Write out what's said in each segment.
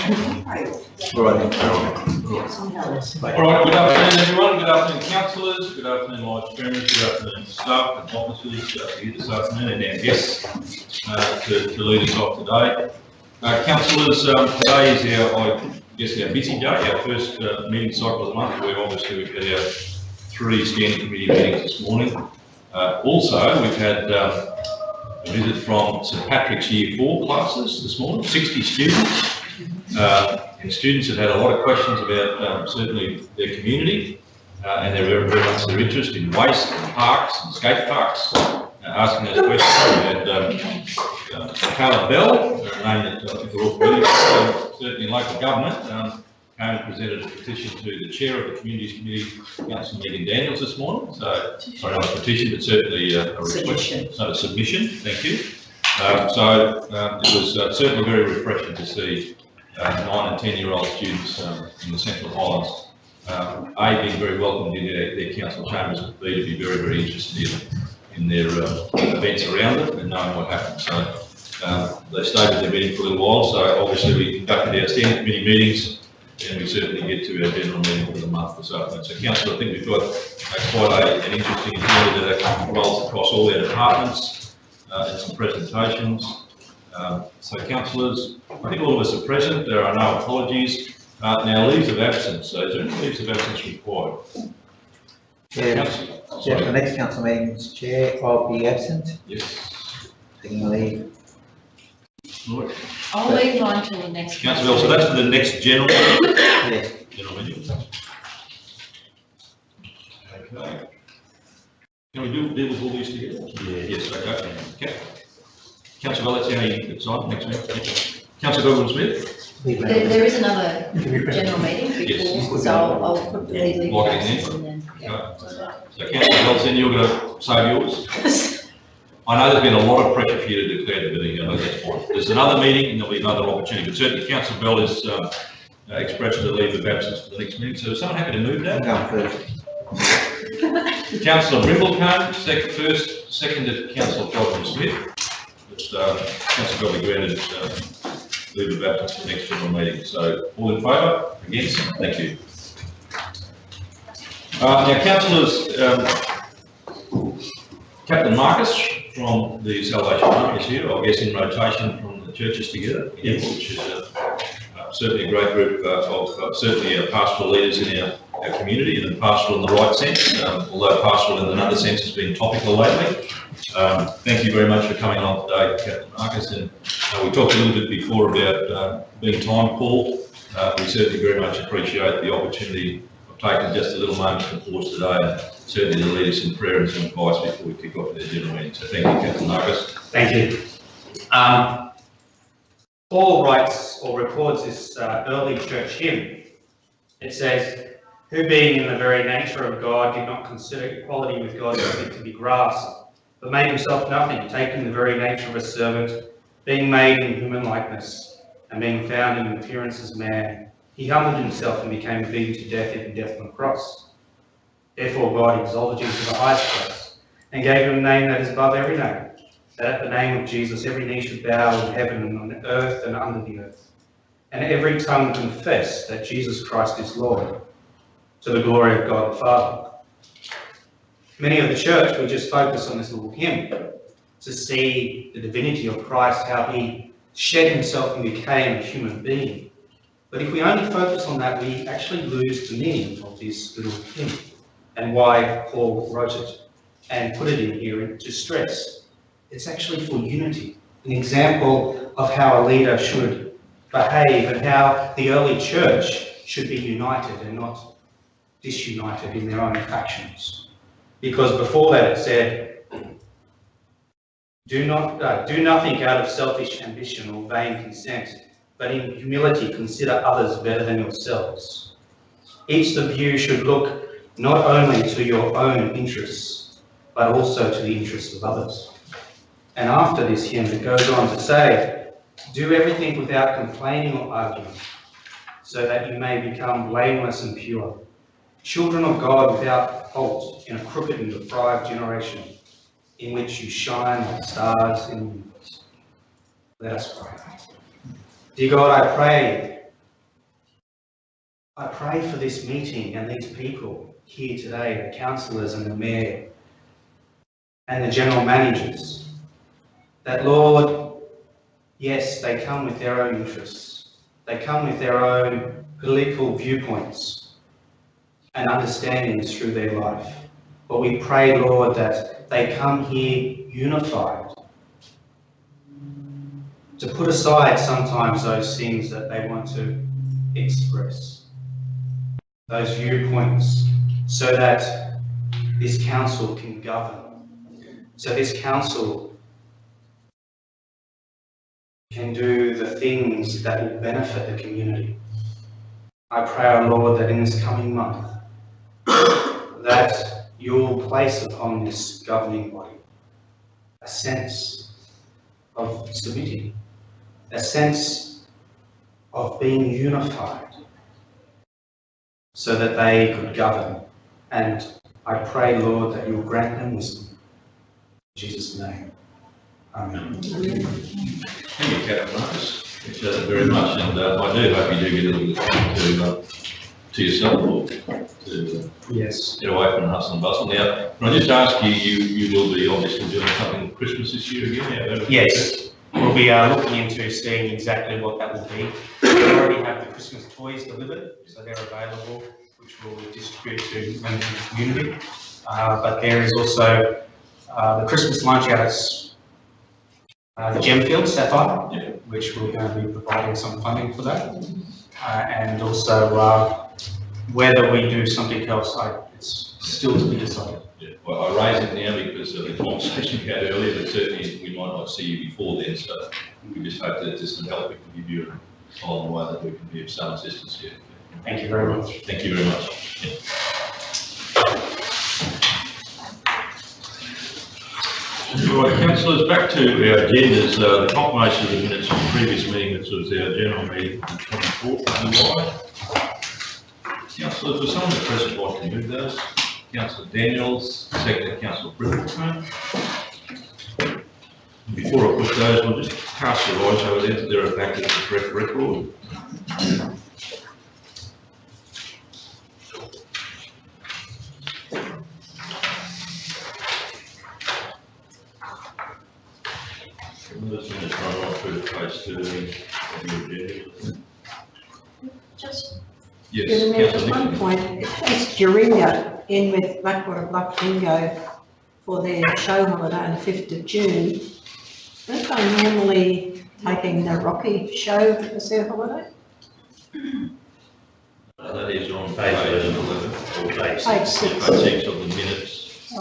All right, good afternoon everyone, good afternoon councillors, good afternoon live streamers, good afternoon staff and officers here this afternoon and our guests to lead us off today. Councillors, today is our busy day, our first meeting cycle of the month, where obviously we've had our 3 standing committee meetings this morning. Also, we've had a visit from St Patrick's Year 4 classes this morning, 60 students. And students have had a lot of questions about certainly their community and their very much their interest in waste and parks and skate parks, asking those questions. We had Carla Bell, a name that I think we're all familiar with, certainly in local government, came and presented a petition to the chair of the Communities Committee, Councillor Megan Daniels, this morning. So, sorry, not a petition, but certainly a request, so a submission. Thank you. It was certainly very refreshing to see 9 and 10-year-old students in the Central Highlands, being very welcomed in their council chambers, but B, to be very, very interested in their events around it and knowing what happens. So they stayed at their meeting for a little while. So obviously we conducted our standing committee meetings, and we certainly get to our general meeting for the month this afternoon. So council, I think we've got quite an interesting agenda that rolls across all our departments and some presentations. So councillors, I think all of us are present. There are no apologies. Now, leaves of absence. So is there any leaves of absence required? Yeah, the next council meeting's chair, I'll be absent. Yes. Taking a leave. Right. I'll leave mine until the next. Councillor Bell, so that's for the next general meeting? Yes. General meeting. Okay. Can we deal with all these together? Yeah. Yes, okay. Councillor Bell, that's how it's on next week. Councillor Goodwin-Smith? There is another general meeting before, yes. so I'll put the leave Lock it in. and then. Okay. So Councillor Bell, then you're going to save yours? I know there's been a lot of pressure for you to declare the meeting. I know that's fine. There's another meeting and there'll be another opportunity, but certainly Councillor Bell has expressed a leave of absence for the next meeting. So is someone happy to move that? No, first. Councillor Brimblecombe, first, seconded Councillor Goodwin-Smith. Councillor Bell be granted leave of absence for the next general meeting. So all in favour? Against? Thank you. Now, councillors, Captain Marcus from the Salvation Army is here, I guess in rotation from the churches together, which is certainly a great group of certainly our pastoral leaders in our community, and pastoral in the right sense, although pastoral in another sense has been topical lately. Thank you very much for coming on today, Captain Marcus. And we talked a little bit before about being time poor. We certainly very much appreciate the opportunity of taking just a little moment to pause today, and certainly to lead us in prayer and some advice before we kick off the general meeting. So thank you, Captain Marcus. Thank you. Paul writes or records this early church hymn. It says, "Who being in the very nature of God did not consider equality with God something to be grasped, but made himself nothing, taking the very nature of a servant, being made in human likeness, and being found in appearance as man, he humbled himself and became obedient to death, even death on the cross. Therefore God exalted him to the highest place, and gave him a name that is above every name, that at the name of Jesus every knee should bow in heaven and on earth and under the earth, and every tongue confess that Jesus Christ is Lord, to the glory of God the Father." Many of the church will just focus on this little hymn to see the divinity of Christ, how he shed himself and became a human being. But if we only focus on that, we actually lose the meaning of this little hymn and why Paul wrote it and put it in here to stress. It's actually for unity, an example of how a leader should behave and how the early church should be united and not disunited in their own factions. Because before that it said, do nothing out of selfish ambition or vain consent, but in humility consider others better than yourselves. Each of you should look not only to your own interests, but also to the interests of others. And after this hymn, it goes on to say, do everything without complaining or arguing, so that you may become blameless and pure, children of God without fault in a crooked and deprived generation, in which you shine like stars in the universe. Let us pray. Dear God, I pray I pray for this meeting and these people here today, the councillors and the mayor and the general managers, that Lord, yes, they come with their own interests. They come with their own political viewpoints and understandings through their life. But we pray, Lord, that they come here unified, to put aside sometimes those things that they want to express, those viewpoints, so that this council can govern, so this council can do the things that will benefit the community. I pray, our Lord, that in this coming month, that you'll place upon this governing body a sense of submitting, a sense of being unified, so that they could govern. And I pray, Lord, that you'll grant them wisdom. In Jesus' name. Amen. Thank you, Captain Marcus. Appreciate it very much, and I do hope you do get a little bit of time to yourself, or to Yes. get away from the hustle and bustle. Now, can I just ask you, you will be obviously doing something with Christmas this year again? Yeah, Yes. We'll be looking into seeing exactly what that will be. We already have the Christmas toys delivered, so they're available, which we'll distribute to members of the community. But there is also the Christmas lunch at the Gemfield Sapphire, Yeah. which we're going to be providing some funding for that. And also whether we do something else, it's still to be decided. Yeah. Well, I raise it now because of the conversation we had earlier, that certainly we might not see you before then, so we just hope that this can help, we can give you a whole way that we can be of some assistance here. Thank you very much. Thank you very much. Yeah. All right, councillors, back to our agendas. The confirmation of the minutes from the previous meeting, which was our general meeting on the 24th of July. Councillors, was someone present like to move those? Councillor Daniels, second Councillor Brittle. Before I put those, we'll just cast your eyes over there to there are back at the correct record. Those minutes run right through the page 13 of your agenda. Just Yes, giving me just Councillor one Nixon. point, it has Duringa in with Blackwater Buck Bingo for their show holiday on the 5th of June. Aren't they normally taking the Rocky show as their holiday? That is on page 11, or page Page 6 6. of the minutes.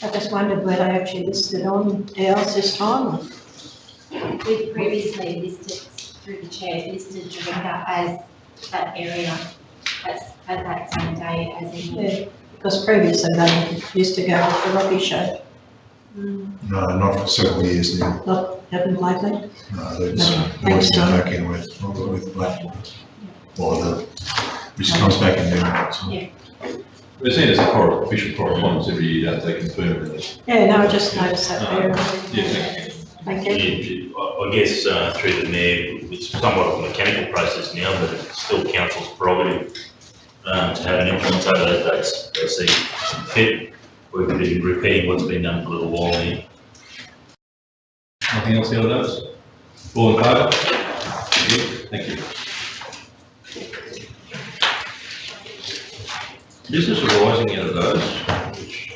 I just wondered where they actually listed on ours this time. We previously listed, through the chair, listed Doringa as that area, at that same day as in. Yeah, because previously they used to go with the Rocky show, Mm. No, not for several years now. not happened lately. No, they've No, always thanks, been John. back in with Blackwater. Or which comes back in now. So. Yeah. We're seeing as a official correspondence every year, don't they, confirm that? Yeah, no, I just noticed that there. Yeah, thank you. Thank you. Yeah, I guess through the mayor, it's somewhat of a mechanical process now, but it's still council's prerogative to have an influence over those dates. They see fit. We've been repeating what's been done for a little while now. Nothing else out of those? All in favour? Thank you. Business arising out of those, which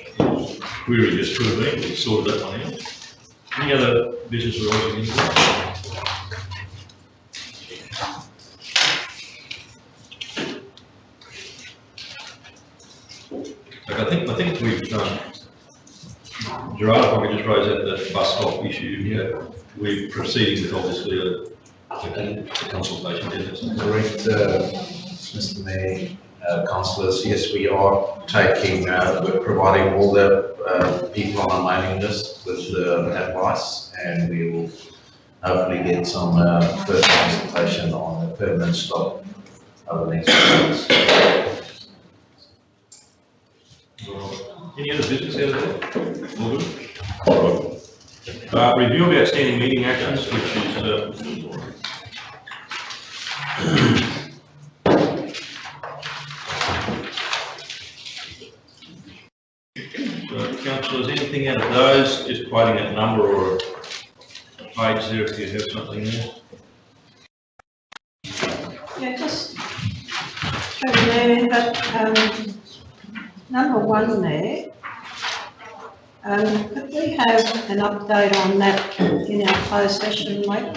query just could have been, we sorted that one out. Any other business arising into that? I think we've done, Gerard, if I could just raise that bus stop issue, yeah, we're proceeding with obviously a consultation, isn't it? Correct, Mr. Mayor, councillors, yes, we are taking, we're providing all the people on our mailing list with advice, and we will hopefully get some further consultation on the permanent stop over the next few months. Any other business out of there? All good? All right. Review of outstanding meeting actions, which is, So councillors, anything out of those, just quoting that number or a page there if you have something there? Yeah, just through there, but, number one there, could we have an update on that in our closed session, mate?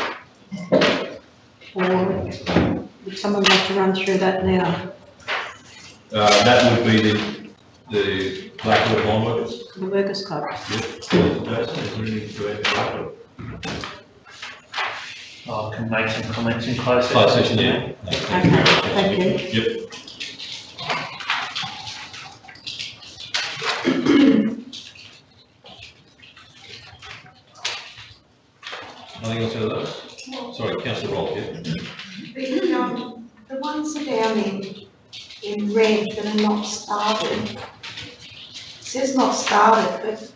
Or would someone like to run through that now? That would be the Blackwood Mine Workers. The Workers' Club? Yep. Jason, is there anything to add to Blackwood? I can make some comments in closed Closed session. session, yeah. Okay, thank you. Yep. Nothing else out of those? Sorry, councillor Roll, yeah. The ones down in red that are not started, it says not started, but,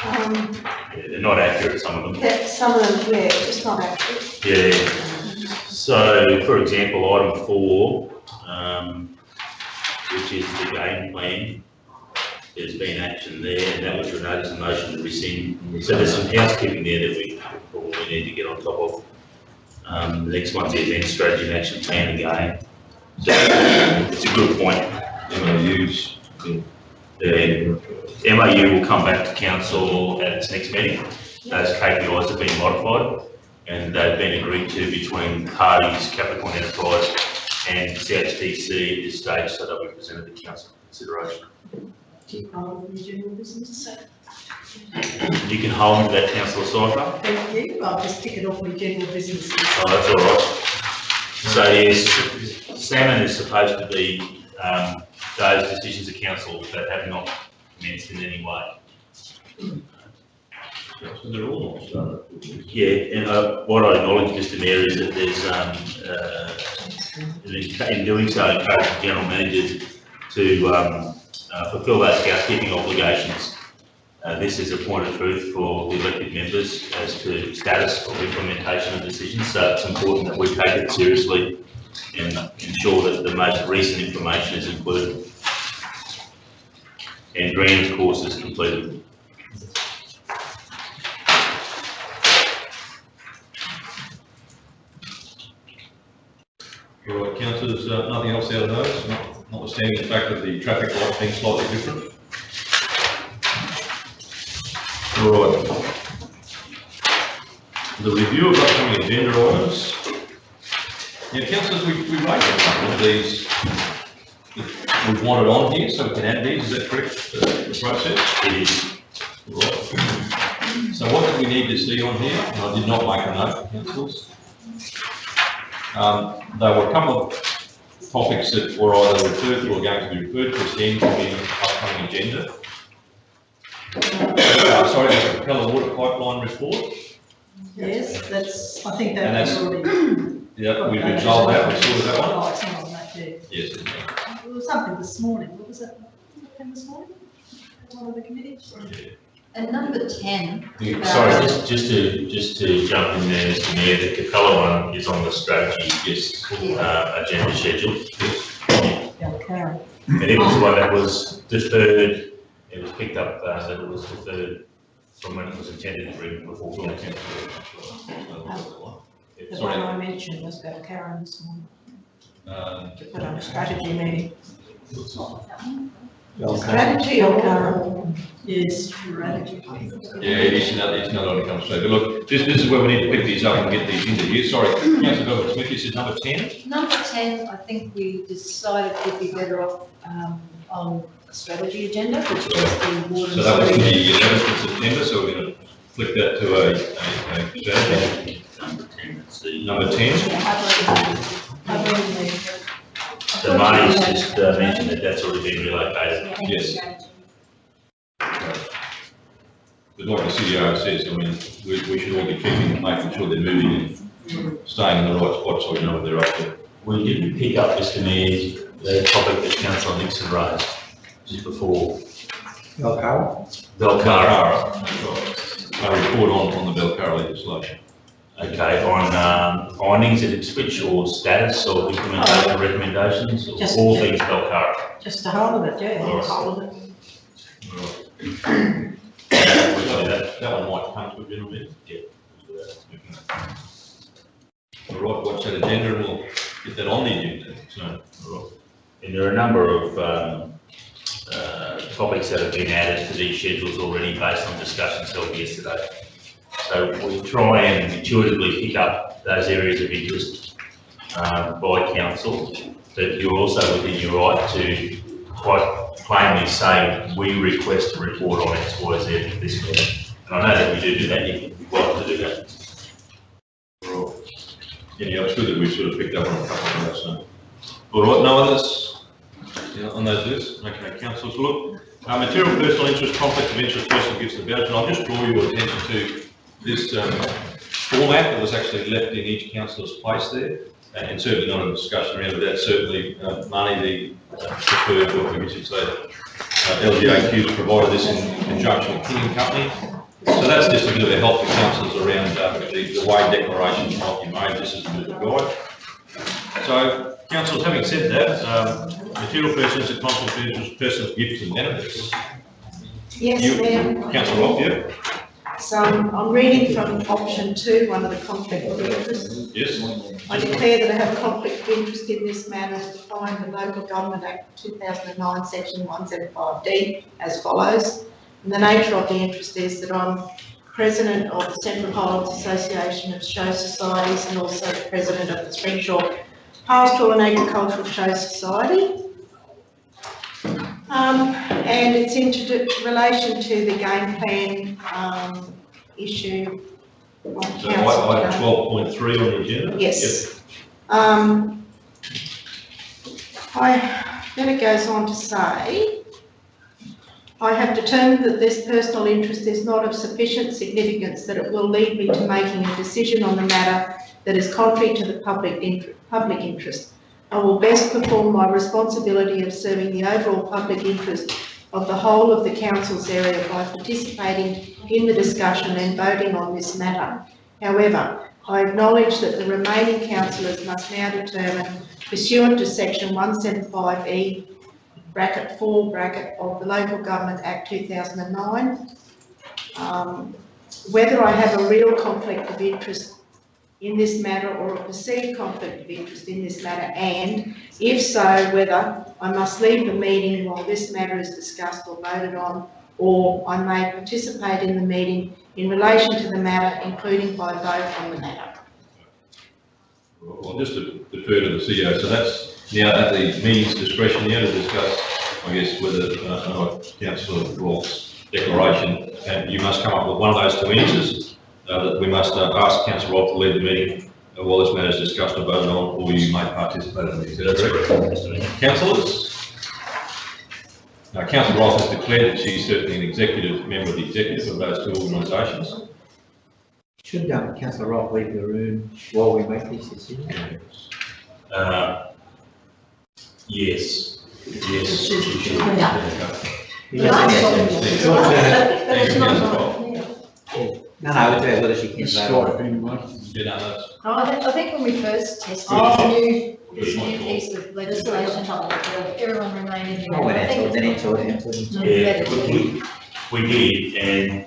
Yeah, they're not accurate, some of them. that some of them, yeah, just not accurate. Yeah. So, for example, item 4, which is the game plan, there's been action there, and that was Renate's motion to rescind. So there's some housekeeping there that we probably need to get on top of. The next one's the event strategy and action plan again. So it's a good point. MOUs. The MOU will come back to council at its next meeting. Those KPIs have been modified and they've been agreed to between parties, Capricorn Enterprise and CHTC at this stage, so they'll be presented to council for consideration. You can hold that, councillor Cypher. Thank you, I'll just tick it off my general business. Oh, that's all right. So yes, salmon is supposed to be those decisions of council that have not commenced in any way. So they're all not started. Yeah, and what I acknowledge, Mr Mayor, is that there's, in doing so, encourage the general manager to fulfil those housekeeping obligations. This is a point of truth for the elected members as to status of implementation of decisions, so it's important that we take it seriously and ensure that the most recent information is included. And Green's course is completed. All right, councillors, nothing else out of those, notwithstanding the fact that the traffic light being slightly different. All right. The review of upcoming agenda items. Yeah, councillors, we raised a couple of these that we've wanted on here, so we can add these, is that correct, the process? It is. Right. So what do we need to see on here? And I did not make a note, councillors. There were a couple of topics that were either referred to or going to be referred to as the upcoming agenda. Sorry, the Capella Water Pipeline report. Yes, that's, I think And that's that's- already. Yeah, we've been told that, we sorted that one. Oh, it's not on that too. Yes. There was something this morning, what was that, this morning? One of the committees? And number 10. Sorry, just to jump in there, Mr Mayor, the Capella one is on the strategy agenda schedule. Yeah, Karen. And it was one that was deferred, it was picked up, that it was deferred from when it was intended to bring before council. The Sorry. one I mentioned was about Karen this morning, to put on a strategy meeting. Strategy or Karen? Yes, strategy. Yeah, it's another one that comes through. But look, this is where we need to pick these up and get these into here. Sorry, Councillor Bevan Smith, this is number 10. Number 10, I think we decided we'd be better off on a strategy agenda, which was the water. So that was and the sewer. 11th of September, so we're going to flick that to a strategy. Number 10, let's see. Number 10. I believe So Marty's just mentioned that that's already been relocated. Yes. But like the CDO says, I mean, we should all be checking, making sure they're moving and staying in the right spot so we know what they're up to. We did pick up, Mr Mayor, the topic that Councillor Nixon raised just before. Belcara? Belcara. A report on the Belcara legislation. Okay, on findings at Ipswich or status or implementation recommendations, or Just- all things Belcara. just the whole of it, yeah, the whole of it. That one might come to a general meeting. All right, what's that agenda, and we'll get that on the agenda. So, all right. And there are a number of topics that have been added to these schedules already based on discussions held yesterday. So we try and intuitively pick up those areas of interest by council, but you're also within your right to quite plainly say, we request a report on X, Y, Z at this point. And I know that we do that, you'd be welcome to do that. Right. Yeah, it's good that we've sort of picked up on a couple of those. So. All right, no others on those lists? Okay, councillors, look, material personal interest, conflict of interest, person gives the voucher. I'll just draw your attention to this format that was actually left in each councillor's place there, and certainly not a discussion around that. Certainly, Marnie, the preferred, or we should say, LGAQ has provided this in conjunction with King & Company. So that's just a bit of a help to councillors around the way declarations might be made. This is a bit of a guide. So, councillors, having said that, material persons and conflict of interest, persons, gifts and benefits. Yes, ma'am. Councillor Roth, yeah? So I'm reading from option 2, one of the conflict of interest. Yes. I declare that I have a conflict of interest in this matter as defined in the Local Government Act 2009, section 175D as follows. And the nature of the interest is that I'm president of the Central Highlands Association of Show Societies and also president of the Springshaw Pastoral and Agricultural Show Society. And it's in relation to the game plan issue on So council. item 12.3 on the agenda? Yes. Then it goes on to say, I have determined that this personal interest is not of sufficient significance that it will lead me to making a decision on the matter that is contrary to the public interest. I will best perform my responsibility of serving the overall public interest of the whole of the council's area by participating in the discussion and voting on this matter. However, I acknowledge that the remaining councillors must now determine, pursuant to section 175E bracket 4 bracket of the Local Government Act 2009, whether I have a real conflict of interest in this matter or a perceived conflict of interest in this matter, and if so, whether I must leave the meeting while this matter is discussed or voted on, or I may participate in the meeting in relation to the matter, including by vote on the matter. Well, just to defer to the CEO, so that's now at the meeting's discretion now to discuss, I guess, whether Councillor Roth's declaration, and you must come up with one of those two answers. That we must ask Councillor Roth to lead the meeting while this matter is discussed and voted on, or you may participate in the meeting. Is that correct? Councillors? Now, Councillor Roth has declared that she's certainly an executive member of the executive of those two organisations. Should Councillor Roth leave the room while we make these decisions? Yes. Yes. No, whether she can vote. I think when we first tested this new piece of legislation, everyone remained in the room. I think Yeah, we did, and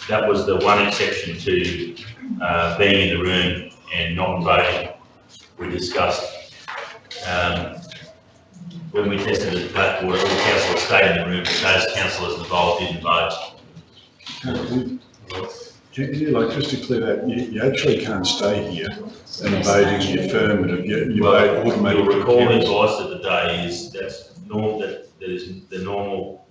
that was the one exception to being in the room and not voting. We discussed when we tested the Blackwater, all councillors stayed in the room, but those councillors involved didn't vote. Just to clear that, you actually can't stay here and vote in the affirmative. You vote automatically. Your recall advice of the day is that's normal. That is the normal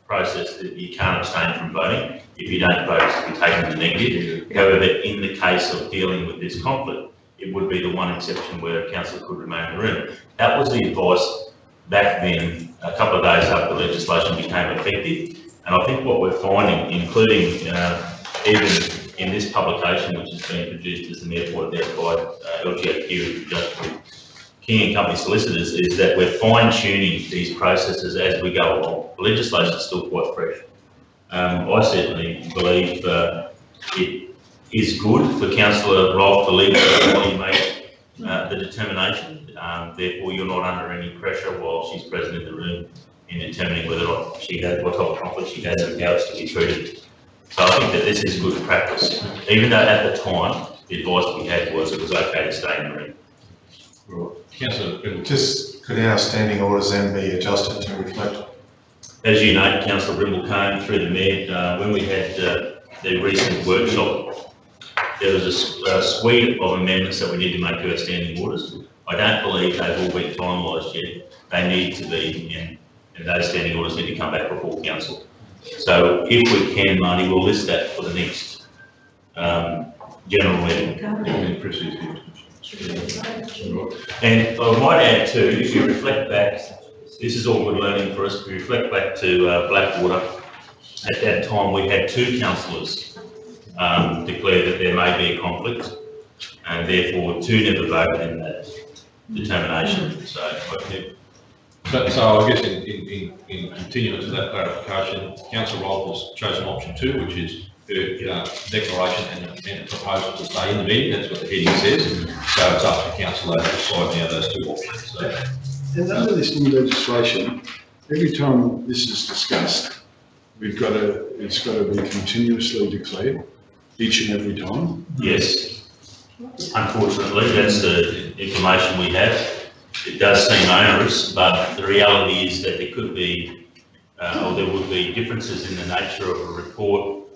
process that you can't abstain from voting. If you don't vote, it will be taken to negative. However, in the case of dealing with this conflict, it would be the one exception where a councillor could remain in the room. That was the advice back then, a couple of days after the legislation became effective. And I think what we're finding, including even in this publication, which has been produced, as the Mayor pointed out, by LGAQ, just with King & Company solicitors, is that we're fine-tuning these processes as we go along. The legislation is still quite fresh. I certainly believe it is good for Councillor Roth to leave while you make the determination. Therefore, you're not under any pressure while she's present in the room in determining whether or not she has, what type of conflict she has and how it's to be treated. So I think that this is good practice, even though at the time, the advice we had was it was okay to stay in the room. Councillor, Just could our standing orders then be adjusted to reflect? As you know, Councillor Brimble came through the mayor, when we had the recent workshop, there was a suite of amendments that we need to make to our standing orders. I don't believe they've all been finalised yet. They need to be, and those standing orders need to come back before council. So if we can, Marty, we'll list that for the next general meeting. And I might add too, if you reflect back, this is all good learning for us, if we reflect back to Blackwater, at that time we had 2 councillors declare that there may be a conflict, and therefore 2 never voted in that determination. So I guess in continuance of that clarification, Councillor Roll has chosen option 2, which is her declaration and proposal to stay in the meeting. That's what the heading says. So it's up to council to decide now those 2 options. So. And under this new legislation, every time this is discussed, it's got to be continuously declared each and every time. yes, unfortunately, that's the information we have. It does seem onerous, but the reality is that there could be, or there would be differences in the nature of a report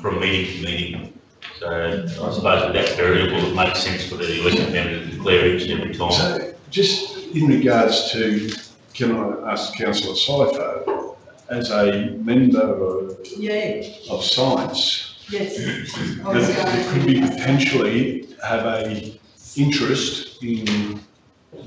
from meeting to meeting. So I suppose with that variable, it makes sense for the elected member to declare each and every time. So just in regards to, can I ask Councillor Sifo, as a member of science, Yes. that could be potentially have a interest in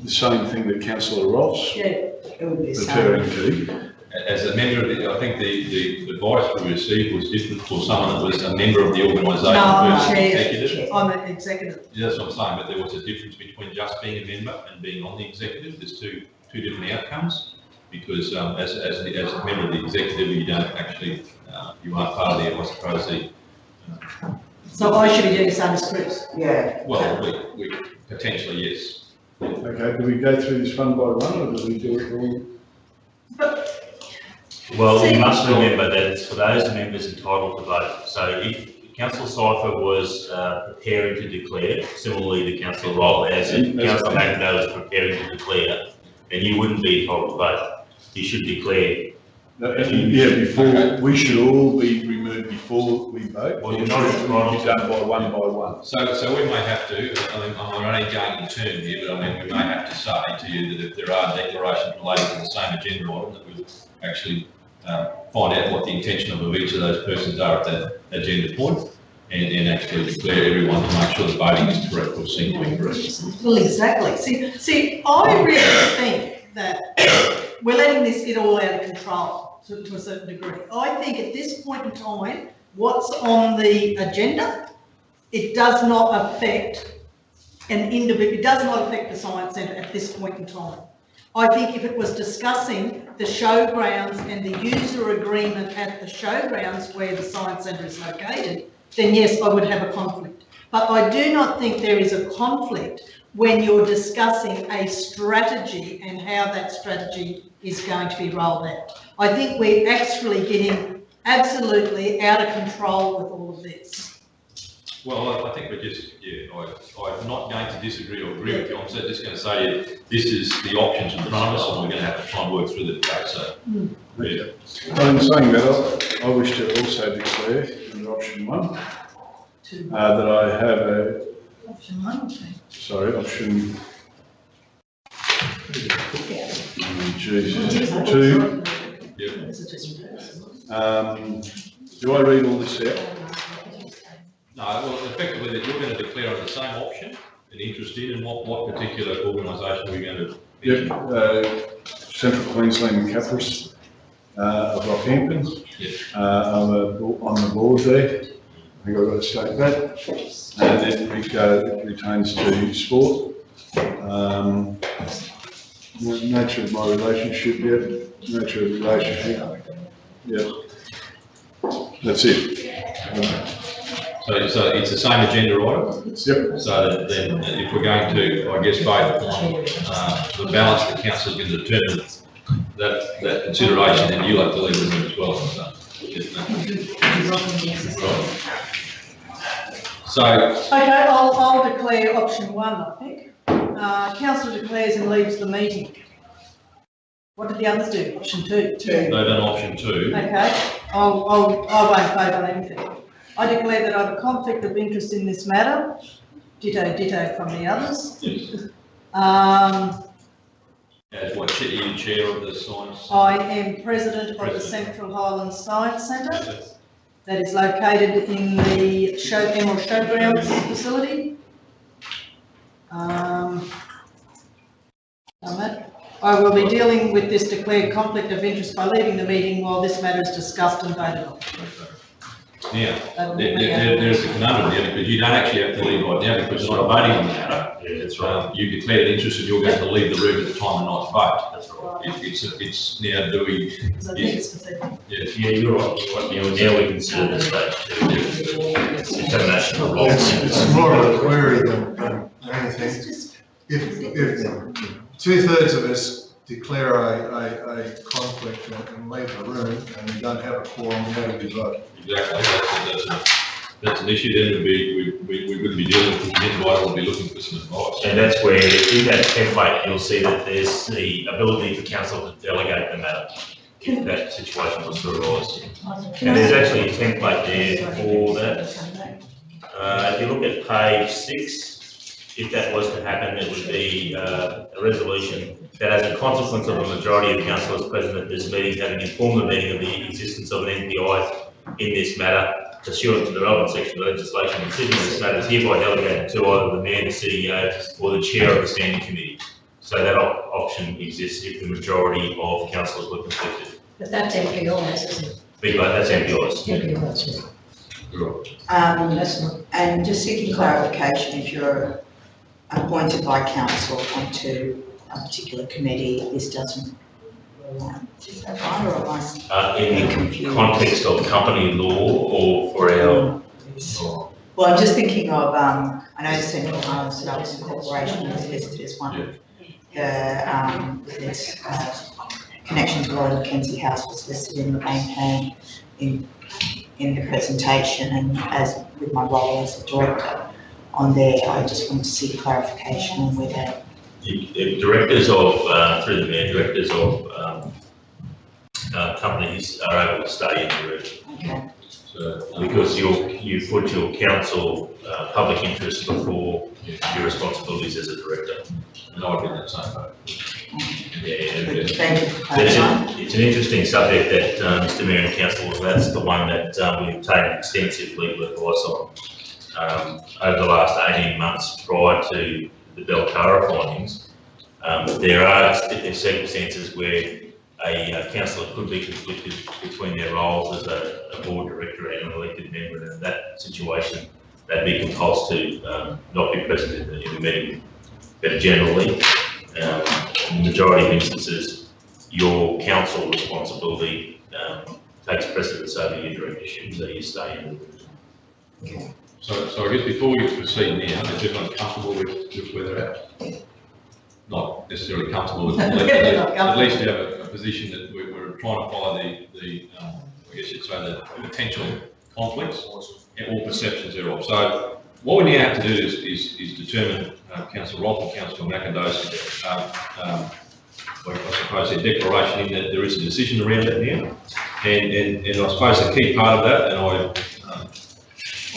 the same thing that Councillor Ross referring to. As a member of the, I think the advice we received was different for someone that was a member of the organisation versus executive. I'm an executive. Yeah, that's what I'm saying, but there was a difference between just being a member and being on the executive. There's two different outcomes, because as a member of the executive, you don't actually, you aren't part of the, I suppose, the... So I should be doing the same as Chris? Yeah. Well, we potentially, yes. Okay, do we go through this one by one, or do we do it all? Well, we must remember that it's for those members entitled to vote. So if Councillor Seifer was preparing to declare, similarly to Councillor Roll, as Councillor McIndoe was preparing to declare, then you wouldn't be entitled to vote. You should declare. Yeah, before, we should all be removed before we vote. Well, you're not entitled to done by one. So we may have to, I mean, I'm only going in turn here, but I mean, we may have to say to you that if there are declarations related to the same agenda item, that we'll actually find out what the intention of each of those persons are at that agenda point, and then actually declare everyone to make sure the voting is correct or seen to be correct. Well, exactly. See, I really think that we're letting this get all out of control to a certain degree. I think at this point in time, what's on the agenda, it does not affect an individual, it does not affect the Science Centre at this point in time. I think if it was discussing the showgrounds and the user agreement at the showgrounds where the Science Centre is located, then yes, I would have a conflict. But I do not think there is a conflict when you're discussing a strategy and how that strategy is going to be rolled out. I think we're actually getting absolutely out of control with all of this. Well, I think we're just, yeah, I'm not going to disagree or agree with you. I'm just going to say this is the options in front of us, and we're going to have to try and work through the debate. So, yeah. In saying that, I wish to also declare under option 1 that I have a... Option 1 or 2? Sorry, option... Jesus, 2. Yeah. Do I read all this out? No, well, effectively that you're going to declare on the same option an interest in, and what particular organisation we're going to... Yep, Central Queensland Capitalist of Rockhampton. Yes. I'm on the board there. I think I've got to state that. And then it pertains to sport. Nature of my relationship, yeah. Nature of relationship, yeah. That's it. So it's the same agenda item? Yep. So that then if we're going to, I guess, vote on the balance, the council is going to determine that consideration, then you'll have to leave the room as well. So, Okay, I'll declare option one, I think. Councillor declares and leaves the meeting. What did the others do? Option two? they've done option 2. Okay, I won't vote on anything. I declare that I have a conflict of interest in this matter. Ditto from the others. Yes. As what, you chair of the science? I am president of the Central Highlands Science Centre that is located in the Emerald Showgrounds facility. Done that. I will be dealing with this declared conflict of interest by leaving the meeting while this matter is discussed and voted on. Now, there's a conundrum here, because you don't actually have to leave right now, because it's not voting on the matter. Yeah, that's right. You declared interest and you're going to leave the room at the time of night's vote. That's right. It's now, do we? Yes. Yeah, you're right. Now we consider this stage determination of law. It's more of a query than anything. If 2/3 of us declare a conflict and leave the room and we don't have a quorum, how do we vote? Exactly, that's an issue, then we wouldn't be dealing with the invite, we'll be looking for some advice. And that's where, in that template, you'll see that there's the ability for council to delegate the matter if that situation was to arise. And there's actually a template there for that. If you look at page 6, if that was to happen, it would be a resolution that as a consequence of a majority of councillors present at this meeting having informed the meeting of the existence of an NPI in this matter, pursuant to the relevant section of the legislation, considering this matter is hereby delegated to either the mayor, the CEO, or the chair of the standing committee. So that option exists if the majority of councillors were conflicted. But that's MPIs, isn't it? That's MPIs. MPIs, that's not. And just seeking clarification, if you're appointed by council onto a particular committee, this doesn't, is that right, or am I In the context of company law or for our, Well, I'm just thinking of, I know Central Highlands Development Corporation is listed as one of with its connection to Royal Mackenzie House was listed in the main plan in the presentation, and as with my role as a director on there, I just want to seek clarification on whether directors of, through the mayor, directors of companies are able to stay in the room. Okay. So, because you put your council public interest before your responsibilities as a director. And I would be in that same boat. Thank you for clarifying. It's an interesting subject that Mr Mayor and Council, that's the one that we've taken extensive legal advice on over the last 18 months prior to the Belcara findings. There are circumstances where a councillor could be conflicted between their roles as a board director and an elected member, and in that situation they'd be compelled to not be present in the meeting. But generally, in the majority of instances, your council responsibility takes precedence over your directorship, so you stay in the room. Okay. So I guess before we proceed now, is everyone comfortable with where they're at? Not necessarily comfortable with, at least you have a position that we're trying to follow the I guess you'd say the potential conflicts or perceptions thereof. So what we now have to do is determine Councillor Roth and Councillor McIndoe's, I suppose, their declaration in that there is a decision around that now. And I suppose the key part of that, and I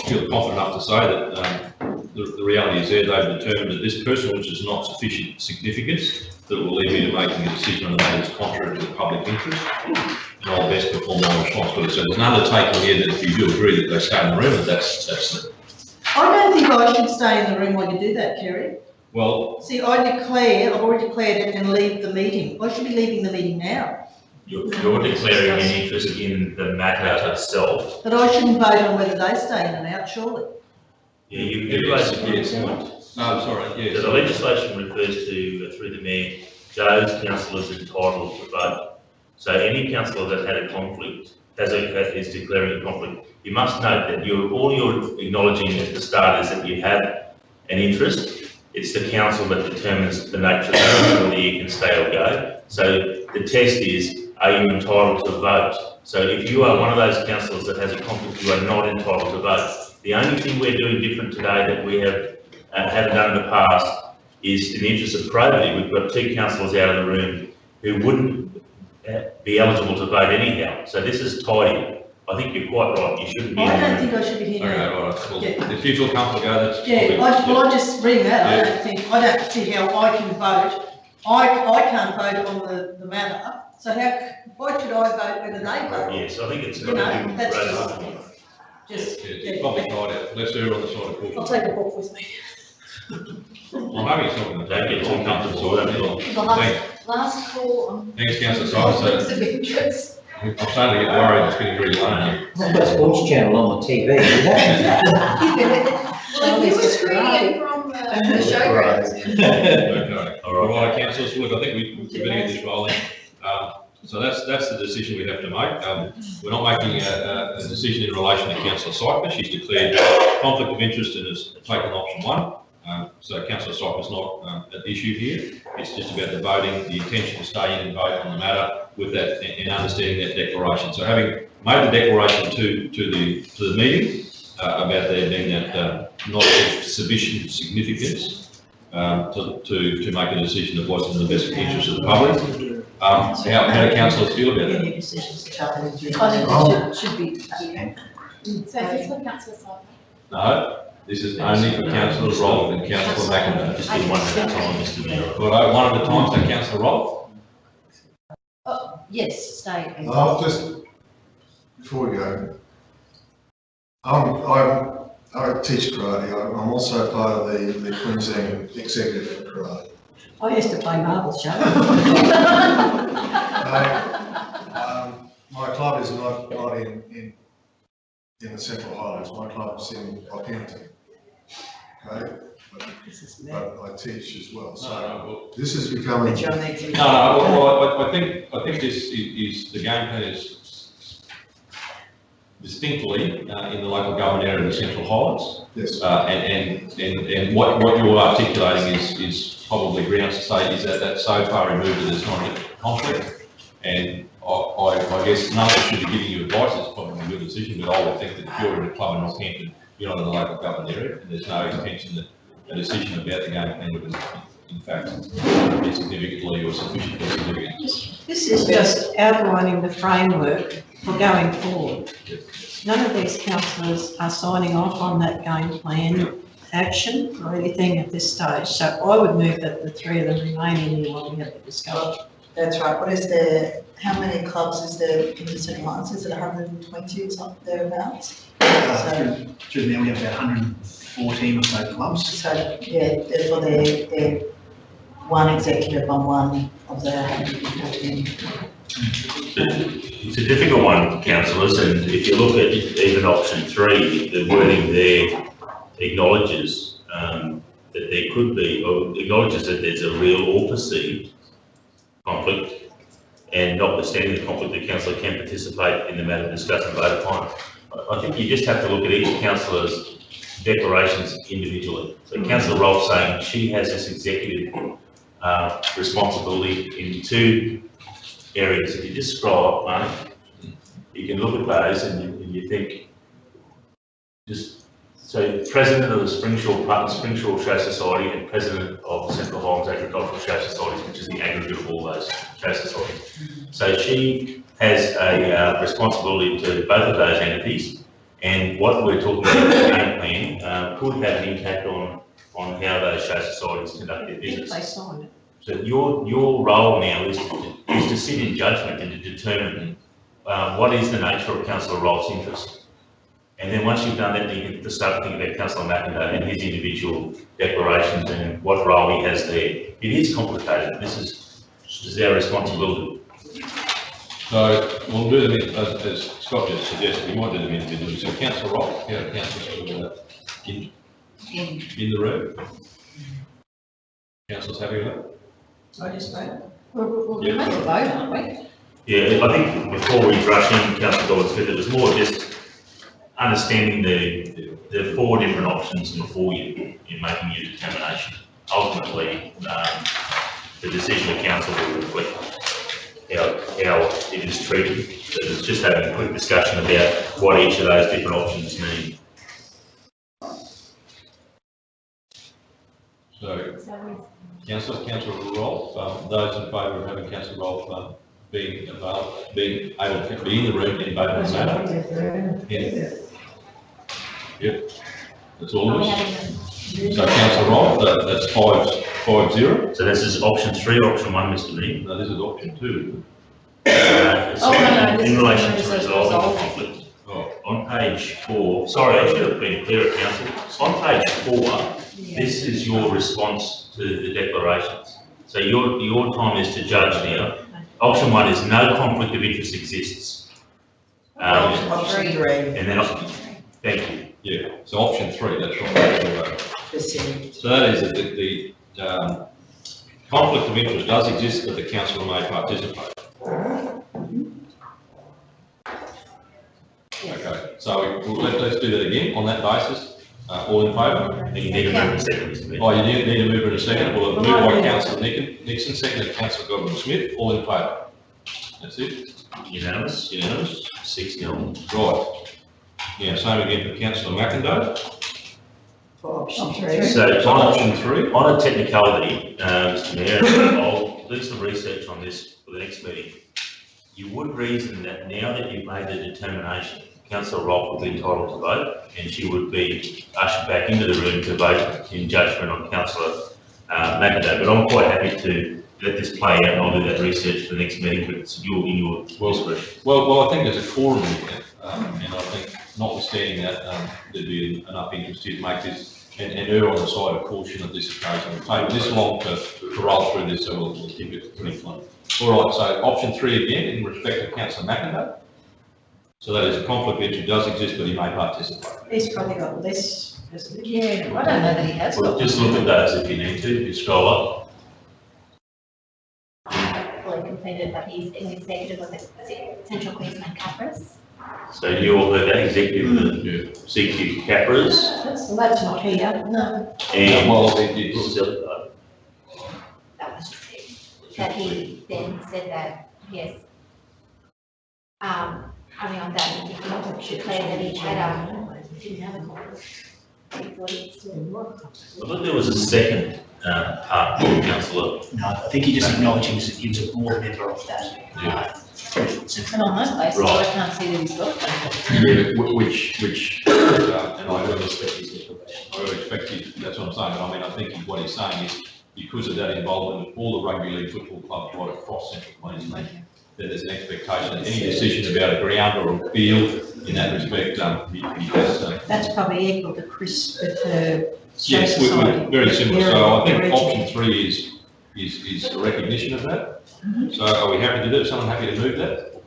feel confident enough to say that the reality is they've determined that this personage is not sufficient significance that will lead me to making a decision on a matter that's contrary to the public interest, and I'll best perform my responsibility. So there's an undertaking here that if you do agree that they stay in the room, that's it. I don't think I should stay in the room while you do that, Kerry. Well, see, I've already declared it and leave the meeting. I should be leaving the meeting now. You're declaring an interest in the matter itself. But I shouldn't vote on whether they stay in and out, surely. Yeah, you raised a good point. No, sorry, yes. So the legislation refers to, through the mayor, those councillors entitled to vote. So any councillor that had a conflict, is declaring a conflict, you must note that all you're acknowledging at the start is that you have an interest, It's the council that determines the nature of it, whether you can stay or go. So the test is, are you entitled to vote? So if you are one of those councillors that has a conflict, you are not entitled to vote. The only thing we're doing different today that we haven't done in the past is, in the interest of probity, we've got 2 councillors out of the room who wouldn't be eligible to vote anyhow. So this is tidy. I think you're quite right, you shouldn't be. I don't think I should be here Okay, now. all right, well, Yeah. if you feel comfortable, go, that's. Yeah, probably- I just read that, I don't see how I can vote. I can't vote on the matter, so why should I vote whether they vote? Yes, I think it's. You know, that's It's just, probably tied out, let's err on the side of I'll caution. take a book with me. Well, maybe it's not going to Don't get too comfortable, so don't you? The last call on. Thanks, councillor Simon, Conflicts so of interest. I'm starting to get worried, it's getting very late. I've got a sports channel on my TV, is that? Well, if you were screening it from the showgrounds. Okay, all right, councillors, look, I think we're beginning at this rolling. So that's the decision we have to make. We're not making a decision in relation to councillor Cypher. She's declared conflict of interest and has taken option 1. So councillor Cypher's not at issue here. It's just about the voting, the intention to stay in and vote on the matter with that and understanding that declaration. So having made the declaration to the meeting about there being that not of sufficient significance to make a decision of what's in the best interest of the public. How do councillors feel about it? Any decisions that happen in June. I think it should be. So is this for councillor Cypher? No, this is only for councillor Rolfe and councillor McIntyre. Just do one at a time, Mr Mayor. Well, one at a time, so councillor Rolfe. Yes, stay. I'll just, before we go, I teach karate. I'm also part of the Queensland Executive for Karate. I used to play marbles, Joe. My club is not in the Central Highlands. My club is in Rockhampton. Okay, but I teach as well. So this is becoming. No, well, I think this is the game plan is distinctly in the local government area of the Central Highlands. Yes. And what you're articulating is probably grounds to say is that so far removed that there's not a conflict. And I guess none of us should be giving you advice, it's probably a good decision, but I would think that if you're in a club in Northampton, you're not in the local government area, and there's no intention that a decision about the game plan would in fact be significantly or sufficiently significant. This is just outlining the framework for going forward. None of these councillors are signing off on that game plan action or anything at this stage, so I would move that the 3 of them remain in while we have the discussion. That's right. What is how many clubs is there in the Central Highlands? Is it 120 or something thereabouts? Through there, we have about 114 or so clubs. So, yeah, therefore they're one executive on one of the 114. It's a difficult one, councillors, and if you look at even option 3, the wording there acknowledges that there could be, or acknowledges that there's a real or perceived conflict, and notwithstanding the conflict, the councillor can participate in the matter discussed and vote upon. I think you just have to look at each councillor's declarations individually. So councillor Rolfe saying she has this executive responsibility in 2 areas. If you just scroll up, Marnie, you can look at those and you think, so president of the Springshaw Show Society and president of the Central Highlands Agricultural Show Society, which is the aggregate of all those show societies. So she has a responsibility to both of those entities, and what we're talking about in the game plan could have an impact on how those show societies conduct their business. If they sign it. So your role now is to sit in judgment and to determine what is the nature of Councillor Rolfe's interest. And then once you've done that, you can start thinking about Councillor McIntyre and his individual declarations and what role he has there. It is complicated. This is our responsibility. So we'll do them as Scott just suggested. We might do them individually. So Councillor Rolfe, yeah, Councillor in the room. Councillor's happy with that? I just vote. We'll make a vote, aren't we? Yeah, I think before we rush in, Councillor Dolan-Smith, it was more just understanding the 4 different options before you in making your determination. ultimately, the decision of council will reflect how it is treated. So it's just having a quick discussion about what each of those different options mean. So, Councillor Rolfe, those in favour of having Councillor Rolfe being able to be in the room and vote on the matter? Yep, that's all of us. So Councillor Rolfe, that's 5-0. So this is option 3 or option 1, Mr. Mayor? No, this is option 2. In relation to resolving conflict. Oh. On page 4, sorry, I should have been clearer, council. On page 4, this is your response to the declarations. So your time is to judge now. Option 1 is no conflict of interest exists. Option 3. And then thank you. Yeah, so option 3, that's right. So that is that the conflict of interest does exist, but the councillor may participate. Okay, so let's do that again on that basis. All in favour? And you need to move in second, Mr. Mayor. Oh, you need to move in a second. Well, moved by Councillor Nixon, seconded Councillor Godwin-Smith. All in favour? That's it. Unanimous? Unanimous. 6-0. Right. Now, same again for Councillor McIndoe. For option 3. So On option 3. on a technicality, Mr. Mayor, I'll do some research on this for the next meeting. You would reason that now that you've made the determination, Councillor Rolfe would be entitled to vote, and she would be ushered back into the room to vote in judgment on Councillor McIndoe. But I'm quite happy to let this play out, and I'll do that research for the next meeting, but it's in your discretion. Well, I think there's a quorum in there, and I think notwithstanding that, there'd be enough interest here to make this and err on the side of caution of this occasion. We've taken this long to roll through this, so we'll keep it pretty clean. All right, so option 3 again in respect of Councillor McIndoe. So that is a conflict of interest does exist, but he may participate. He's probably got less, hasn't he? Yeah, I don't know that he has Well, got. just look at those if you need to, you scroll up. Fully completed, but he's an executive of the Central Queensland Capras. So you're the executive of the CQ Capras, That's not here. No. and Well, That was just it. That he then said that, yes. Having on that, he declared that he didn't have a conflict. He thought he still would. I thought there was a second part, Councillor. No, I think he just acknowledged he was a board member of that. Yeah. And on that basis, I can't see that he's got a conflict. Yeah, which, and I really expect you, that's what I'm saying, but I mean, I think what he's saying is because of that involvement of all the rugby league football clubs right across Central Queensland, that there's an expectation that any decision about a ground or a field in that respect, he has. That's probably equal to Chris at the Show Yes, Society. we're very similar, so I think Very option 3 is a recognition of that. So are we happy to do it? Someone happy to move that?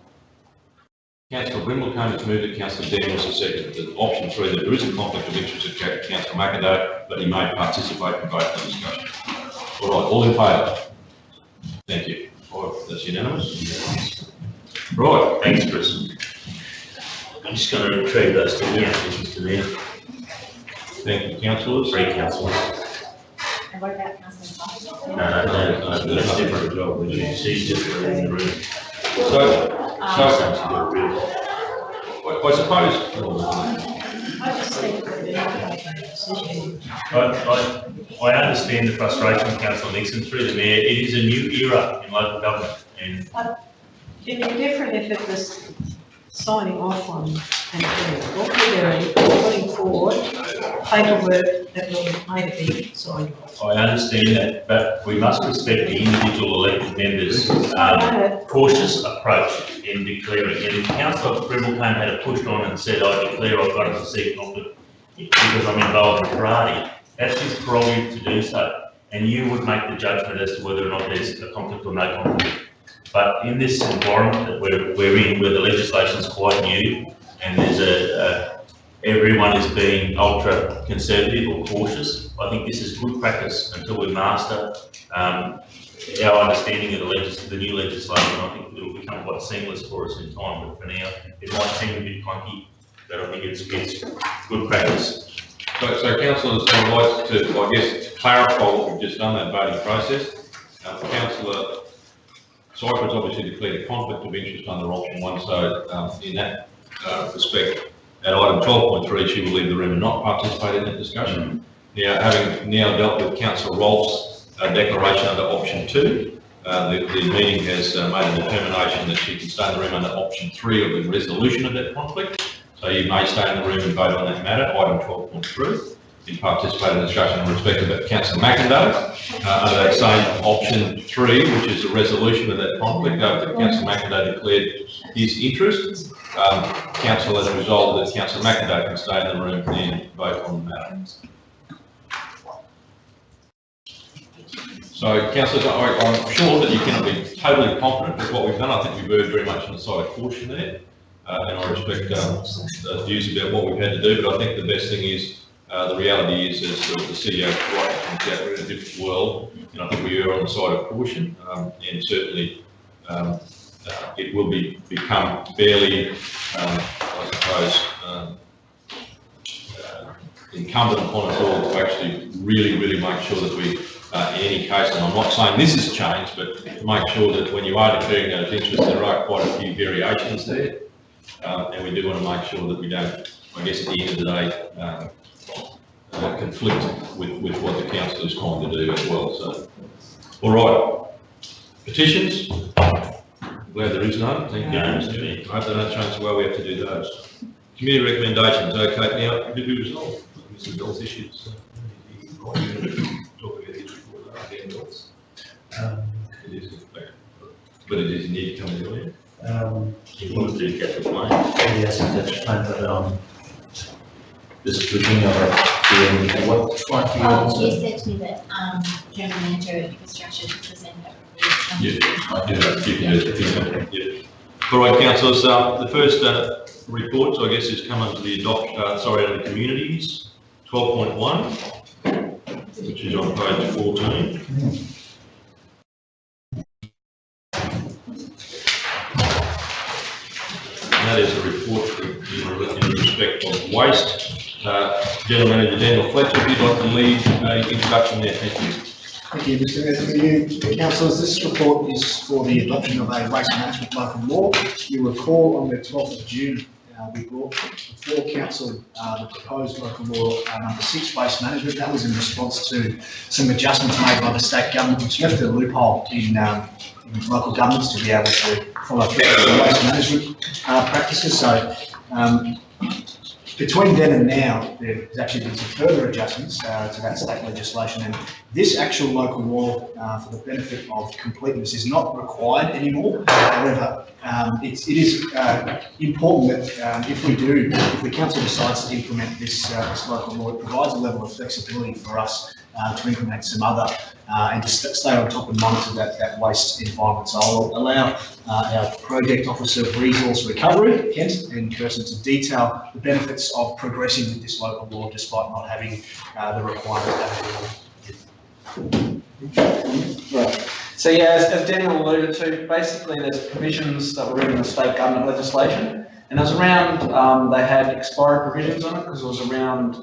Councillor Brimble-Cone has moved it, Councillor Daniels has seconded that option 3, that there is a conflict of interest of Councillor McIndoe, but he may participate in both the discussion. All right, all in favour? Thank you. All right, that's unanimous. Right, Thanks, Chris. I'm just going to retrieve those two councillors, Mr. Mayor. thank you, councillors. 3 councillors. And what about Councillor No, that's different. She's just in the room. So, I suppose, I just think that the decision. I understand the frustration, Councillor Nixon, through the Mayor. It is a new era in local government, and It'd be different if it was signing off on and doing what we're doing, putting forward paperwork that will later be signed off. I understand that, but we must respect the individual elected members' cautious approach in declaring. And Councillor Brimble-Cone had a push on and said, I declare I've got a perceived conflict because I'm involved in karate. That's his prerogative to do so. And you would make the judgment as to whether or not there's a conflict or no conflict. But in this environment that we're in, where the legislation is quite new, and there's everyone is being ultra conservative or cautious, I think this is good practice until we master our understanding of the new legislation. I think it will become quite seamless for us in time, but for now, it might seem a bit clunky, but I think it's good practice. So councillors, I'd like to, I guess, to clarify what we've just done, that voting process. Councillor Cypress obviously declared a conflict of interest under option 1, so in that respect, at item 12.3, she will leave the room and not participate in that discussion. Now, having now dealt with Councillor Rolfe's declaration under option 2, the meeting has made a determination that she can stay in the room under option 3 of the resolution of that conflict. So you may stay in the room and vote on that matter, item 12.3. You participate in the discussion in respect of Councillor McIndoe. Under that same option 3, which is a resolution of that conflict, after Councillor McIndoe declared his interest, Council has resolved that Councillor McIndoe can stay in the room and vote on the matter. So, councillors, I'm sure that you cannot be totally confident with what we've done. I think we've erred very much on the side of caution there, and I respect those views about what we've had to do, but I think the best thing is, the reality is, as the CEO rightly points out, we're in a different world, and I think we err on the side of caution, and certainly it will become fairly, I suppose, incumbent upon us all to actually really make sure that we, in any case, and I'm not saying this has changed, but to make sure that when you are declaring those interests, there are quite a few variations there, and we do want to make sure that we don't, I guess, at the end of the day, conflict with what the council is trying to do as well. So, all right, petitions. I'm glad there is none. Thank you. I hope they don't change the way we have to do those. Committee recommendations. Okay, now did we resolve Mr. Bell's issues? Talk about his report again, Bells. It is, but it is need to come in earlier. He wants to get the line. Yes, that's fine, but just looking at what might be. You said to me that General Manager of Infrastructure to present that report. Yeah, I do that. Yeah. All right, councillors. The first report, so I guess, has come under the under communities, 12.1, which is on page 14. And that is a report in respect of waste. General Manager Daniel Fletcher, if you'd like to lead an introduction there, thank you. Thank you, Mr. Mayor. Councillors, this report is for the adoption of a waste management local law. You recall on the 12th of June, we brought before council the proposed local law number 6, waste management. That was in response to some adjustments made by the state government, which left a loophole in local governments to be able to follow through with waste management practices. So between then and now, there's actually been some further adjustments to that state legislation, and this actual local law, for the benefit of completeness, is not required anymore. However, it is important that if the council decides to implement this local law, it provides a level of flexibility for us to implement some other and to stay on top and monitor that waste environment. So I'll allow our project officer of resource recovery, Kent, and Kirsten, to detail the benefits of progressing with this local law despite not having the requirement of Right. So yeah, as Daniel alluded to, basically there's provisions that were in the state government legislation, and it was around, they had expiry provisions on it because it was around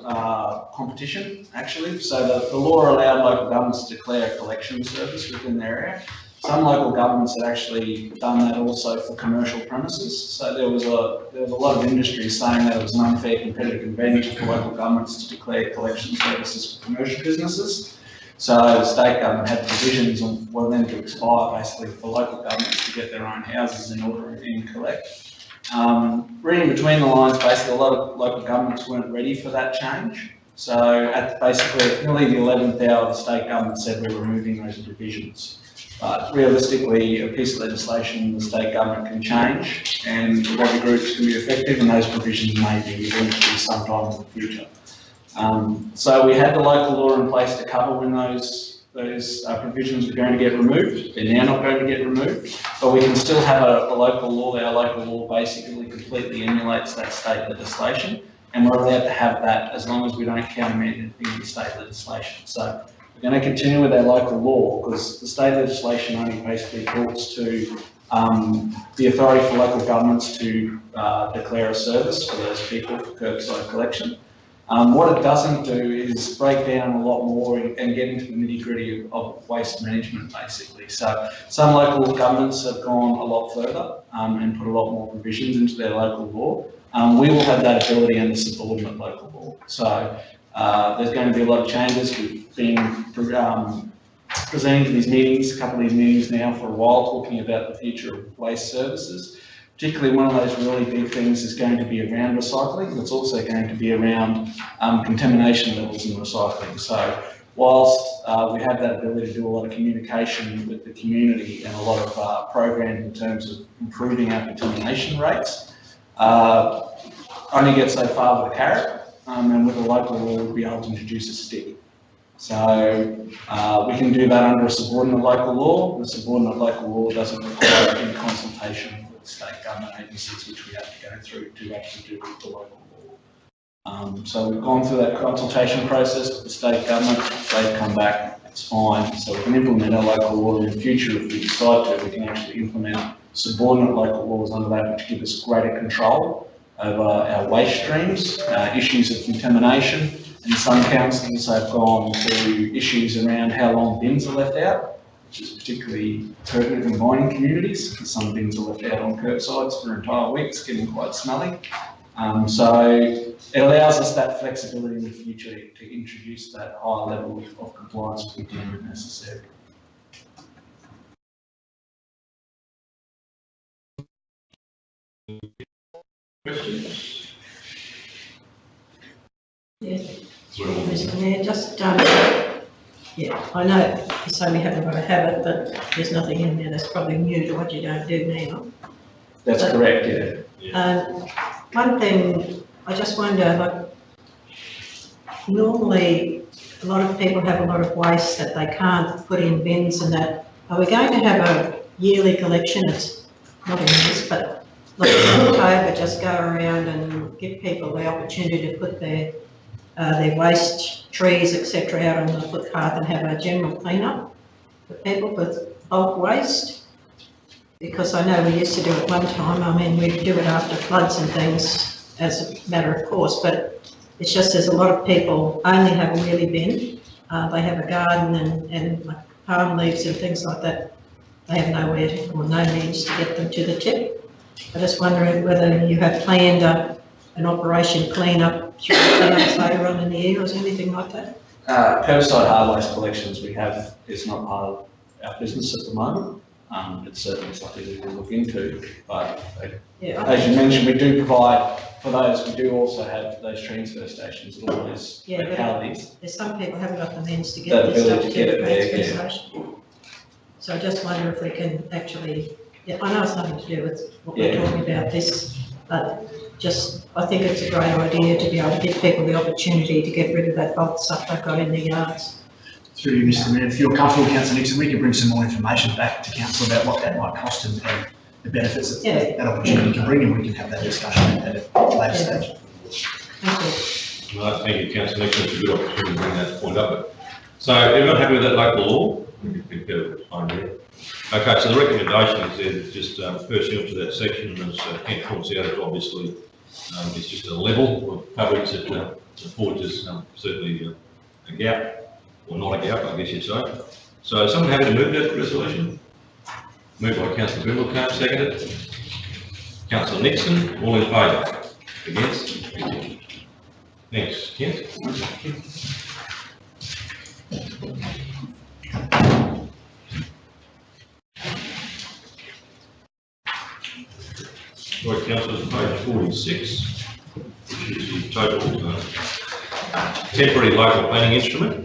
competition, actually. So the law allowed local governments to declare a collection service within their area. Some local governments had actually done that also for commercial premises. So there was a lot of industry saying that it was an unfair competitive advantage for local governments to declare collection services for commercial businesses. So the state government had provisions on for them to expire, basically for local governments to get their own houses in order and collect. Reading between the lines, basically a lot of local governments weren't ready for that change. So at basically nearly the 11th hour, the state government said we're removing those provisions. But realistically, a piece of legislation the state government can change, and lobby groups can be effective, and those provisions may be eventually sometime in the future. So we had the local law in place to cover when those provisions are going to get removed. They're now not going to get removed, but we can still have a local law. Our local law basically completely emulates that state legislation, and we're allowed to have that as long as we don't countermand anything in the state legislation. So we're going to continue with our local law because the state legislation only basically talks to the authority for local governments to declare a service for those people for curbside collection. What it doesn't do is break down a lot more and get into the nitty-gritty of waste management, basically. So some local governments have gone a lot further and put a lot more provisions into their local law. We will have that ability under subordinate local law. So there's going to be a lot of changes. We've been presenting to these meetings, a couple of these meetings now for a while, talking about the future of waste services. Particularly one of those really big things is going to be around recycling. It's also going to be around contamination levels in recycling. So whilst we have that ability to do a lot of communication with the community and a lot of programs in terms of improving our contamination rates, only get so far with a carrot, and with a local law we'll be able to introduce a stick. So we can do that under a subordinate local law. The subordinate local law doesn't require any consultation with state government agencies, which we have to go through to actually do with the local law. So we've gone through that consultation process with the state government. They've come back, it's fine. So we can implement our local law in the future if we decide to. We can actually implement subordinate local laws under that, which give us greater control over our waste streams, issues of contamination. And some councils have gone to issues around how long bins are left out, which is particularly pertinent in mining communities, because some bins are left out on curbsides for entire weeks, getting quite smelly. So it allows us that flexibility in the future to introduce that higher level of compliance if we deem it necessary. Questions? Yes. Mr. Mayor, just, yeah, I know you say we haven't got to have it, but there's nothing in there that's probably new to what you don't do now. That's correct, yeah. One thing, I just wonder, like, normally a lot of people have a lot of waste that they can't put in bins and that. Are we going to have a yearly collection? It's not in this, but like in October, just go around and give people the opportunity to put their waste, trees, etc. out on the footpath and have a general clean-up for people with bulk waste. Because I know we used to do it one time. I mean, we'd do it after floods and things as a matter of course, but it's just there's a lot of people only have a wheelie bin. They have a garden and like palm leaves and things like that. They have nowhere to, or no means to get them to the tip. I just wondering whether you have planned an operation clean-up through later on in the year or anything like that? Curbside hard waste collections we have is not part of our business at the moment. It's certainly something we will look into, but as you mentioned, we do provide for those. We do also have those transfer stations at all those localities. There's some people haven't got the means to get this stuff to the transfer station. So I just wonder if we can actually, I know it's nothing to do with what we're talking about this, but just, I think it's a great idea to be able to give people the opportunity to get rid of that bulk stuff they've got in their yards. Through you, Mr. Mayor, if you're comfortable, Councillor Nixon, we can bring some more information back to Council about what that might cost and the benefits that that opportunity can bring, and we can have that discussion at a later stage. Thank you. Well, thank you, Councillor Nixon. It's a good opportunity to bring that point up. So everyone happy with that local law? Okay, so the recommendation is just pursuant to that section, as Kent points out, is obviously it's just a level of coverage that affords us certainly a gap. Or not a gap, I guess you'd say. So is someone happy to move that resolution? Moved by Councillor Grimble, seconded. Councillor Nixon, all in favour? Against? Thanks, Kent. Right, councillors, page 46, which is the total temporary local planning instrument.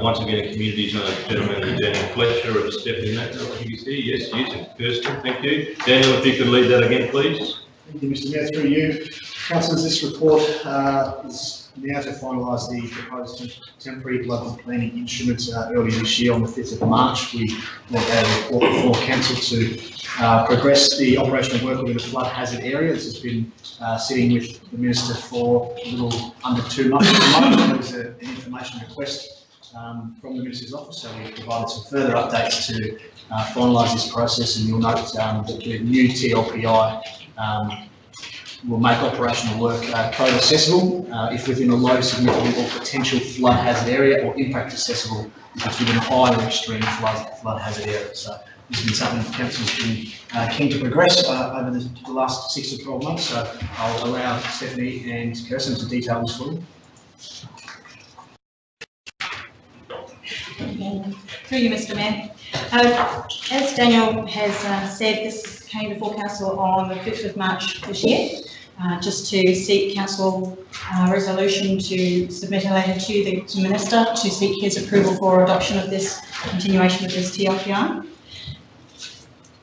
Once again, a community gentleman, Daniel Fletcher, of step in that. I think he's here. Yes, he is. Kirsten, thank you. Daniel, if you could lead that again, please. Thank you, Mr. Mayor. Through you, councillors, this report is now to finalise the proposed temporary local planning instrument. Earlier this year, on the 5th of March, we brought a report before council to progress the operational work within a flood hazard area. This has been sitting with the Minister for a little under 2 months at the moment. There was an information request from the Minister's office, so we provided some further updates to finalise this process, and you'll note that the new TLPI will make operational work code accessible if within a low, significant or potential flood hazard area, or impact accessible if it's within a high or extreme flood hazard area. So this has been something the council's been keen to progress over the last 6 to 12 months. So I'll allow Stephanie and Kirsten to detail this for you. Through you, Mr. Mayor. As Daniel has said, this came before Council on the 5th of March this year, just to seek Council resolution to submit a letter to the Minister to seek his approval for adoption of this continuation of this TLPI.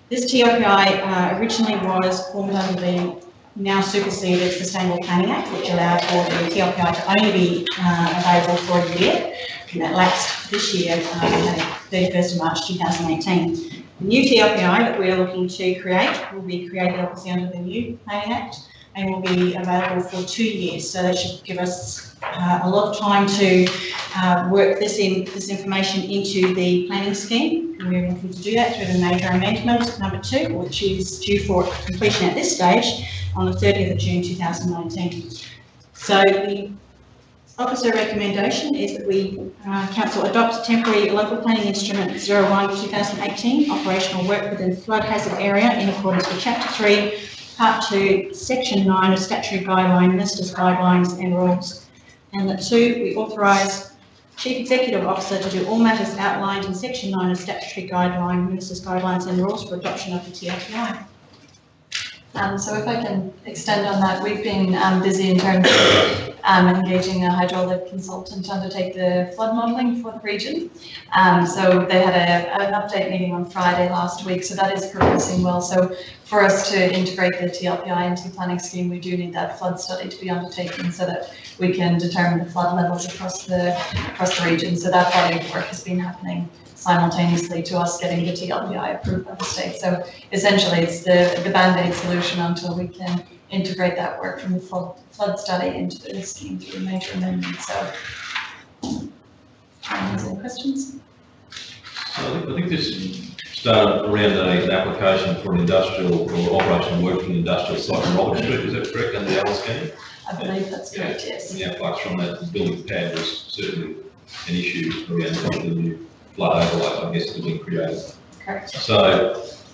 This TLPI originally was formed under the now superseded Sustainable Planning Act, which allowed for the TLPI to only be available for a year, and that lapsed this year, 31st of March 2018. The new TLPI that we are looking to create will be created obviously under the new Planning Act and will be available for 2 years. So that should give us a lot of time to work this information into the planning scheme. And we're looking to do that through the major amendment number 2, which is due for completion at this stage on the 30th of June 2019. So the officer recommendation is that we, Council adopt temporary local planning instrument 01/2018, operational work within flood hazard area in accordance with Chapter 3, Part 2, Section 9 of Statutory Guideline, Minister's Guidelines and Rules. And that 2, we authorise Chief Executive Officer to do all matters outlined in Section 9 of Statutory Guideline, Minister's Guidelines and Rules for adoption of the TLPI. So if I can extend on that, we've been busy in terms of engaging a hydraulic consultant to undertake the flood modelling for the region. So they had an update meeting on Friday last week, so that is progressing well. So for us to integrate the TLPI into the planning scheme, we do need that flood study to be undertaken so that we can determine the flood levels across the region. So that body of work has been happening simultaneously to us getting the TLPI approved by the state. So essentially it's the band-aid solution until we can integrate that work from the flood study into the scheme through a major amendment. So, any questions? I think this started around an application for an industrial or operational work in industrial site in Robert Street, is that correct, under the old scheme? I believe that's correct, yes. The outflux from that building pad was certainly an issue around the new flood overlay, I guess, that has been created. Correct. So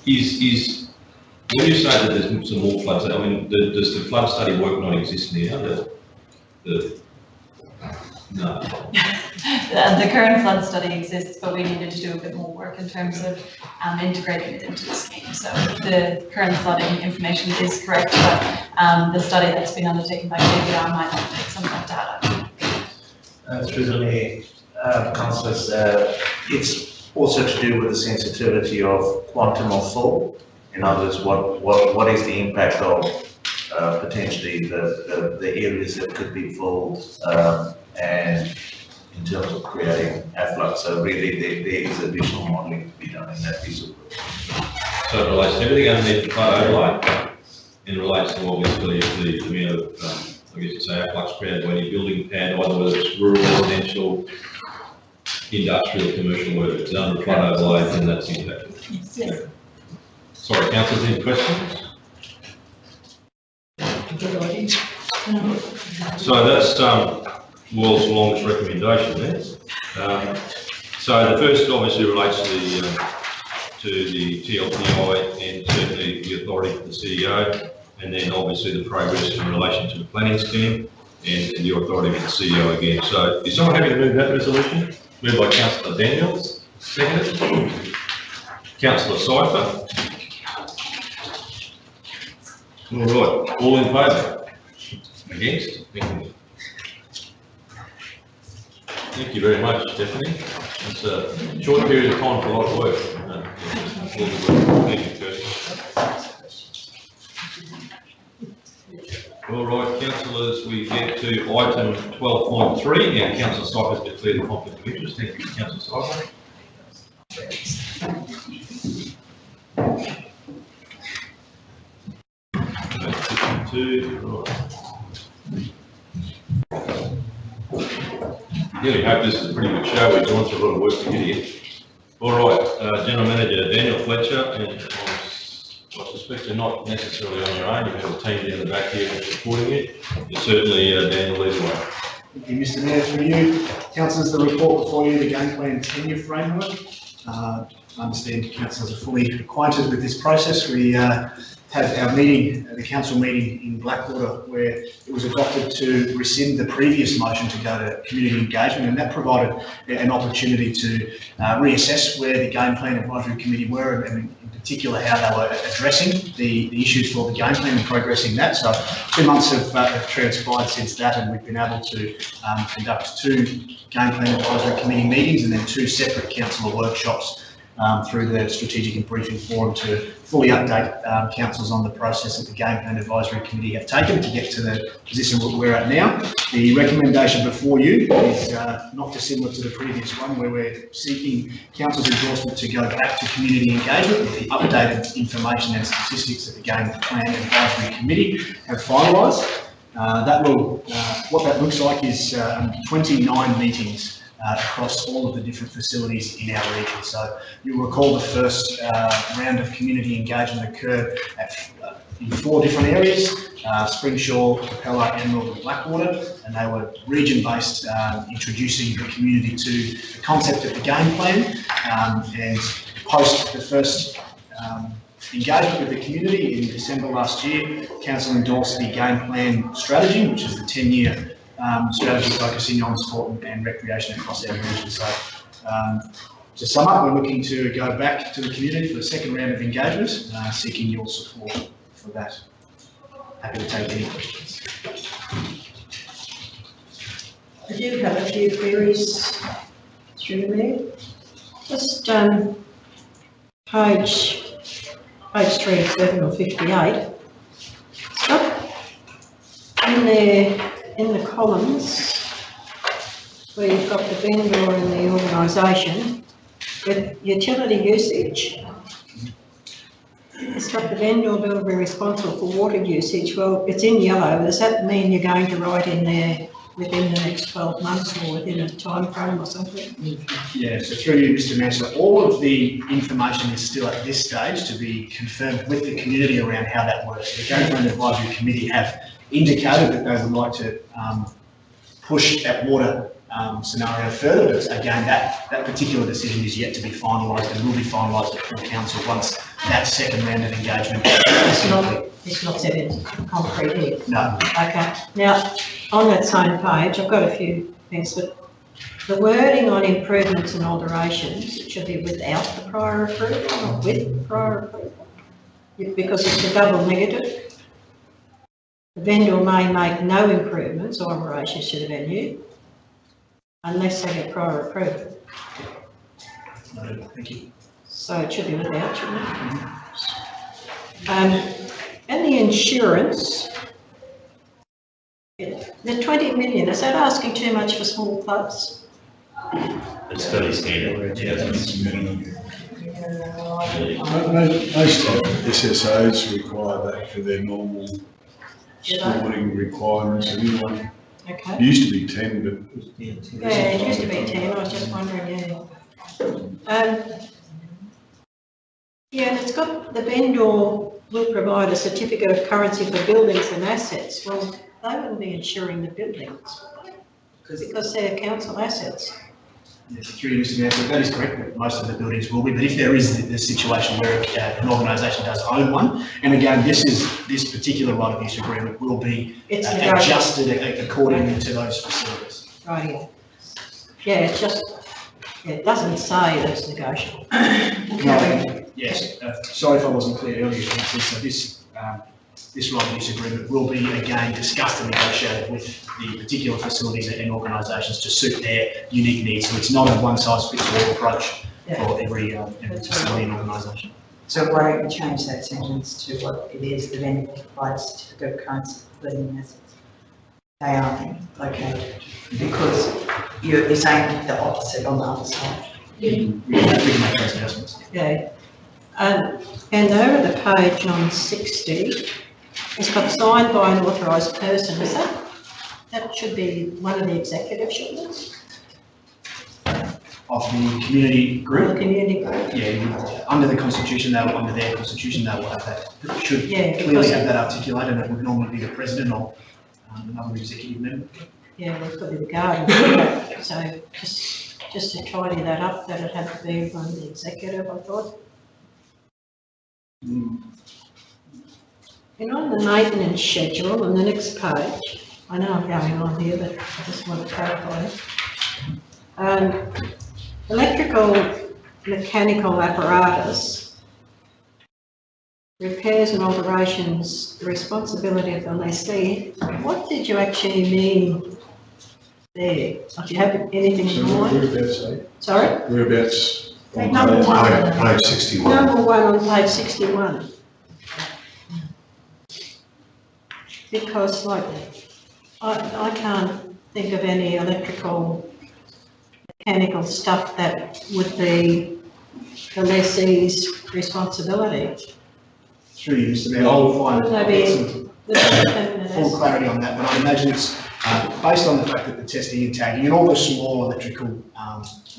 when you say that there's some more floods, I mean, does the flood study work not exist now? No. The current flood study exists, but we needed to do a bit more work in terms of integrating it into the scheme. So the current flooding information is correct, but the study that's been undertaken by KBR might not take some of that data. Through the Mayor, councillors, it's also to do with the sensitivity of quantum of fall. In other words, what is the impact of potentially the areas that could be filled and in terms of creating effluent. So really there is additional modelling to be done in that piece of work. So it relates to everything underneath the flood overlay and relates to obviously the amount of, I guess you say, efflux created when you're building pad, either whether it's rural, residential, industrial, commercial, whether it's under the flood overlay, then that's impacted. Yes. Sorry, councillors, any questions? So that's World's longest recommendation there. So the first obviously relates to the TLPI and certainly the authority for the CEO, and then obviously the progress in relation to the planning scheme and the authority for the CEO again. So is someone happy to move that resolution? Moved by Councillor Daniels, seconded. Councillor Cypher. All right, all in favour? Against? Thank you. Thank you very much, Stephanie. It's a short period of time for a lot of work. Thank you, Kirsty. All right, councillors, we get to item 12.3. Now, Councillor Cypher has declared a conflict of interest. Thank you, Councillor Cypher. Really hope this is a pretty good show. We've gone through a lot of work to get here. All right, General Manager Daniel Fletcher, and I suspect respect, you're not necessarily on your own. You've got a team in the back here that's supporting you. You're certainly down the lead way. Thank you, Mr Mayor, through you. Councillors, the report before you, the game plan tenure framework. I understand councillors are fully acquainted with this process. We had our meeting, the council meeting in Blackwater, where it was adopted to rescind the previous motion to go to community engagement, and that provided an opportunity to reassess where the game plan advisory committee were, and in particular how they were addressing the issues for the game plan and progressing that. So 2 months have transpired since that, and we've been able to conduct 2 game plan advisory committee meetings and then 2 separate councillor workshops through the strategic and briefing forum to fully update councils on the process that the game plan advisory committee have taken to get to the position where we're at now. The recommendation before you is not dissimilar to the previous one, where we're seeking council's endorsement to go back to community engagement with the updated information and statistics that the game plan advisory committee have finalised. What that looks like is 29 meetings across all of the different facilities in our region. So you'll recall the first round of community engagement occurred in 4 different areas, Springshaw, Capella, Emerald and Blackwater, and they were region-based, introducing the community to the concept of the game plan, and post the first engagement with the community in December last year, council endorsed the game plan strategy, which is the 10-year strategy focusing on sport and recreation across our region. So to sum up, we're looking to go back to the community for the second round of engagement, seeking your support for that. Happy to take any questions. I do have a few queries through there. Just page 37 or 58. In there, in the columns where you've got the vendor and the organisation, with utility usage, it's got the vendor will be responsible for water usage. Well, it's in yellow. Does that mean you're going to write in there within the next 12 months or within a time frame or something? Yeah, so through you, Mr Mayor, so all of the information is still at this stage to be confirmed with the community around how that works. The Game Plan Advisory Committee have indicated that they would like to push that water scenario further, but again, that particular decision is yet to be finalised and will be finalised at full council once that second round of engagement. It's not set in concrete here? No. Okay. Now, on that same page, I've got a few things, but the wording on improvements and alterations, it should be without the prior approval, not with prior approval, because it's a double negative. The vendor may make no improvements or alterations to the venue unless they get prior approval. No, thank you. So it should be without, shouldn't it? And the insurance, the 20 million, is that asking too much for small clubs? It's fairly standard. Most SSOs require that for their normal sporting requirements anyway. Okay. It used to be 10, but... Yeah, it used to be 10, I was just wondering, yeah. Yeah, and it's got the vendor will provide a certificate of currency for buildings and assets. Well, they wouldn't be insuring the buildings because they're council assets. Yeah, security, Mr Mayor, so that is correct, that most of the buildings will be, but if there is the situation where an organisation does own one, and again, this particular right of use agreement will be adjusted according to those facilities. Right, yeah. Yeah, it's just, it doesn't say that's negotiable. No, yes, sorry if I wasn't clear earlier, so this right of use agreement will be again discussed and negotiated with the particular facilities and organisations to suit their unique needs. So it's not a one-size-fits-all approach for every facility and organisation. So why don't you change that sentence to what it is, the vendor provides certificate of currency for building assets? They are located, because you're saying the opposite on the other side. We can make those adjustments. Yeah. And over the page on 60, it's got signed by an authorised person. Is that should be one of the executives, shouldn't it? of the community For the group. community group. Yeah, under the constitution, under their constitution, they will have that, should Yeah, clearly because- have that articulated, and it would normally be the president or another executive member. Yeah, we've got to be guarded, so just to tidy that up, that it had to be from the executive, I thought. And on the maintenance schedule, on the next page, I know I'm going on here, but I just want to clarify it. Electrical, mechanical apparatus, repairs and alterations, the responsibility of the lessee. What did you actually mean there? Do you have anything in mind? Whereabouts, eh? Sorry? Whereabouts? Number one. Page 61. Number one on page 61. Because like, I can't think of any electrical, mechanical stuff that would be the lessee's responsibility. Through you, Mr. Mayor, I'll find Maybe full clarity on that, but I imagine it's based on the fact that the testing and tagging and all the small electrical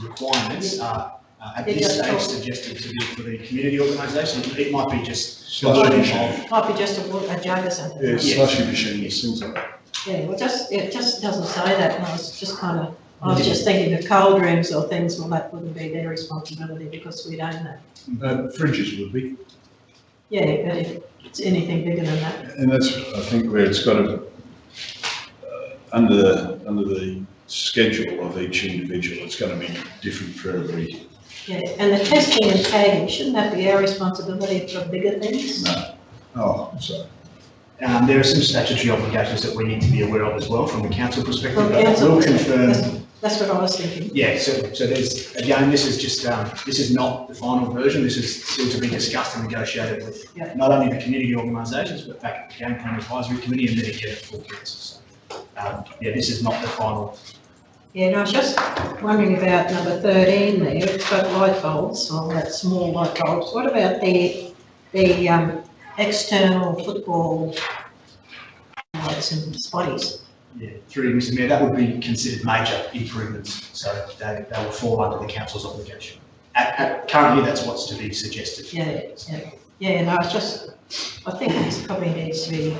requirements are at this stage suggested to be for the community organisation. It might be just might be just a jug or something. Yeah, slushy machines, things like that. Yeah, well, it just doesn't say that, and I was just just thinking of cold rooms or things, well, that wouldn't be their responsibility because we'd own that. Fridges would be. Yeah, but if it's anything bigger than that. And that's, I think, where it's got to, under the schedule of each individual, it's going to be different for every. Yeah, and the testing and tagging, shouldn't that be our responsibility for bigger things? No. Oh, I'm sorry. There are some statutory obligations that we need to be aware of as well from a council perspective. From but council we'll perspective, confirm. That's what I was thinking. Yeah, so there's, again, this is just, this is not the final version. This is still to be discussed and negotiated with not only the community organisations, but back at the Game Plan Advisory Committee and then again at full council. So, yeah, this is not the final. Yeah, and I was just wondering about number 13 there, it's got light bulbs, or that small light bulbs. What about the external football lights and spotties? Yeah, through Mr. Mayor, that would be considered major improvements, so they will fall under the council's obligation. Currently, that's what's to be suggested. Yeah, no, it's just, I think this probably needs to be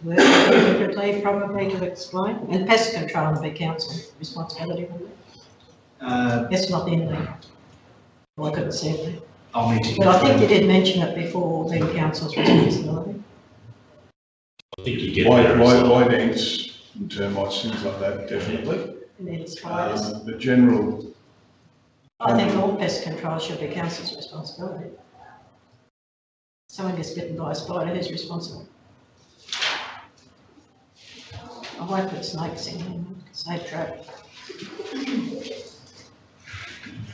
worded differently, probably to explain. And pest control would be council responsibility, wouldn't it? It's not in there. Well, I couldn't see it there. I'll need to. But I think you did mention it before, being council's responsibility. I think you get White ants and termites, things like that, definitely. And then spiders. The general. I think all pest control should be council's responsibility. Someone gets bitten by a spider, who's responsible? I won't put snakes in here, snake trap.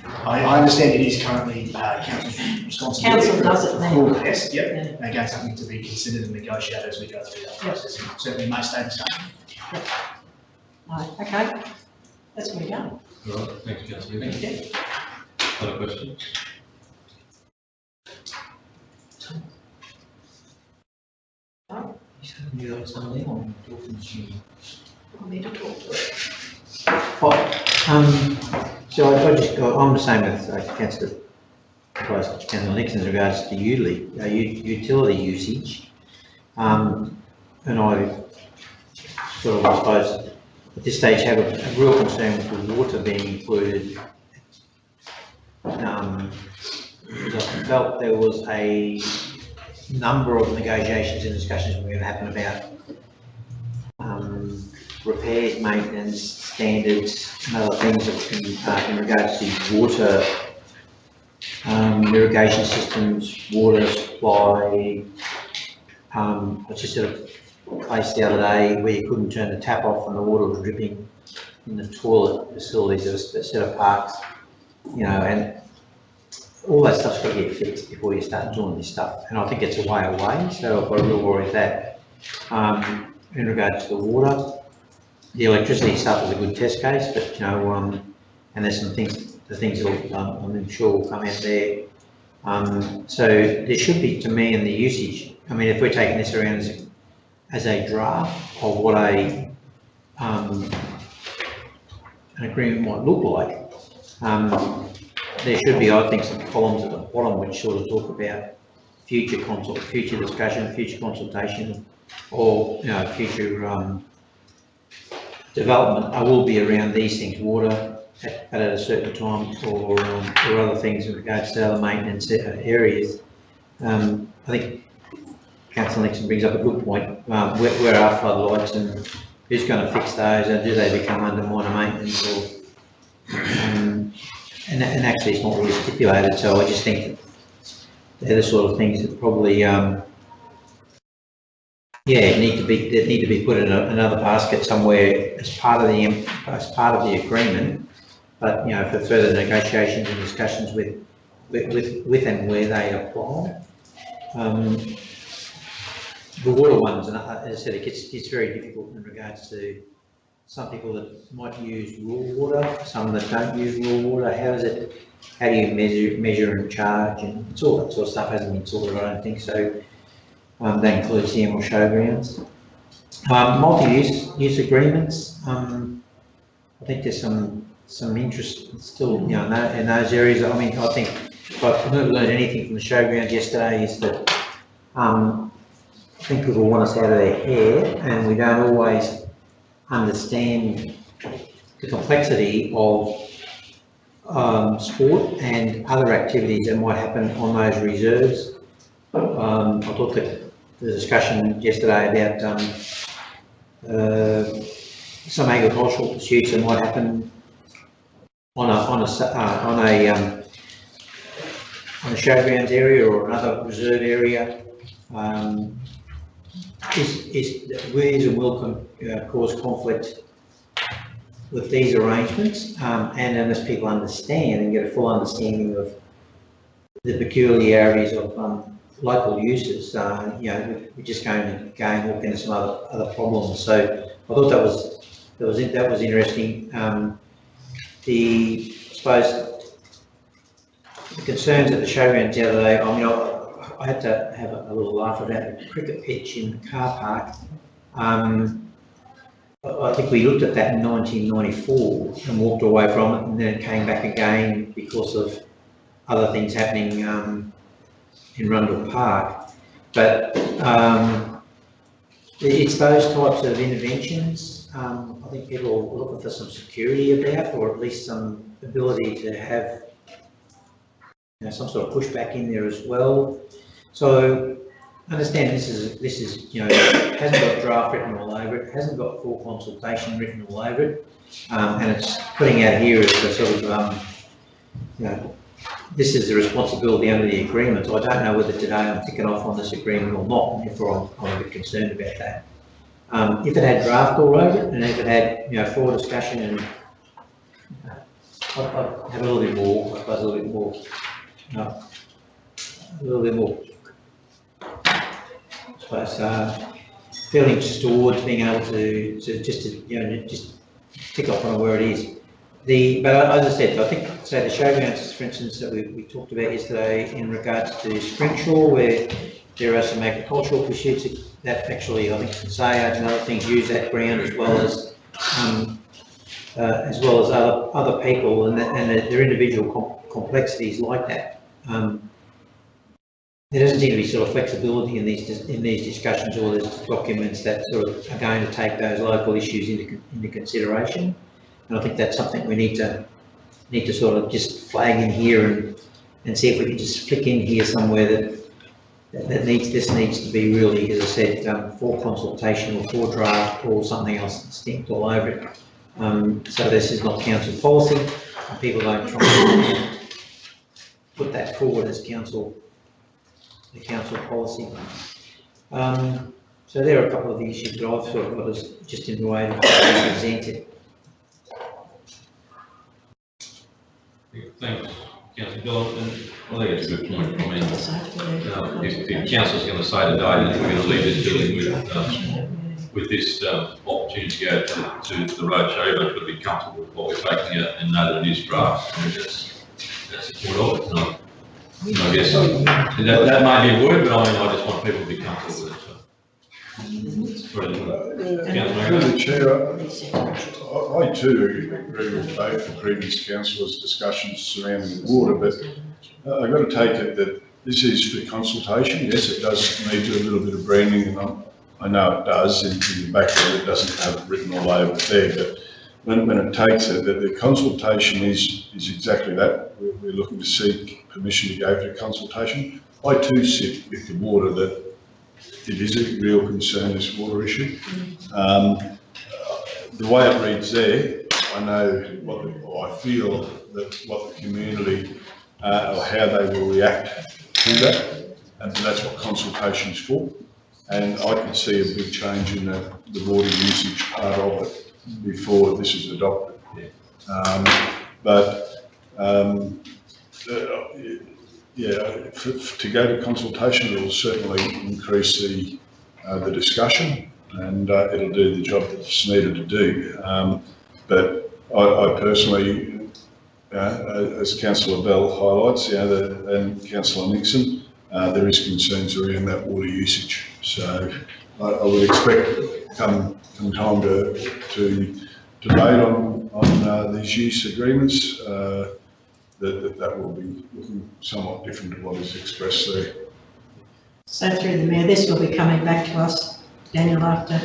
I understand it is currently council's responsibility. Council does it now. Full pest, yep. Again, something to be considered and negotiated as we go through that process. And certainly may stay the same. No, okay, that's me done. All right, thanks, councillor. Thank you. Other questions? You got something on talking to you? I need to talk to it. So I just got, I'm the same with Councillor Nixon in regards to utility usage. And I sort of, I suppose, at this stage have a real concern with the water being included. Because I felt there was a number of negotiations and discussions were going to happen about repairs, maintenance, standards, and other things in regards to water, irrigation systems, water supply. I just sort of place the other day where you couldn't turn the tap off and the water was dripping in the toilet facilities of a set of parks, you know, and all that stuff's got to get fixed before you start doing this stuff. And I think it's a way away, so I've got a real worry with that. In regards to the water, the electricity stuff is a good test case, but you know, and there's some things, the things that I'm sure will come out there. So there should be, to me, in the usage, I mean, if we're taking this around as a draft of what an agreement might look like, there should be, I think, some columns at the bottom which sort of talk about future discussion, future consultation, or, you know, future, development. I will be around these things, water at a certain time, or other things in regards to other maintenance areas. I think Councillor Nixon brings up a good point. Where are floodlights and who's going to fix those, and do they become under minor maintenance, or and actually it's not really stipulated, so I just think that they're the sort of things that probably need to be put in another basket somewhere as part of the agreement, but, you know, for further negotiations and discussions with and where they apply. The water ones, and as I said, it's very difficult in regards to some people that might use raw water, some that don't use raw water. How do you measure and charge, and it's all that sort of stuff hasn't been sorted, I don't think so. That includes the Emerald Showgrounds. Multi-use agreements. I think there's some interest still, you know, in those areas. I mean, I think if I've learned anything from the showgrounds yesterday is that I think people want us out of their hair, and we don't always understand the complexity of sport and other activities that might happen on those reserves. I thought that the discussion yesterday about some agricultural pursuits that might happen on a showgrounds area or another reserve area is and will cause conflict with these arrangements, and unless people understand and get a full understanding of the peculiarities of local uses, you know, we're just going to walk into some other problems. So I thought that was interesting. I suppose the concerns at the showgrounds the other day, I mean, I had to have a little laugh about the cricket pitch in the car park. I think we looked at that in 1994 and walked away from it, and then it came back again because of other things happening in Rundle Park. But it's those types of interventions I think people are looking for some security about, or at least some ability to have, you know, some sort of pushback in there as well. So understand this is you know, hasn't got draft written all over it, hasn't got full consultation written all over it, and it's putting out here as a sort of you know, this is the responsibility under the agreement. I don't know whether today I'm ticking off on this agreement or not, and therefore I'm a bit concerned about that. If it had draft all over it, and if it had, you know, full discussion, and I'd have a little bit more, I suppose, a little bit more, I suppose, feelings towards being able to you know, just tick off on where it is. But as I said, I think, so the showgrounds, for instance, that we talked about yesterday in regards to Springshaw, where there are some agricultural pursuits that actually, I think, Sayard and other things use that ground, as well as other people, and their individual complexities like that. There doesn't seem to be sort of flexibility in these discussions, or there's documents that sort of are going to take those local issues into consideration. And I think that's something we need to sort of just flag in here and see if we can just flick in here somewhere that this needs to be really, as I said, for consultation or for draft or something else stamped all over it. So this is not council policy, and people don't try and put that forward as the council policy. So there are a couple of the issues that I've sort of got as just in the way that I presented. Thanks, Councillor Dillon. I think it's a good point. I mean, if Council's going to say today that we're going to leave this building with this opportunity to go to the road show, but got to be comfortable with what we're taking out and know that it is draft. I mean, that's the point of it. No, I guess that may be a word, but I mean, I just want people to be comfortable with it. So. Through the chair, I too agree with both the previous councillors' discussions surrounding the water, but I've got to take it that this is for consultation. Yes, it does need a little bit of branding, and I know it does in the background. It doesn't have it written all over it there, but when it takes it, that the consultation is exactly that. We're looking to seek permission to go for consultation. I too sit with the water that it is a real concern, this water issue. The way it reads there, I know I feel that what the community or how they will react to that, and that's what consultation is for. And I can see a big change in the water usage part of it before this is adopted. To go to consultation, it will certainly increase the discussion, and it'll do the job that's needed to do. But I personally, as Councillor Bell highlights, and Councillor Nixon, there is concerns around that water usage. So I would expect come time to debate on these use agreements, that will be looking somewhat different to what is expressed there. So through the Mayor, this will be coming back to us, Daniel, after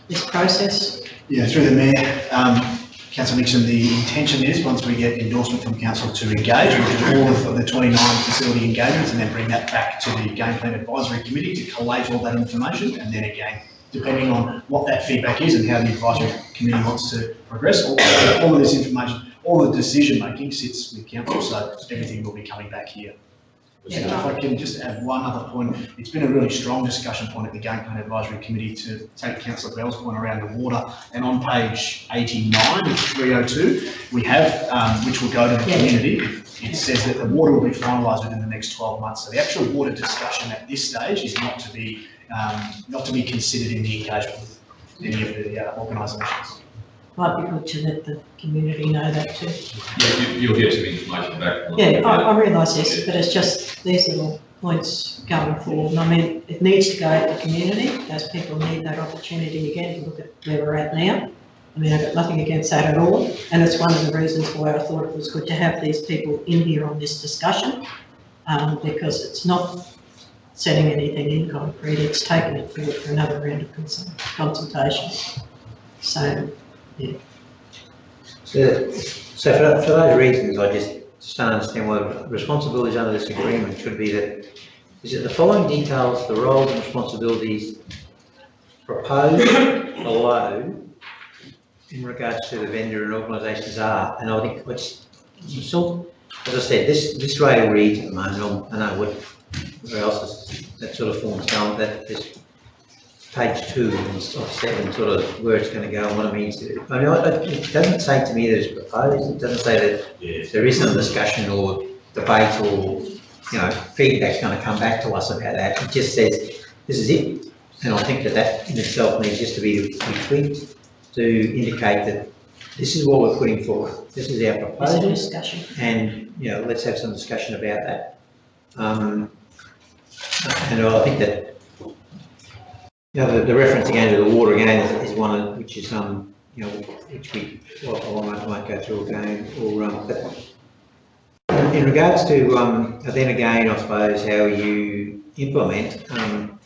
this process? Yeah, through the Mayor, Councillor Nixon, the intention is, once we get endorsement from Council to engage, we'll do all of the 29 facility engagements and then bring that back to the Game Plan Advisory Committee to collate all that information, and then again, depending on what that feedback is and how the Advisory Committee wants to progress, all of this information, all the decision making sits with Council, so everything will be coming back here. Yeah. If I can just add one other point, it's been a really strong discussion point at the Game Plan Advisory Committee to take Councillor Bell's point around the water, and on page 89 of 302, we have, which will go to the community, it says that the water will be finalised within the next 12 months. So the actual water discussion at this stage is not to be considered in the engagement with any of the organisations. Might be good to let the community know that too. Yeah, you'll get some information back. Yeah, I realise this, but it's just these little points going forward. And I mean, it needs to go out to the community. Those people need that opportunity again to look at where we're at now. I mean, I've got nothing against that at all. And it's one of the reasons why I thought it was good to have these people in here on this discussion, because it's not setting anything in concrete, it's taking it forward for another round of consultation. So, yeah. So for those reasons, I just don't understand what responsibilities under this agreement should be that, is it the following details, the roles and responsibilities proposed below in regards to the vendor and organisations are, and I think what's, so, as I said, this rate of reads at the moment, I know where else is that sort of form's going, that this page 2 of 7 sort of where it's going to go and what it means to. I mean, it doesn't say to me that it's proposed. It doesn't say that there is some discussion or debate or feedback's going to come back to us about that. It just says this is it, and I think that in itself needs just to be tweaked to indicate that this is what we're putting forward. This is our proposal. Discussion. And let's have some discussion about that. And I think that. The reference again to the water again is one which is which I won't go through again. But in regards to then again, I suppose how you implement and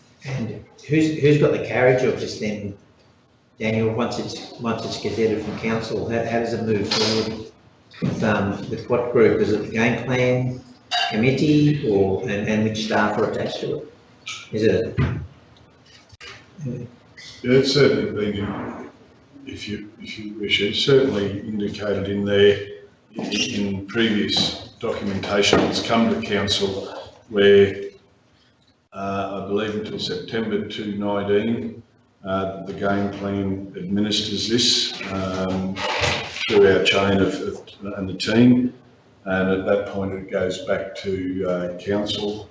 who's got the carriage of this then, Daniel? Once it's gazetted from council, how does it move forward with what group? Is it the game plan committee and which staff are attached to it? Is it? Yeah, it's certainly been, if you wish, it's certainly indicated in there in previous documentation that's come to council where I believe until September 2019 the game plan administers this through our chain and the team, and at that point it goes back to council.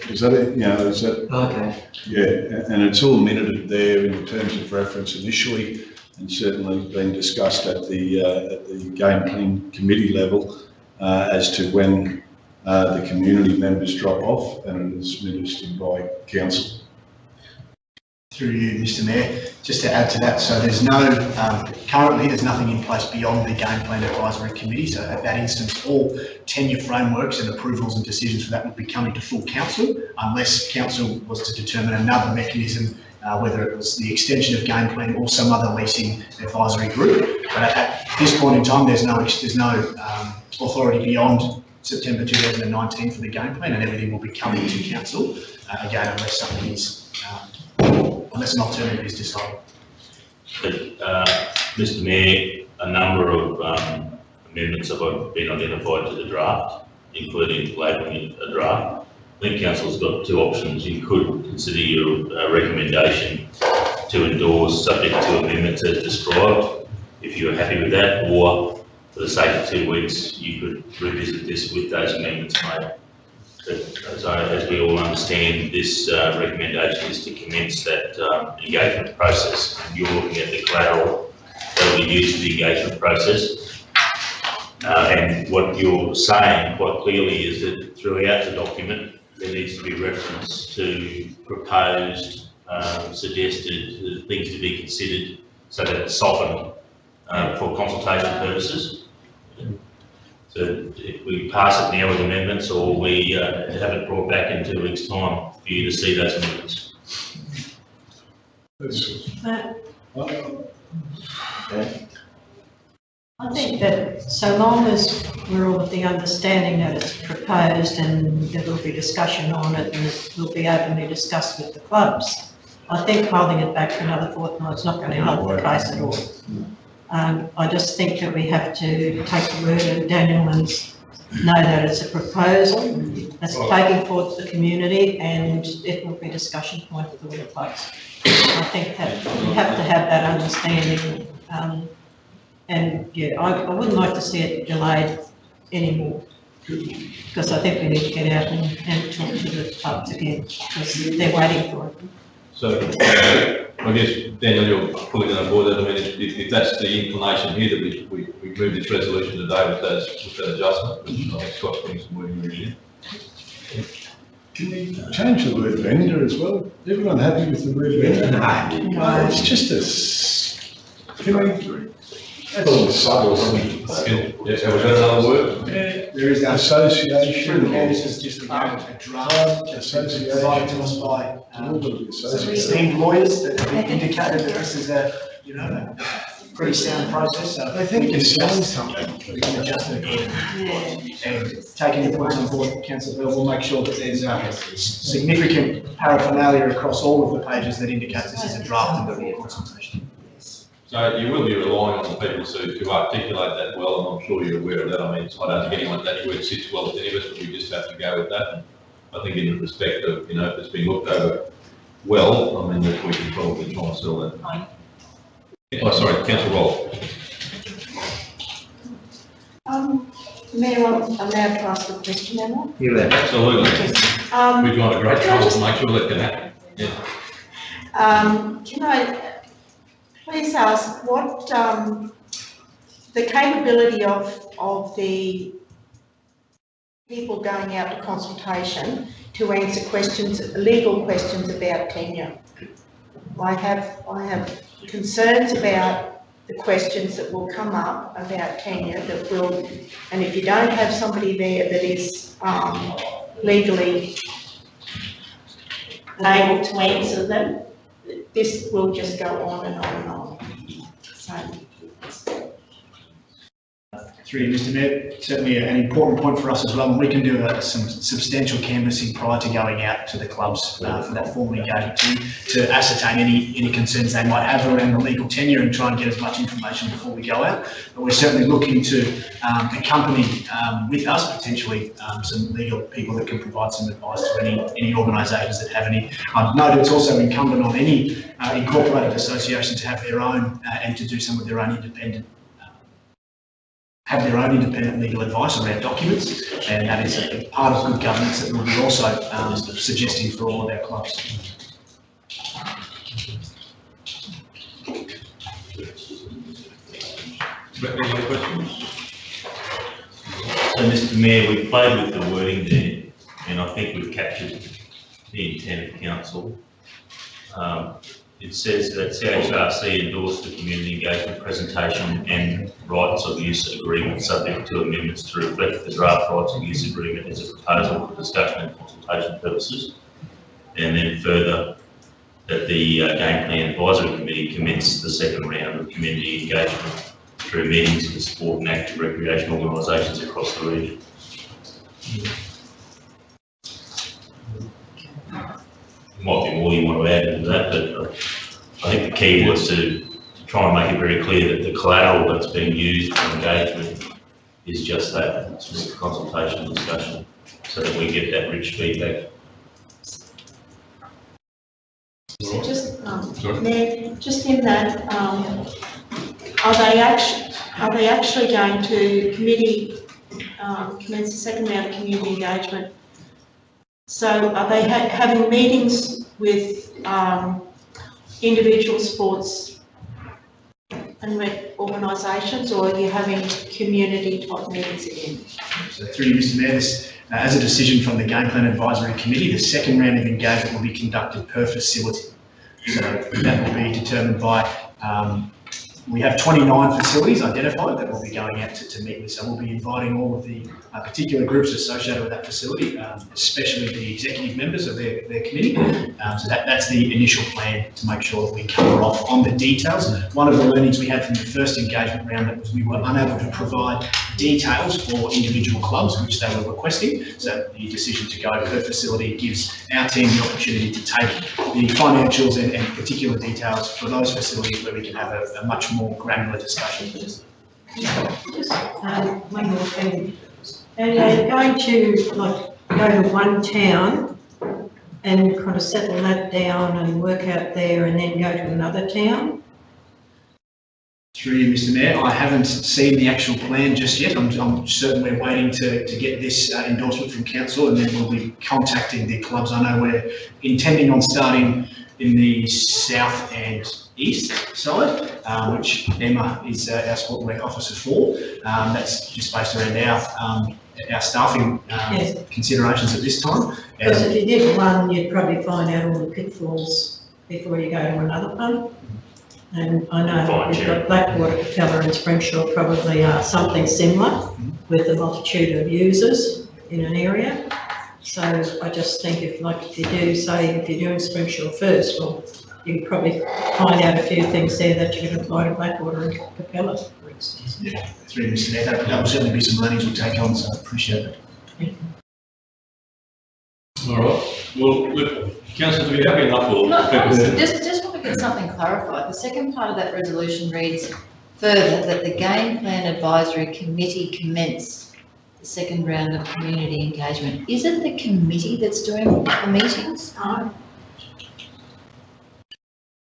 Is that it? Is that? Okay. Yeah, and it's all minuted there in terms of reference initially, and certainly been discussed at the game plan committee level as to when the community members drop off, and it is administered by council. Through you, Mr Mayor, just to add to that, so there's no, currently there's nothing in place beyond the Game Plan Advisory Committee, so at that instance, all tenure frameworks and approvals and decisions for that would be coming to full council, unless council was to determine another mechanism, whether it was the extension of Game Plan or some other leasing advisory group. But at this point in time, there's no authority beyond September 2019 for the Game Plan, and everything will be coming to council, again, unless something is, unless an alternative is decided. But, Mr Mayor, a number of amendments have been identified to the draft, including labelling it a draft. I think council's got two options. You could consider your recommendation to endorse subject to amendments as described, if you're happy with that, or for the sake of 2 weeks, you could revisit this with those amendments made. But as we all understand, this recommendation is to commence that engagement process. And you're looking at the collateral that will be used for the engagement process. And what you're saying quite clearly is that throughout the document, there needs to be reference to proposed, suggested things to be considered so that it's softened for consultation purposes. So if we pass it now with amendments, or we have it brought back in 2 weeks' time for you to see those amendments. I think that so long as we're all of the understanding that it's proposed and there will be discussion on it and it will be openly discussed with the clubs, I think holding it back for another fortnight is not going to help the case at all. I just think that we have to take the word of Daniel and know that it's a proposal that's taking forward to the community, and it will be a discussion point for the clubs. I think that we have to have that understanding, and yeah, I wouldn't like to see it delayed anymore, because I think we need to get out and talk to the clubs again, because they're waiting for it. So, I guess, Daniel, you're fully on board that. I mean, if that's the inclination here, that we move this resolution today with that adjustment, which I think Scott's putting some wording in. Can we change the word vendor as well? Everyone happy with the word vendor? No, it's just a, can we? That's a subtle thing. Yes, have we got another word? Yeah, there is association. This is just a draft association provided to us by esteemed lawyers that have indicated that this is a, a pretty sound process. So I think it's saying something. We can adjust it accordingly. And taking your points on board, Councillor Bell, we'll make sure that there's significant paraphernalia across all of the pages that indicates this is a draft and before consultation. So you will be relying on the people to articulate that well, and I'm sure you're aware of that. I mean, I don't think anyone that word sits well with any of us, but we just have to go with that. And I think in the respect of, if it's been looked over well, I mean, that we can probably try and sell that. Oh, sorry, Councillor Roll. Mayor, I'm allowed to ask a question, am I? Yeah, absolutely. We've got a great chance to make sure that can happen. Yeah. Can I please ask what the capability of the people going out to consultation to answer questions, legal questions about tenure? I have concerns about the questions that will come up about tenure that will, and if you don't have somebody there that is legally able to answer them, this will just go on and on and on. So. Through you, Mr Mayor, certainly an important point for us as well, and we can do some substantial canvassing prior to going out to the clubs for that formal engagement to ascertain any concerns they might have around the legal tenure and try and get as much information before we go out. But we're certainly looking to accompany with us potentially some legal people that can provide some advice to any organisations that have any. I've noted it's also incumbent on any incorporated association to have their own and to do some of their own independent legal advice around documents, and that is a part of good governance that we'll be also suggesting for all of our clubs. Any other questions? So, Mr Mayor, we've played with the wording there, and I think we've captured the intent of council. it says that CHRC endorsed the community engagement presentation and rights of use agreement subject to amendments to reflect the draft rights of use agreement as a proposal for discussion and consultation purposes. And then further, that the Game Plan Advisory Committee commenced the second round of community engagement through meetings with sport and active recreation organisations across the region. There might be more you want to add to that, but I think the key was to try and make it very clear that the collateral that's being used for engagement is just that, it's just a consultation and discussion, so that we get that rich feedback. So just, Mayor, just in that, are they actually going to commence the second round of community engagement? So are they having meetings with individual sports and organisations, or are you having community type meetings again? So through you, Mr. Mayor, this, as a decision from the Game Plan Advisory Committee, the second round of engagement will be conducted per facility. So that will be determined by, we have 29 facilities identified that we'll be going out to meet with. So we'll be inviting all of the particular groups associated with that facility, especially the executive members of their committee. So that's the initial plan, to make sure that we cover off on the details. One of the learnings we had from the first engagement round that was we were unable to provide details for individual clubs, which they were requesting. So the decision to go per facility gives our team the opportunity to take the financials and particular details for those facilities where we can have a much more granular discussion. One more thing. And they're going to go to one town and kind of settle that down and work out there and then go to another town? Through you, Mr. Mayor, I haven't seen the actual plan just yet. I'm certainly waiting to get this endorsement from council, and then we'll be contacting the clubs. I know we're intending on starting in the south and east side, which Emma is our sport work officer for. That's just based around our staffing considerations at this time. Because if you did one, you'd probably find out all the pitfalls before you go to another one. And I know we've got Blackwater, Capella and Springshaw probably are something similar with the multitude of users in an area. So I just think if you do, say, if you're doing Springshaw first, well, you can probably find out a few things there that you can apply to Blackwater and Capella, for instance. Yeah, it's really Mr. Mayor. That will certainly be some learnings we'll take on, so I appreciate it. All right. Well, look, councillors, are you happy enough? Or just want to get something clarified. The second part of that resolution reads further that the Game Plan Advisory Committee commence the second round of community engagement. Is it the committee that's doing the meetings? No.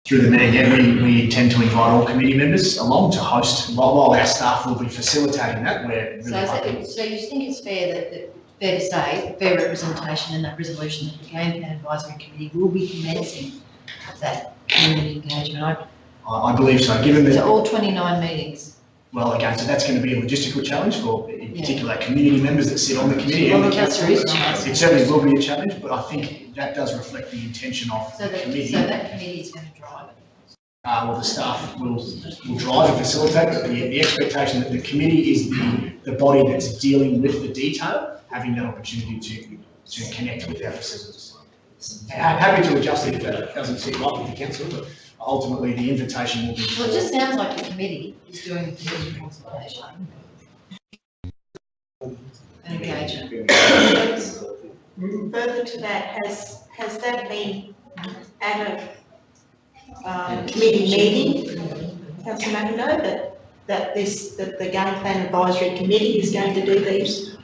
Through the mayor, yeah, we intend to invite all committee members along to host, while our staff will be facilitating that. We're really So you think it's fair fair to say, fair representation in that resolution that the Game Plan Advisory Committee will be commencing that community engagement? I believe so, given that. So all 29 meetings? Well, again, so that's going to be a logistical challenge for, in particular, community members that sit on the committee. Well, and the that's council. a challenge. It certainly will be a challenge, but I think that does reflect the intention of the committee. So that committee is going to drive it? Well, the staff will drive and facilitate, but the expectation that the committee is the body that's dealing with the detail, having that opportunity to connect with our facilities. Happy to adjust it if that doesn't sit right with the council, but ultimately the invitation will be. Well, it just sounds like the committee is doing the committee consultation and engagement. Further to that, has that been at a committee meeting, Councillor McIndoe, that the Game Plan Advisory Committee is going to do these?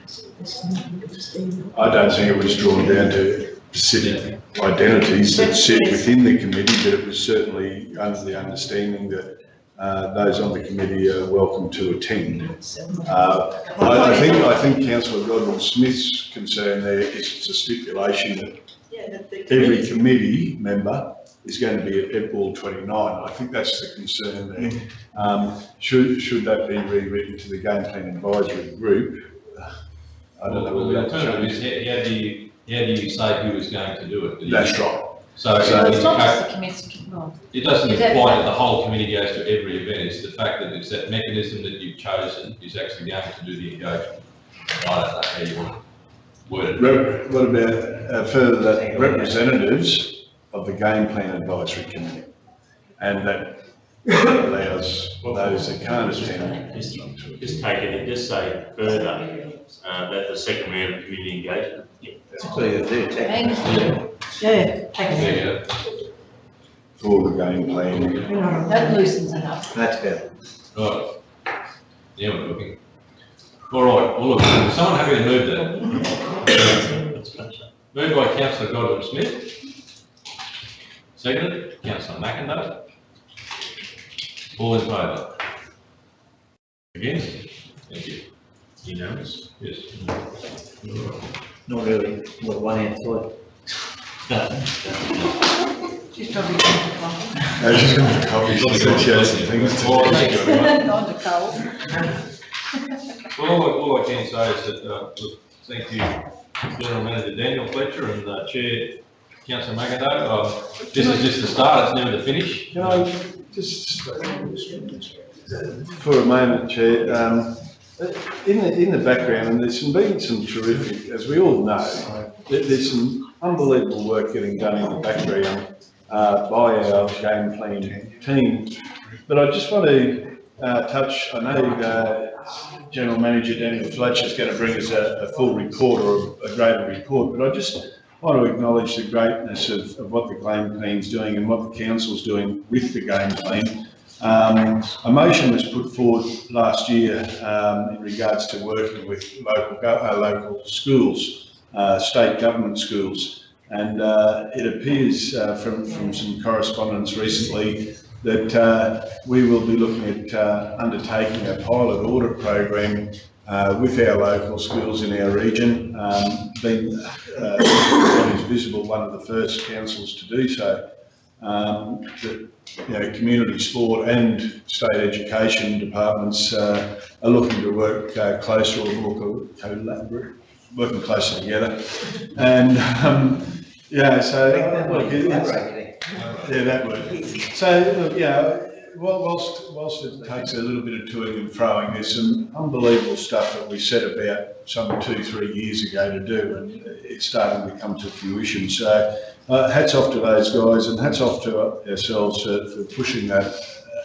I don't think it was drawn down to specific identities that sit within the committee, but it was certainly under the understanding that those on the committee are welcome to attend. I think Councillor Godwin-Smith's concern there is it's a stipulation that every committee member is going to be at all 29. I think that's the concern there. Should that be rewritten to the Game Plan Advisory Group? I don't know. Well, the alternative is how do you say who is going to do it? That's right. So it's not just the It doesn't Is that- imply that the whole committee goes to every event, it's the fact that it's that mechanism that you've chosen is actually going to do the engagement. I don't know how you want to word it. What about further that representatives of the Game Plan Advisory Committee? And that allows those that can't attend. Just take it, just say further, that the second round of community engagement. That's all you do, Thank you. Yeah, There you go. For the game plan. That loosens it up. That's better. Right. Yeah, we're looking. All right, well, look, is someone happy to move that? Moved by councillor Godwin Smith. Seconded, councillor McIndoe. All in favour? Against? Thank you. Unanimous? Yes. All right. Not really, got one outside. She's probably going to coffee. No, she's going to copy, she said she has some things to do. Not to cold. Well, all I can say is that, look, thank you, General Manager Daniel Fletcher and Chair Councillor McIndoe. This is just the start, it's never the finish. No, just for a moment, Chair, in the background, and there's been some terrific, as we all know, there's some unbelievable work getting done in the background by our game plan team. But I just want to touch, I know General Manager Daniel Fletcher is going to bring us a full report or a greater report, but I just want to acknowledge the greatness of what the game plan's doing and what the council's doing with the game plan. A motion was put forward last year in regards to working with local schools, state government schools, and it appears from some correspondence recently that we will be looking at undertaking a pilot audit program with our local schools in our region, being what is visible, one of the first councils to do so. That community sport and state education departments are looking to work closer or more working closer together. And that word. So whilst it takes a little bit of toing and froing, there's some unbelievable stuff that we set about some 2-3 years ago to do, and it's starting to come to fruition. So hats off to those guys, and hats off to ourselves for pushing that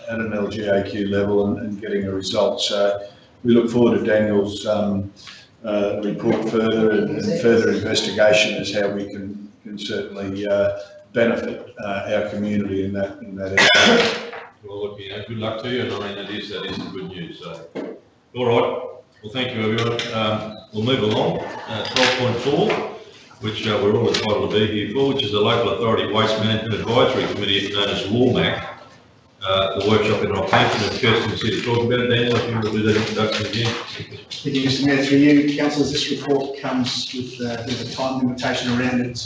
at an LGAQ level and getting a result. So we look forward to Daniel's report further and further investigation as how we can certainly benefit our community in that area. Well, look, good luck to you, and I mean, that is the good news. So, all right. Well, thank you, everyone. We'll move along. 12.4, which we're all entitled to be here for, which is the Local Authority Waste Management Advisory Committee, known as LAWMAC. The workshop in Rockhampton, and Kirsten's here to talk about it. Daniel, if you want to do that introduction again. Thank you, Mr. Mayor. Through you, councillors, this report comes with a time limitation around it.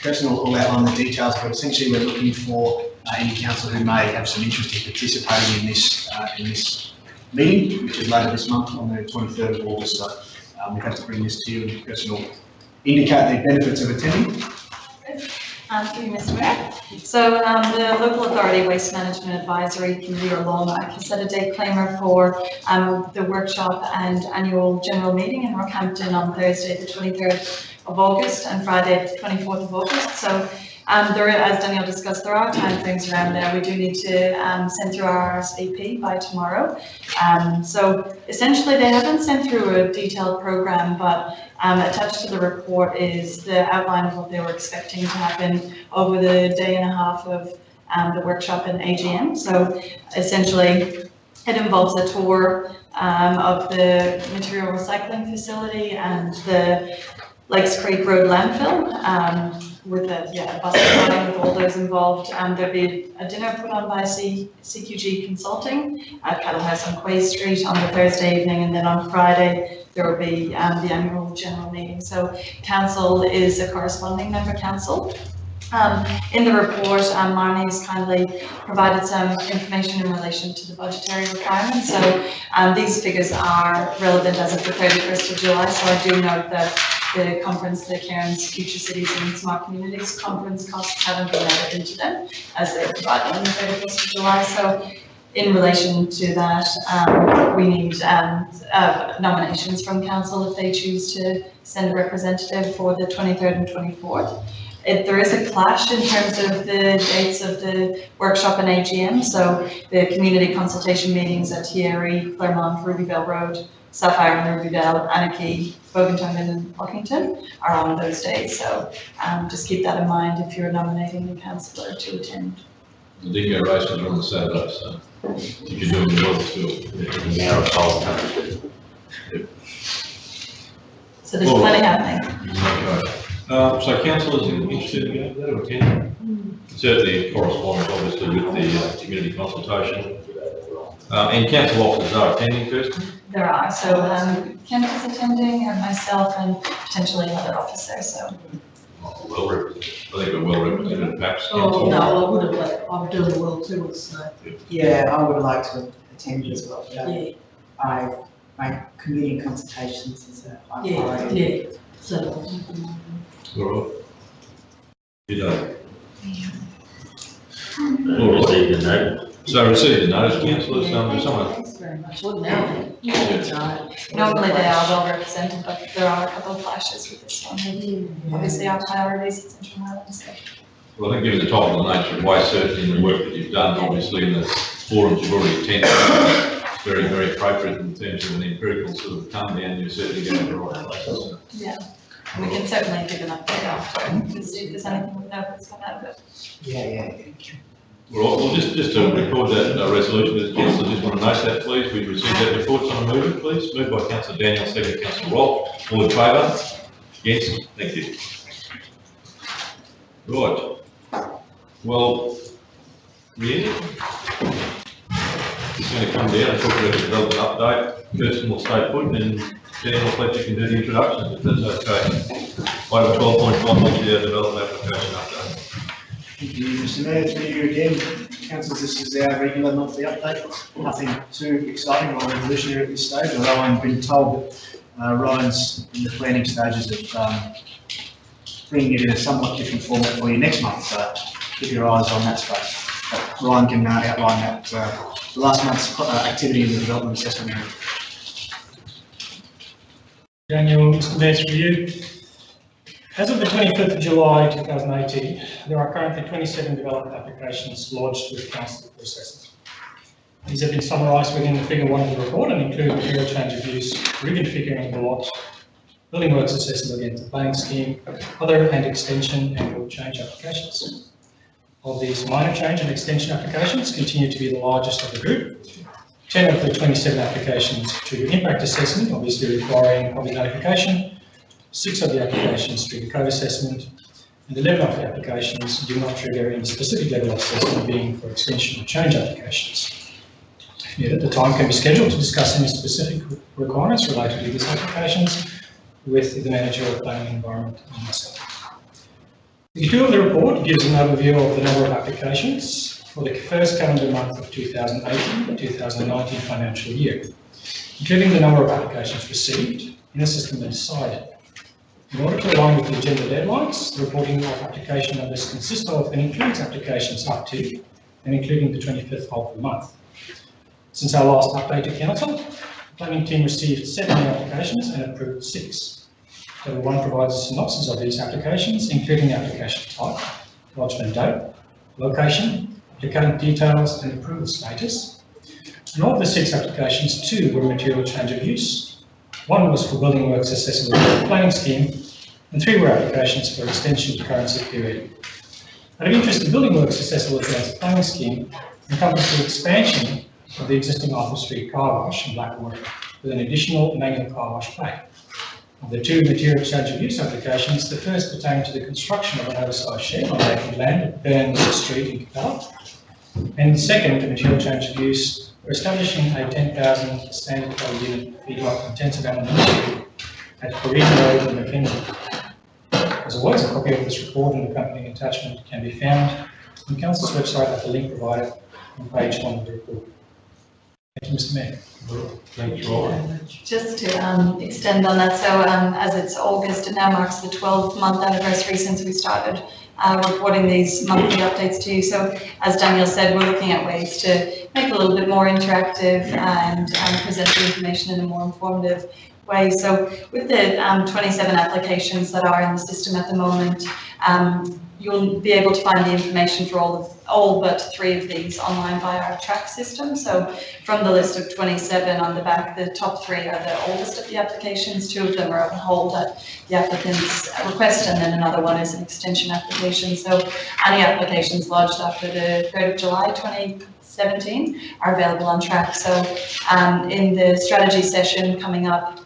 Kirsten will outline the details, but essentially we're looking for any councillor who may have some interest in participating in this meeting, which is later this month on the 23rd of August. So we have to bring this to you, and Kirsten will indicate the benefits of attending. Thank you, Mr. Mayor. So the Local Authority Waste Management Advisory Committee, or LAWMAC, has set a date claimer for the workshop and annual general meeting in Rockhampton on Thursday, the 23rd of August, and Friday, the 24th of August. So as Daniel discussed, there are timeframes around there. We do need to send through our RSVP by tomorrow. So essentially, they haven't sent through a detailed program, but attached to the report is the outline of what they were expecting to happen over the day and a half of the workshop and AGM. So essentially, it involves a tour of the material recycling facility and the Lakes Creek Road landfill, with a bus riding with all those involved. There'll be a dinner put on by CQG Consulting at Cattle House on Quay Street on the Thursday evening, and then on Friday there will be the annual general meeting. So council is a corresponding member council. In the report, Marnie's kindly provided some information in relation to the budgetary requirements. So these figures are relevant as of the 31st of July. So I do note that the conference, the Cairns Future Cities and Smart Communities Conference costs haven't been added into them as they're provided on the 31st of July. So in relation to that, we need nominations from council if they choose to send a representative for the 23rd and 24th. There is a clash in terms of the dates of the workshop and AGM. So the community consultation meetings at Thierry, Claremont, Rubyville Road, Sapphire and Rubyville, Anarchy, Bogentongue and Lockington are on those days. So just keep that in mind if you're nominating a councillor to attend. The dingo races are on the Saturday, so you can do it in the world still. Now it's all time. So there's plenty happening. Okay. So councillors are interested in going to that or attending? Certainly correspondence obviously with the community consultation. And council officers are attending first? There are, so Kenneth is attending and myself and potentially another officer, so. Well represented. I think we're well represented, perhaps. Oh, no, I would have let, I'm doing the well too, so. Yeah, I would like to attend as well. Yeah. My community consultations is a high Yeah, priority. yeah, so. All right. You don't. We'll receive the note. So receive the notice, councillors, someone. Thanks very much. Well, now, Normally they are well represented, but there are a couple of clashes with this one. Obviously our priorities at Central Highlands. So. Well, I think given the type of nature of waste, certainly in the work that you've done, obviously in the forums you've already attended, it's very, very appropriate in terms of an empirical sort of come down, you're certainly going to the right places. So. Yeah, and we can certainly give an update after to see if there's anything we know that's come out of it. Yeah. Well, just to record that resolution, as councillors just want to note that, please. We've received that report. Someone move it, please. Moved by councillor Daniel, second councillor Rolfe. All in favour? Yes, thank you. Right. Well, Ian, just going to come down and talk about the development update. Kirsten will stay put and Daniel Fletcher can do the introduction, if that's okay. Item 12.1, which is our development application update. Thank you, Mr Mayor. Through you again, councillors, this is our regular monthly update. Nothing too exciting or revolutionary at this stage, although I've been told that Ryan's in the planning stages of bringing it in a somewhat different format for you next month, so keep your eyes on that space. But Ryan can outline that last month's activity in the development assessment area. Daniel, Mr Mayor, through you. As of the 25th of July 2018, there are currently 27 development applications lodged with council for assessment. These have been summarised within the figure 1 of the report and include material change of use, reconfiguring the lot, building works assessment against the planning scheme, other and extension and or change applications. Of these, minor change and extension applications continue to be the largest of the group. 10 of the 27 applications trigger impact assessment, obviously requiring public notification. 6 of the applications trigger code assessment, and 11 of the applications do not trigger any specific level of assessment, being for extension or change applications. If needed, the time can be scheduled to discuss any specific requirements related to these applications with the manager of planning and environment and myself. Figure 2 of the report gives an overview of the number of applications for the first calendar month of 2018-2019 financial year, including the number of applications received in the system and decided. In order to align with the agenda deadlines, the reporting of application numbers consists of and includes applications up to and including the 25th of the month. Since our last update to council, the planning team received 7 new applications and approved 6. Table 1 provides a synopsis of these applications, including the application type, lodgement date, location, applicant details and approval status. And of the 6 applications, 2 were material change of use. 1 was for building works accessible to the planning scheme, and 3 were applications for extension to currency period. Out of interest, the building works accessible to the planning scheme encompassed the expansion of the existing Arthur Street car wash in Blackwater with an additional manual car wash bay. Of the 2 material change of use applications, the first pertained to the construction of an oversized shed on vacant land at Burns Street in Capella, and the second, the material change of use, for establishing a 10,000 standard per unit feedlot intensive animal industry at Korean Road in Mackenzie. As always, a copy of this report and accompanying attachment can be found on Council's website at the link provided on page 1 of the report. Thank you, Mr. Mayor. Thanks, Ryan. Just to extend on that, so as it's August, it now marks the 12-month anniversary since we started reporting these monthly updates to you. So as Daniel said, we're looking at ways to make it a little bit more interactive and present the information in a more informative way. So with the 27 applications that are in the system at the moment, you'll be able to find the information for all but 3 of these online via our track system. So from the list of 27 on the back, the top 3 are the oldest of the applications. 2 of them are on hold at the applicant's request, and then another one is an extension application. So any applications lodged after the 3rd of July 2017 are available on track. So in the strategy session coming up,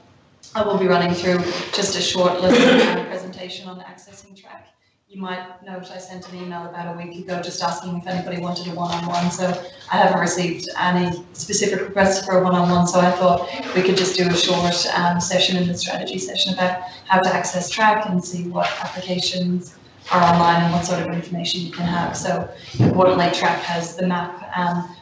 I will be running through just a short little presentation on accessing track. You might note I sent an email about a week ago just asking if anybody wanted a one-on-one, so I haven't received any specific requests for a one-on-one, so I thought we could just do a short session in the strategy session about how to access track and see what applications are online and what sort of information you can have. So importantly, track has the map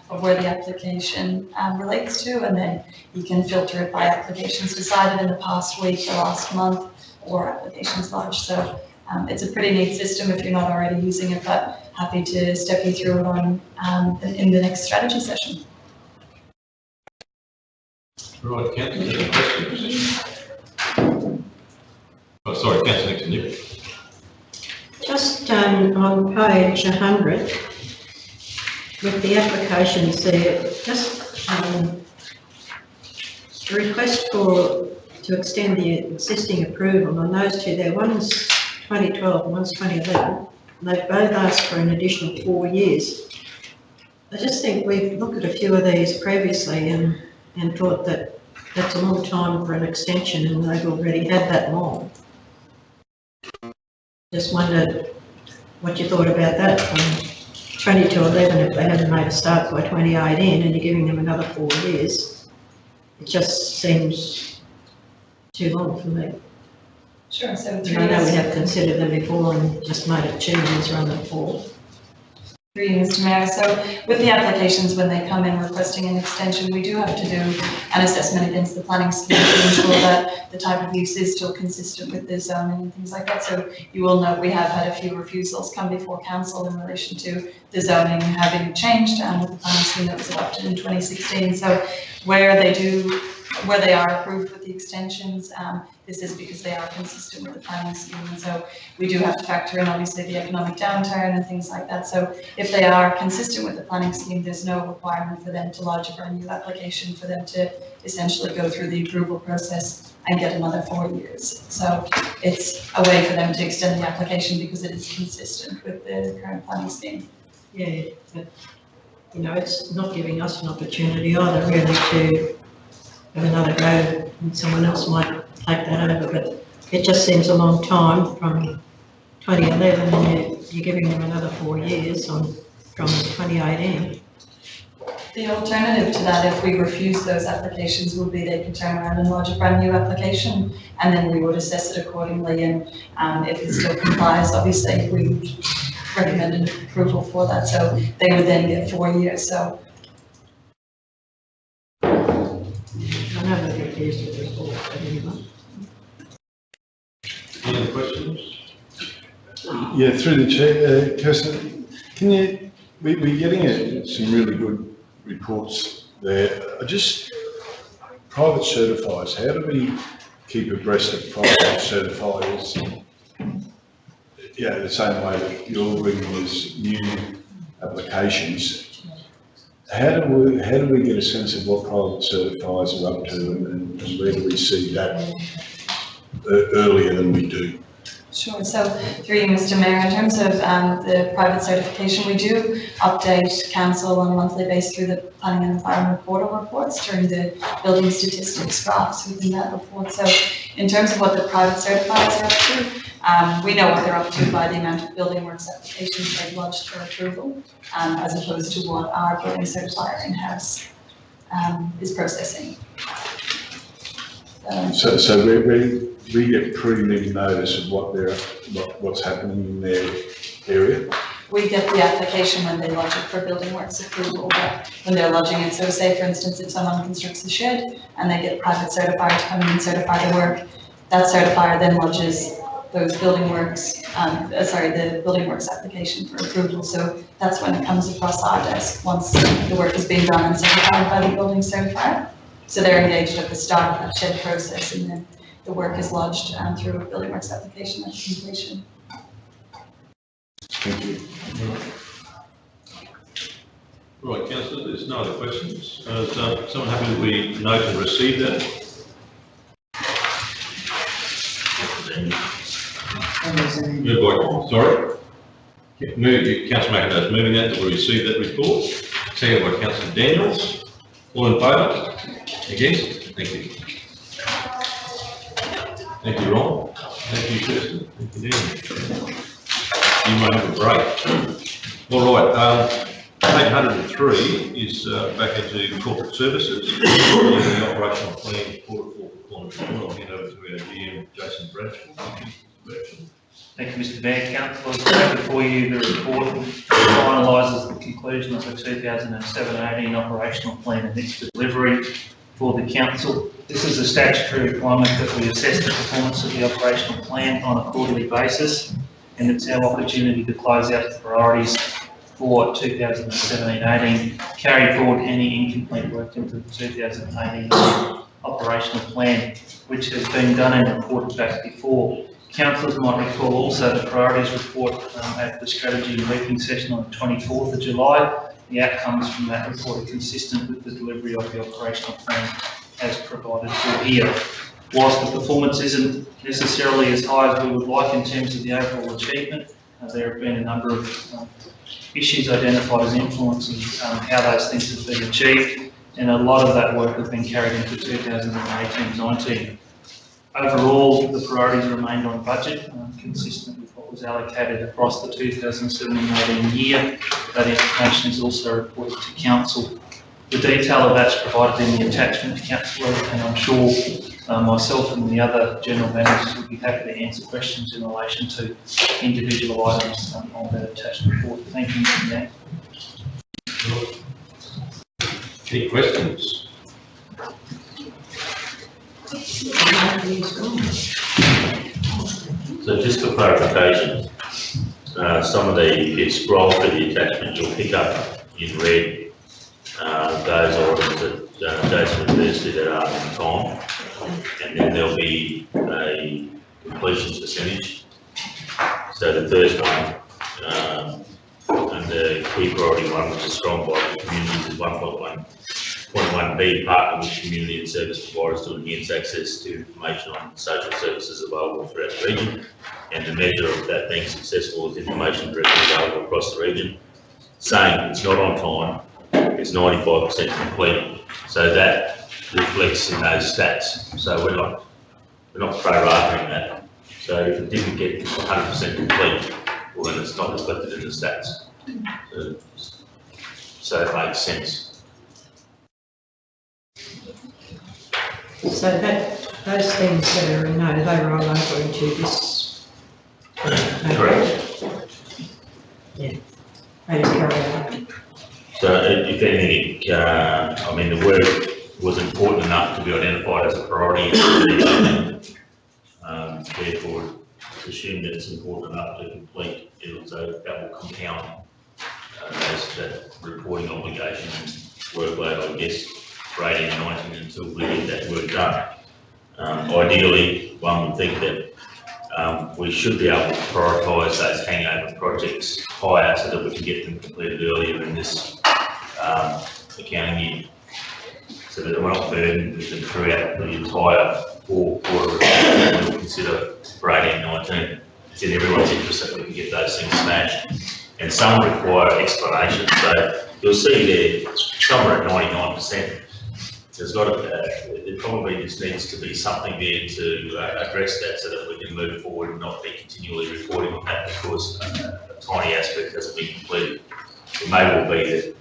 of where the application relates to, and then you can filter it by applications decided in the past week or last month or applications lodged. So it's a pretty neat system if you're not already using it, but happy to step you through it on in the next strategy session. Right, Councillor, any questions? Oh, sorry, Councillor Nixon, you. Just on page 100, with the applications there, just a request to extend the existing approval on those 2 there. One's 2012 and one's 2011. They've both asked for an additional 4 years. I just think we've looked at a few of these previously and thought that that's a long time for an extension, and they've already had that long. Just wondered what you thought about that from 20 to 11 if they hadn't made a start by 2018 and you're giving them another 4 years. It just seems too long for me. Sure, so I know we have considered them before and just made it 2 years rather than 4. Through you, Mr. Mayor. So with the applications, when they come in requesting an extension, we do have to do an assessment against the planning scheme to ensure that the type of use is still consistent with the zoning and things like that. So you will note we have had a few refusals come before council in relation to the zoning having changed with the planning scheme that was adopted in 2016. So where they are approved with the extensions, this is because they are consistent with the planning scheme. And so we do have to factor in obviously the economic downturn and things like that. So if they are consistent with the planning scheme, there's no requirement for them to lodge a brand new application for them to essentially go through the approval process and get another 4 years. So it's a way for them to extend the application because it is consistent with the current planning scheme. Yeah, but you know, it's not giving us an opportunity either really to have another go, and someone else might take that over, but it just seems a long time from 2011 and you're giving them another 4 years from 2018. The alternative to that, if we refuse those applications, would be they could turn around and lodge a brand new application, and then we would assess it accordingly, and if it still complies, obviously we would recommend an approval for that, so they would then get 4 years. So I know they're refused with this all, but anyway. Any other questions? Yeah, through the chair, Kirsten, we're getting some really good reports there. Private certifiers, how do we keep abreast of private certifiers? Yeah, the same way that you're bringing these new applications. How do we get a sense of what private certifiers are up to, and where do we see that earlier than we do? Sure. So through you, Mr. Mayor, in terms of the private certification, we do update council on a monthly basis through the Planning and Environment Portal reports during the building statistics graphs within that report. So in terms of what the private certifiers are up to, we know what they're up to by the amount of building works applications they've lodged for approval, as opposed to what our building certifier in-house is processing. So we get prelim notice of what's happening in their area. we get the application when they lodge it for building works approval, but when they're lodging it, so say for instance, if someone constructs a shed and they get a private certifier to come in and certify the work, that certifier then lodges those building works, the building works application for approval. So that's when it comes across our desk, once the work has been done and certified by the building certifier. So they're engaged at the start of that shed process, and then the work is lodged through a building works application at completion. Thank you. Right, councillor, there's no other questions. Is someone happy that we note and receive that? Moved by, sorry? Councillor McInerney's moving that we receive that report. Seconded by Councillor Daniels. All in favour? Against? Thank you. Thank you, Ron. Thank you, Kirsten. Thank you, Dan. You might have a break. All right, 803 is back into corporate services. The operational plan for performance. I'll hand over to our GM, Jason Bradshaw. Thank you, Mr. Mayor. Councillors, I have before you the report that finalises the conclusion of the 2007-18 operational plan and its delivery for the council. This is a statutory requirement that we assess the performance of the operational plan on a quarterly basis, and it's our opportunity to close out the priorities for 2017-18, carry forward any incomplete work into the 2018 operational plan, which has been done and reported back before. Councillors might recall also the priorities report at the strategy and briefing session on the 24th of July. The outcomes from that report are consistent with the delivery of the operational plan as provided for here. Whilst the performance isn't necessarily as high as we would like in terms of the overall achievement, there have been a number of issues identified as influences how those things have been achieved, and a lot of that work has been carried into 2018-19. Overall, the priorities remained on budget, consistent with what was allocated across the 2017-18 year. That information is also reported to Council. The detail of that's provided in the attachment to Councillor, and I'm sure myself and the other general managers would be happy to answer questions in relation to individual items on that attached report. Thank you, Mr. Mayor. Any questions? So just for clarification, some of the, if you scroll through the attachment, you'll pick up in red those items that Jason refers to that are on time, and then there'll be a completion percentage. So the first one, and the key priority one, which is strong by the communities, is 1.1B, partner with community and service providers to enhance access to information on social services available throughout the region, and the measure of that being successful is information directly available across the region. Saying it's not on time, it's 95% complete, so that reflects in those stats. So we're not prorating that. So if it didn't get 100% complete, well then it's not reflected in the stats. So it makes sense. So that, those things that are in no, they roll over into this. Correct. Yeah, they carry out. So if anything, I mean, the work was important enough to be identified as a priority. Therefore, assume that it's important enough to complete it, so that will compound that reporting obligation and workload, I guess, for 18 and 19 until we get that work done. Ideally, one would think that we should be able to prioritise those hangover projects higher so that we can get them completed earlier in this accounting year, so that we're not burdened with them throughout the entire quarter that we'll consider for 18-19. It's in everyone's interest that we can get those things smashed, and some require explanation. So you'll see there somewhere at 99%. There's got to, there probably just needs to be something there to address that so that we can move forward and not be continually reporting on that because a tiny aspect hasn't been completed. It may well be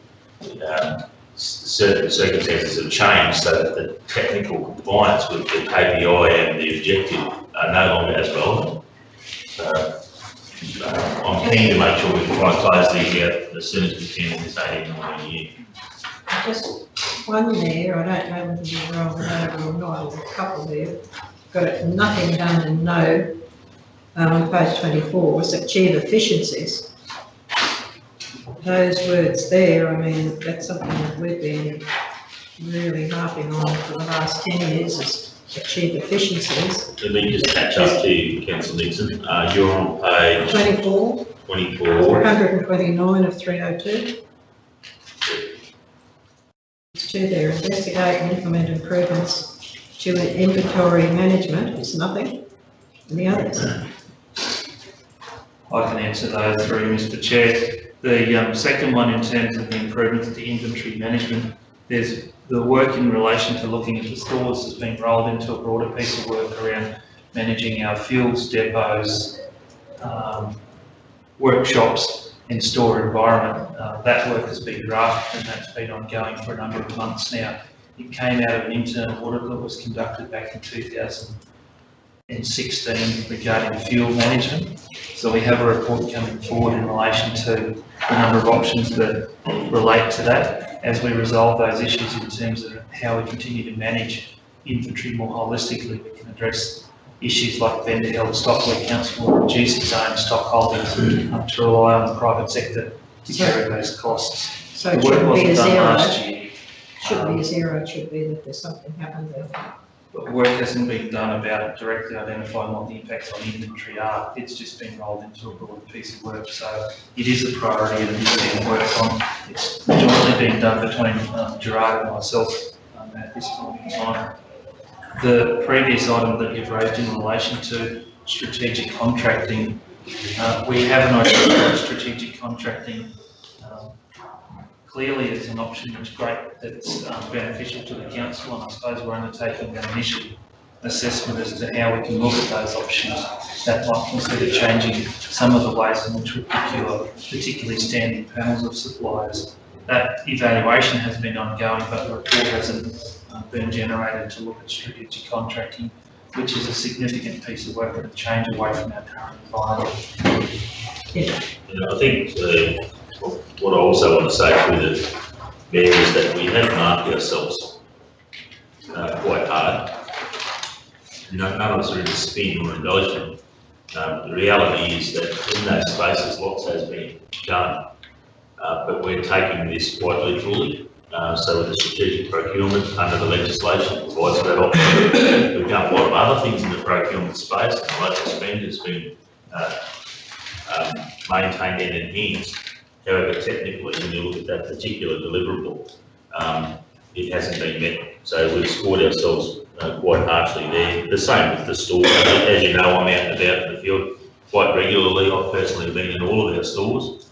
that certain circumstances have changed so that the technical compliance with the KPI and the objective are no longer as relevant. I'm keen to make sure we try to close these out as soon as we can in this 18-19 year. Just one there, I don't know whether you're wrong over or not, there's a couple there. Got nothing done and no, on page 24, was achieve efficiencies. Those words there, I mean, that's something that we've been really harping on for the last 10 years, is achieve efficiencies. Let me just catch up to you, Councillor Nixon. You're on page 24. 129 of 302. There's two there, investigate and implement improvements to an inventory management, it's nothing. And the others? I can answer those through, Mr. Chair. The second one, in terms of the improvements to inventory management, there's the work in relation to looking at the stores has been rolled into a broader piece of work around managing our fuels depots, workshops and store environment. That work has been drafted and that's been ongoing for a number of months now. It came out of an internal audit that was conducted back in 2016 regarding fuel management. So we have a report coming forward in relation to the number of options that relate to that as we resolve those issues in terms of how we continue to manage inventory more holistically. We can address issues like vendor held stock where council will reduce its own stock holdings to rely on the private sector to carry those costs. So it The work shouldn't be a wasn't done zero. last year. Shouldn't be a zero, it should be that there's something happened there. But work hasn't been done about it directly identifying what the impacts on inventory are. It's just been rolled into a broader piece of work. So it is a priority and it's being worked on. It's jointly being done between Gerard and myself at this point in time. The previous item that you've raised in relation to strategic contracting, we have an idea of strategic contracting. Clearly, it's an option that's great, that's beneficial to the council, and I suppose we're undertaking an initial assessment as to how we can look at those options that might consider changing some of the ways in which we procure, particularly standing panels of suppliers. That evaluation has been ongoing, but the report hasn't been generated to look at strategic contracting, which is a significant piece of work and a change away from our current environment. I think what I also want to say through the mayor is that we have marked ourselves quite hard. None of us are in a spin or embellishment. The reality is that in those spaces lots has been done, but we're taking this quite literally. So with the strategic procurement under the legislation provides that option. We've done a lot of other things in the procurement space, and the local spend has been maintained and enhanced. However, technically, when you look at that particular deliverable, it hasn't been met. So we've scored ourselves quite harshly there. The same with the stores. As you know, I'm out and about in the field quite regularly. I've personally been in all of our stores.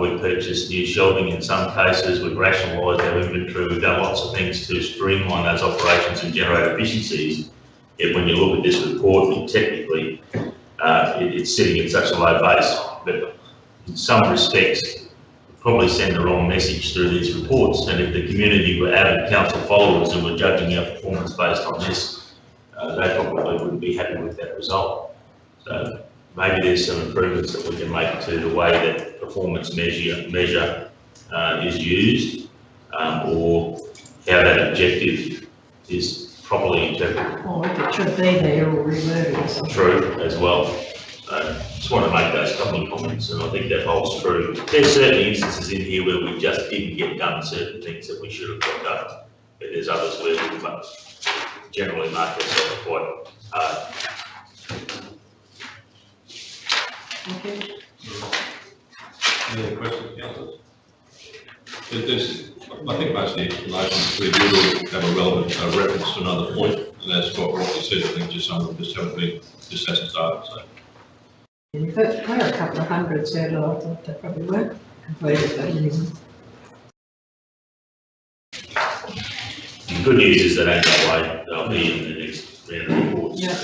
We've purchased new shelving in some cases. We've rationalised our inventory. We've done lots of things to streamline those operations and generate efficiencies. Yet when you look at this report, technically, it's sitting at such a low base. But in some respects, probably send the wrong message through these reports. And if the community were avid council followers and were judging our performance based on this, they probably wouldn't be happy with that result. So maybe there's some improvements that we can make to the way that performance measure is used, or how that objective is properly interpreted. Or if it should be there or reworded or something. True, as well. Just want to make those couple of comments, and I think that holds true. There's certain instances in here where we just didn't get done certain things that we should have got done, but there's others where we've generally marked ourselves quite hard. Okay. Any other questions, councillors? I think most of the information we do have a relevant reference to another point, and that's what Rocky said. I think just some of them just hasn't started. So. There were a couple of hundreds there that I thought they probably weren't completed, but anyway. The good news is that ain't that way. They'll be in the next round of reports. Yeah.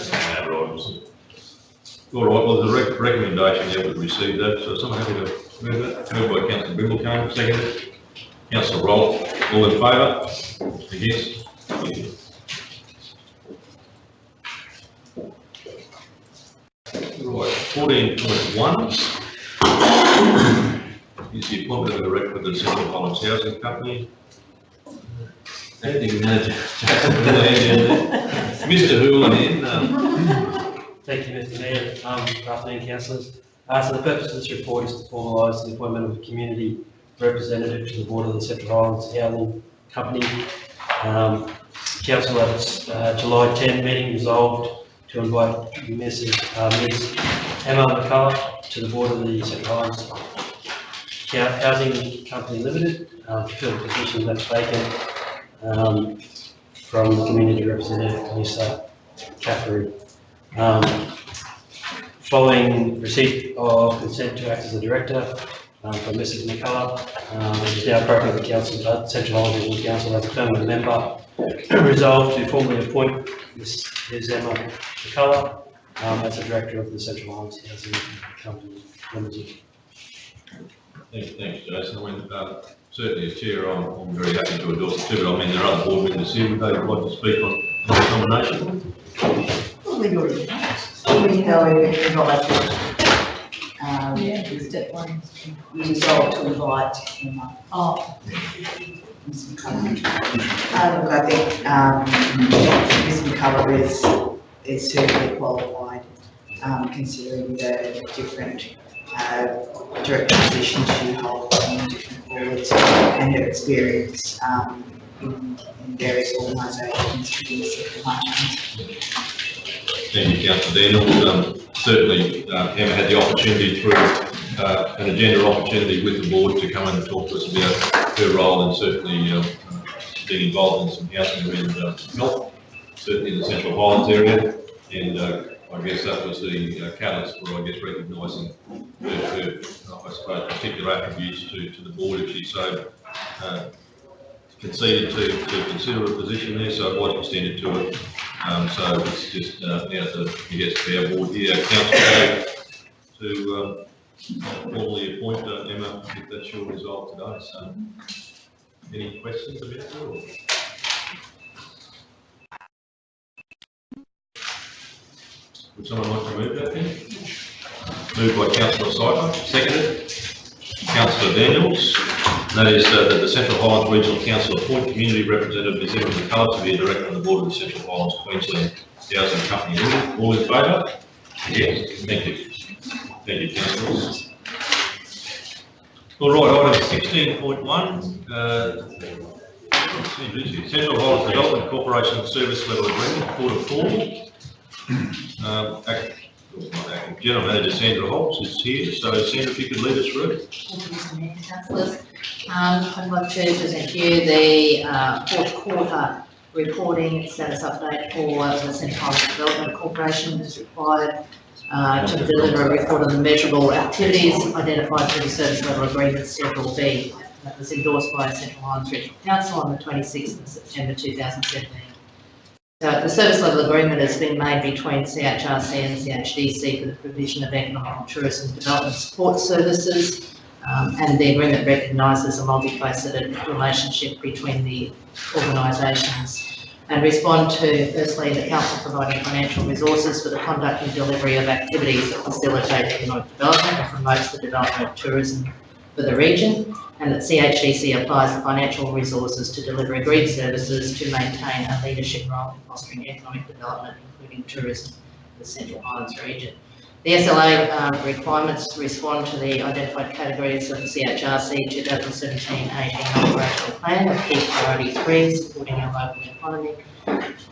All right, well, the recommendation, yeah, we've received that, so someone happy to move that? Moved by Councillor Brimblecombe, seconded. Councillor Roll, all in favour? Against? Right. 14.1 is the appointment of a director of the Central Highlands Housing Company. Acting manager, Mr. Houlihan. Thank you, Mr. Mayor. Good afternoon, councillors. So the purpose of this report is to formalise the appointment of a community representative to the board of the Central Highlands Housing Company. Council at its July 10 meeting resolved to invite Ms. Emma McCullough to the board of the Central Highlands Housing Company Limited to fill the position that's vacant from the community representative, Lisa Caffrey. Following receipt of consent to act as a director from Mrs. McCullough, it is now appropriate for the Council, Central Highlands Regional Council as a permanent member, resolved to formally appoint Ms. Emma McCullough as the director of the Central Highlands Housing Company Limited. Thanks, Jason. I mean, certainly as chair, I'm very happy to endorse it too, but I mean, there are other board members here. Would they like to speak on the nomination? Well, we already know we're not like Step one. we resolved to invite Emma. Oh. Ms. McCullough. Look, I think Ms. McCullough is certainly qualified, considering the different director positions she holds in different boards and her experience in various organisations within the Central Highlands. Thank you, Councillor Daniels. Certainly, Emma had the opportunity through an agenda opportunity with the board to come and talk to us about her role and certainly being involved in some housing around health, certainly in the Central Highlands area. And I guess that was the catalyst for, recognising her, I suppose, particular attributes to the board if she so conceded to consider a position there, so it was extended to her. So it's just now to our board here, Council, to formally appoint Emma if that's your resolve today. So, any questions about that? Or? Would someone like to move that then? Moved by Councillor Sypher, seconded. Councillor Daniels. And that is that the Central Highlands Regional Council appoint community representative Ms. Emma McCullough to be a director on the board of the Central Highlands Queensland Housing Company Limited. All in favour? Yes. Thank you. Thank you, councillors. All right, item 16.1. Central Highlands Development Corporation Service Level Agreement, Quarter 4. General Manager Sandra Holtz is here, so Sandra, if you could lead us through. Thank you, Mr. Mayor, councillors. I'd like to present to you the fourth quarter reporting status update for the Central Highlands Development Corporation as required to deliver a report on the measurable activities identified through the Service Level Agreement Schedule B. That was endorsed by Central Highlands Regional Council on the 26th of September 2017. So the service level agreement has been made between CHRC and CHDC for the provision of economic and tourism development support services, and the agreement recognises a multifaceted relationship between the organisations and respond to, firstly, the council providing financial resources for the conduct and delivery of activities that facilitate economic development and promotes the development of tourism for the region, and that CHDC applies the financial resources to deliver agreed services to maintain a leadership role in fostering economic development, including tourism in the Central Highlands region. The SLA requirements respond to the identified categories of the CHRC 2017-18 operational plan of key priority 3, supporting our local economy,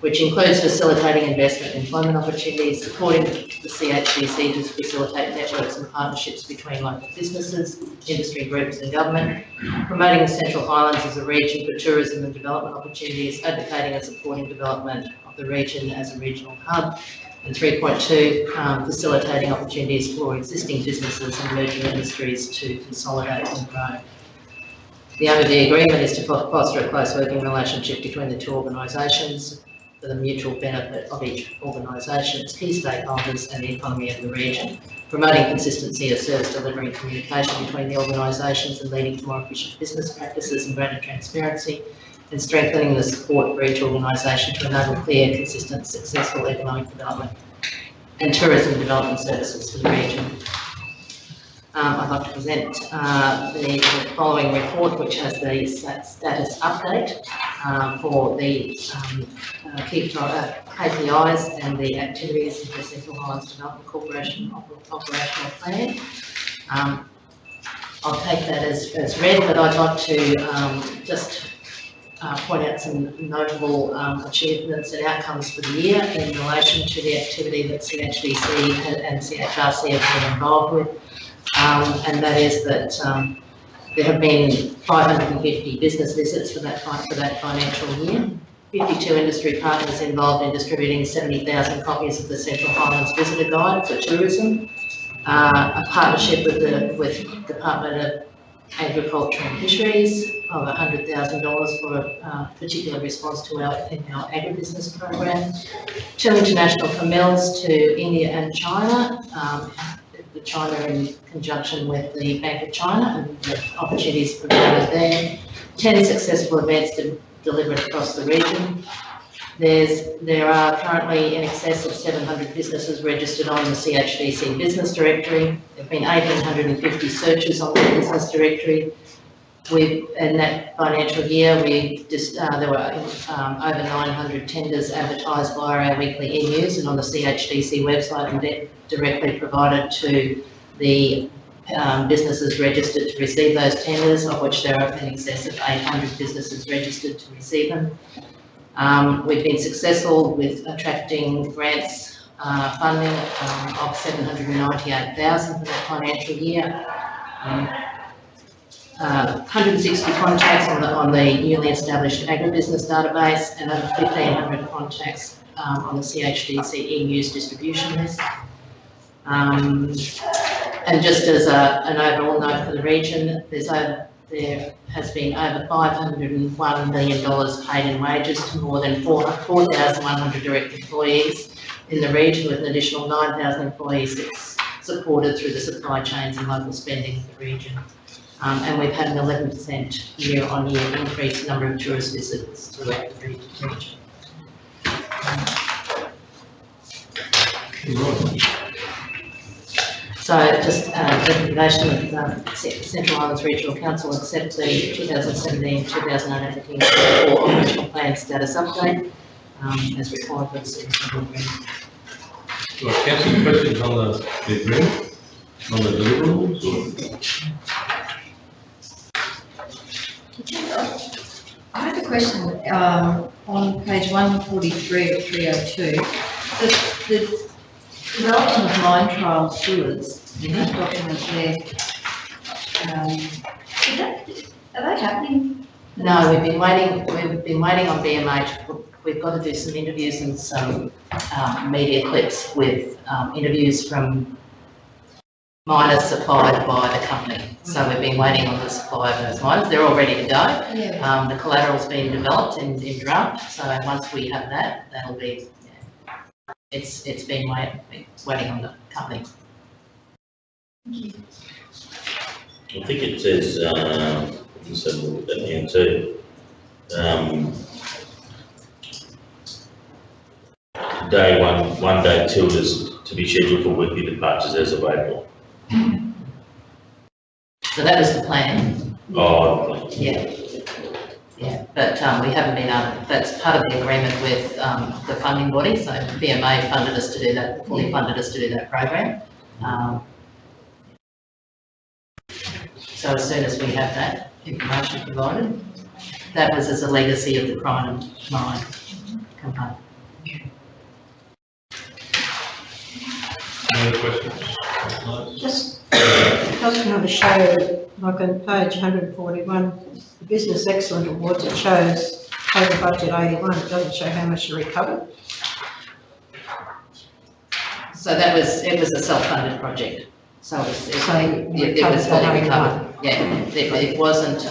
which includes facilitating investment and employment opportunities, supporting the CHDC to facilitate networks and partnerships between local businesses, industry groups and government, promoting the Central Highlands as a region for tourism and development opportunities, advocating and supporting development of the region as a regional hub, and 3.2, facilitating opportunities for existing businesses and emerging industries to consolidate and grow. The aim of the agreement is to foster a close working relationship between the two organisations for the mutual benefit of each organisation's key stakeholders and the economy of the region, promoting consistency of service delivery and communication between the organisations and leading to more efficient business practices and greater transparency, and strengthening the support for each organisation to enable clear, consistent, successful economic development and tourism development services for the region. I'd like to present the following report, which has the status update for the key KPIs and the activities of the Central Highlands Development Corporation operational plan. I'll take that as read, but I'd like to just point out some notable achievements and outcomes for the year in relation to the activity that CHDC and CHRC have been involved with. And that is that there have been 550 business visits for that financial year, 52 industry partners involved in distributing 70,000 copies of the Central Highlands Visitor Guide for tourism, a partnership with the Department of Agriculture and Fisheries of $100,000 for a particular response to our agribusiness program, 2 international camels to India and China, China in conjunction with the Bank of China and the opportunities provided there, 10 successful events delivered across the region. There are currently in excess of 700 businesses registered on the CHDC Business Directory. There have been 1,850 searches on the Business Directory. In that financial year, there were over 900 tenders advertised via our weekly e-news and on the CHDC website and directly provided to the businesses registered to receive those tenders, of which there are in excess of 800 businesses registered to receive them. We've been successful with attracting grants funding of $798,000 for that financial year. 160 contacts on the newly established agribusiness database and over 1,500 contacts on the CHDC e-news distribution list. And just as an overall note for the region, there has been over $501 million paid in wages to more than 4,100 direct employees in the region, with an additional 9,000 employees supported through the supply chains and local spending of the region. And we've had an 11% year-on-year increase in number of tourist visitors throughout the region. So just recommendation of Central Highlands Regional Council accept the 2017-2018 operational plan status update as required by the Citizens Agreement. Right, council, questions on the agreement, on the deliverables? I have a question on page 143 of 302. The development of mine trial sewers, in that document there, are they happening? No, we've been waiting on BMH. We've got to do some interviews and some media clips with interviews from miners supplied by the company. So we've been waiting on the supply of those miners. They're all ready to go. Yeah. The collateral's been developed in draft. So once we have that, that'll be, it's been waiting on the company. I think it says, just have a look at that again too. Day one day two is to be scheduled for weekly departures as of April. So that is the plan. Oh, Yeah. Yeah, but we haven't been able, that's part of the agreement with the funding body. So BMA funded us to do that, fully funded us to do that program. So as soon as we have that information provided, that was as a legacy of the Crinum mine component. Any other questions? Just, it doesn't have a show, like on page 141, the Business Excellent Awards, it shows total budget 81, it doesn't show how much you recovered. So that was, it was a self-funded project. So it was recovered fully recovered. Yeah, it wasn't,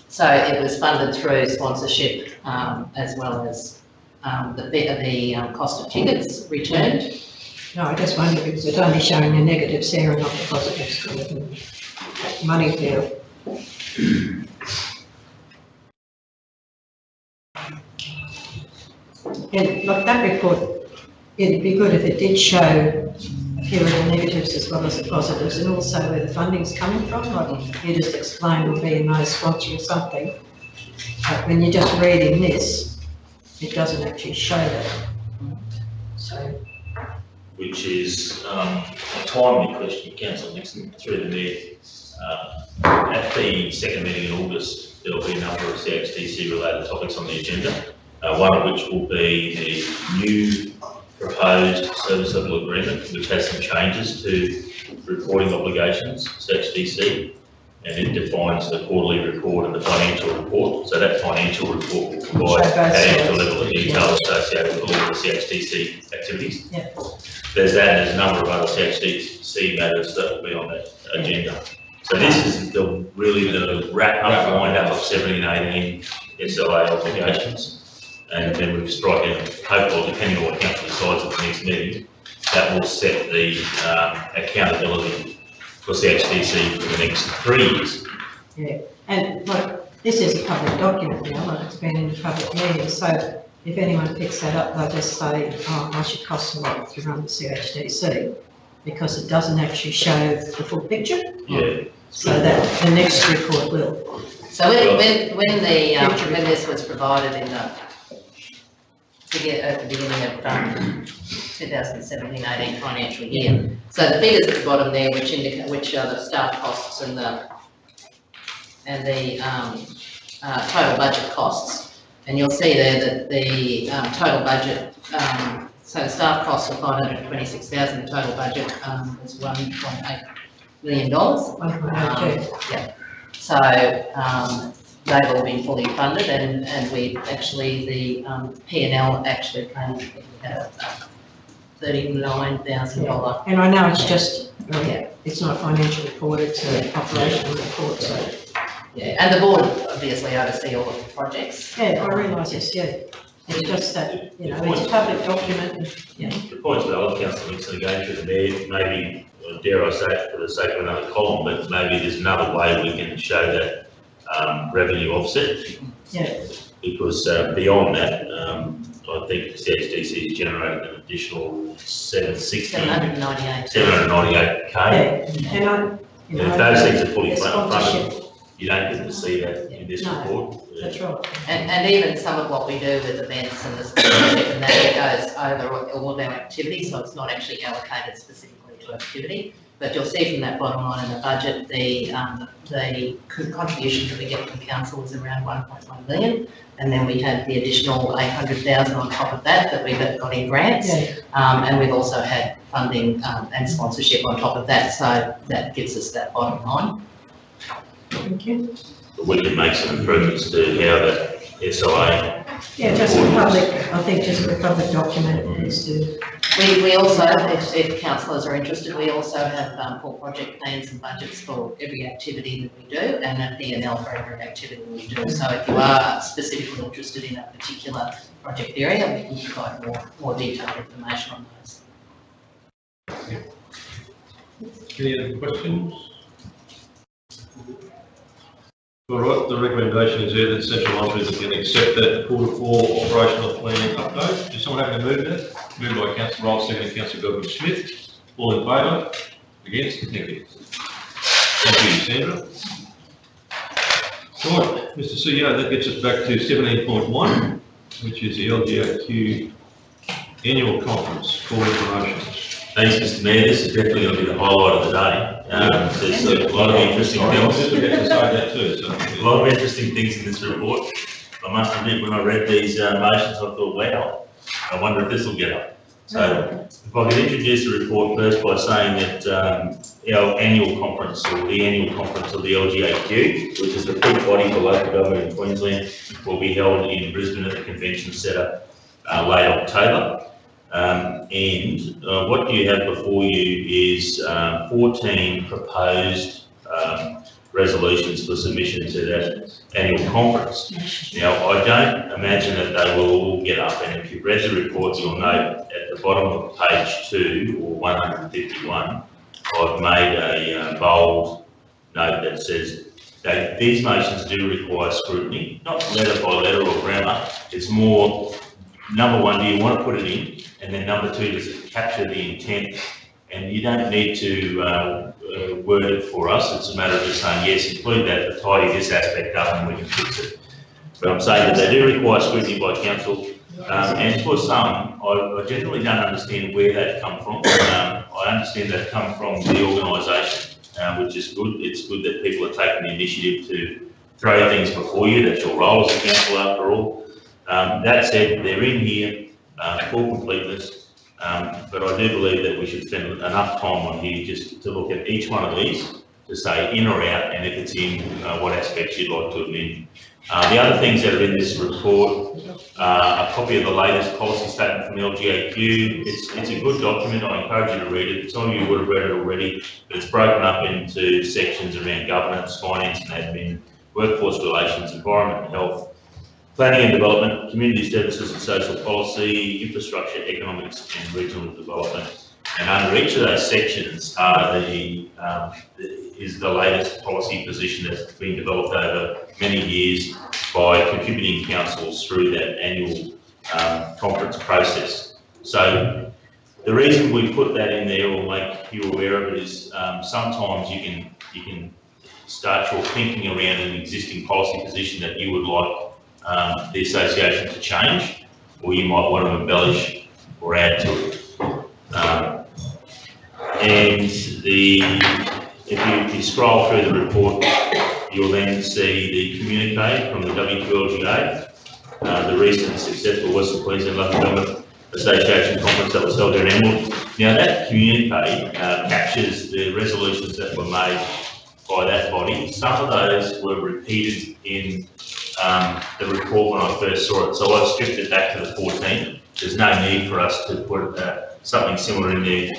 so it was funded through sponsorship as well as the cost of tickets returned. No, I just wondered because it's only showing the negatives there and not the positives. Money there. And look, that report it'd be good if it did show a few of the negatives as well as the positives, and also where the funding's coming from, like you just explained would be a no sponsor or something. But when you're just reading this, it doesn't actually show that. So. Which is a timely question, Councillor Nixon, through the Mayor. At the second meeting in August, there will be a number of CHDC related topics on the agenda, one of which will be the new proposed service level agreement, which has some changes to reporting obligations, CHDC, and it defines the quarterly report and the financial report. So that financial report will provide financial level of detail associated with all the CHDC activities. Yeah. There's that, and there's a number of other CHDC matters that will be on that agenda. So this is really the wrap up, wind up of 17 and 18 SLA obligations. And then we've struck in, hopefully, depending on what council decides at the next meeting, that will set the accountability for CHDC for the next 3 years. Yeah, and like, this is a public document now, like it's been in the public meeting, so if anyone picks that up, they'll just say, oh, I should cost a lot to run the CHDC, because it doesn't actually show the full picture. Yeah. So that the next report will. So when this was provided in the, at the beginning of 2017-18 financial year, so the figures at the bottom there, which indicate which are the staff costs and the total budget costs, and you'll see there that the total budget, so the staff costs were 526,000. The total budget was $1.8 million. Yeah. So they've all been fully funded, and we actually the P&L actually came $39,000. And I know it's just, it's not a financial report, it's an operational report, so. Yeah, and the board obviously oversee all of the projects. Yeah, I realise this, yeah. It's just that, you know, it's a public document, and, yeah. The point's valid, Councillor Nixon, going through the Mayor, maybe, dare I say it for the sake of another column, but maybe there's another way we can show that revenue offset. Yeah. Because beyond that, I think CHDC is generating an additional 798K. Yeah, and I, you know, if those things are fully the funded, sponsorship. you don't get to see that in this report. That's right. And even some of what we do with events and the sponsorship and that, it goes over all of our activities, so it's not actually allocated specifically to activity. But you'll see from that bottom line in the budget, the contributions that we get from council is around 1.1 million, and then we had the additional 800,000 on top of that we got in grants, and we've also had funding and sponsorship on top of that, so that gives us that bottom line. Thank you. But we can make some improvements to how that SLA. Yeah, just a public, I think just a public document it needs to. We also, if councillors are interested, we also have full project plans and budgets for every activity that we do, and a P&L for every activity we do. So if you are specifically interested in a particular project area, we can provide more detailed information on those. Any other questions? All right, the recommendation is there that Central Lotteries can accept that Q4 operational plan update. Does someone have to move that? Moved by Councillor Roll, seconded Councillor Goodwin-Smith. All in favour? Against? Thank you. Thank you, Sandra. Right, Mr CEO, that gets us back to 17.1, which is the LGAQ annual conference call promotions. Thanks, Mr Mayor. This is definitely going to be the highlight of the day. There's a lot of interesting things. A lot of interesting things in this report. I must admit, when I read these motions, I thought, wow, I wonder if this will get up. So, if I could introduce the report first by saying that our annual conference, or the annual conference of the LGAQ, which is the peak body for local government in Queensland, will be held in Brisbane at the Convention Centre late October. And what you have before you is 14 proposed resolutions for submission to that annual conference. Now, I don't imagine that they will all get up, and if you've read the report, you'll note at the bottom of page 2, or 151, I've made a bold note that says that these motions do require scrutiny, not letter by letter or grammar. It's more number one, do you want to put it in? And then number two, does it capture the intent? And you don't need to word it for us. It's a matter of just saying, yes, include that, but tidy this aspect up and we can fix it. But I'm saying that they do require scrutiny by council. And for some, I generally don't understand where they've come from. I understand they've come from the organisation, which is good. It's good that people are taking the initiative to throw things before you. That's your role as a council after all. That said, they're in here for completeness. But I do believe that we should spend enough time on here just to look at each one of these to say in or out, and if it's in, what aspects you'd like to amend. The other things that are in this report, a copy of the latest policy statement from LGAQ. It's a good document. I encourage you to read it. Some of you would have read it already, but it's broken up into sections around governance, finance and admin, workforce relations, environment and health, planning and development, community services and social policy, infrastructure, economics and regional development. And under each of those sections are is the latest policy position that's been developed over many years by contributing councils through that annual conference process. So the reason we put that in there or make you aware of it is sometimes you can start your thinking around an existing policy position that you would like the association to change, or you might want to embellish or add to it. If you scroll through the report, you'll then see the communique from the W2LGA, the recent successful Western Queensland Local Government Association conference that was held here in Emerald. Now that communique captures the resolutions that were made by that body. Some of those were repeated in the report when I first saw it, so I stripped it back to the 14th. There's no need for us to put something similar in there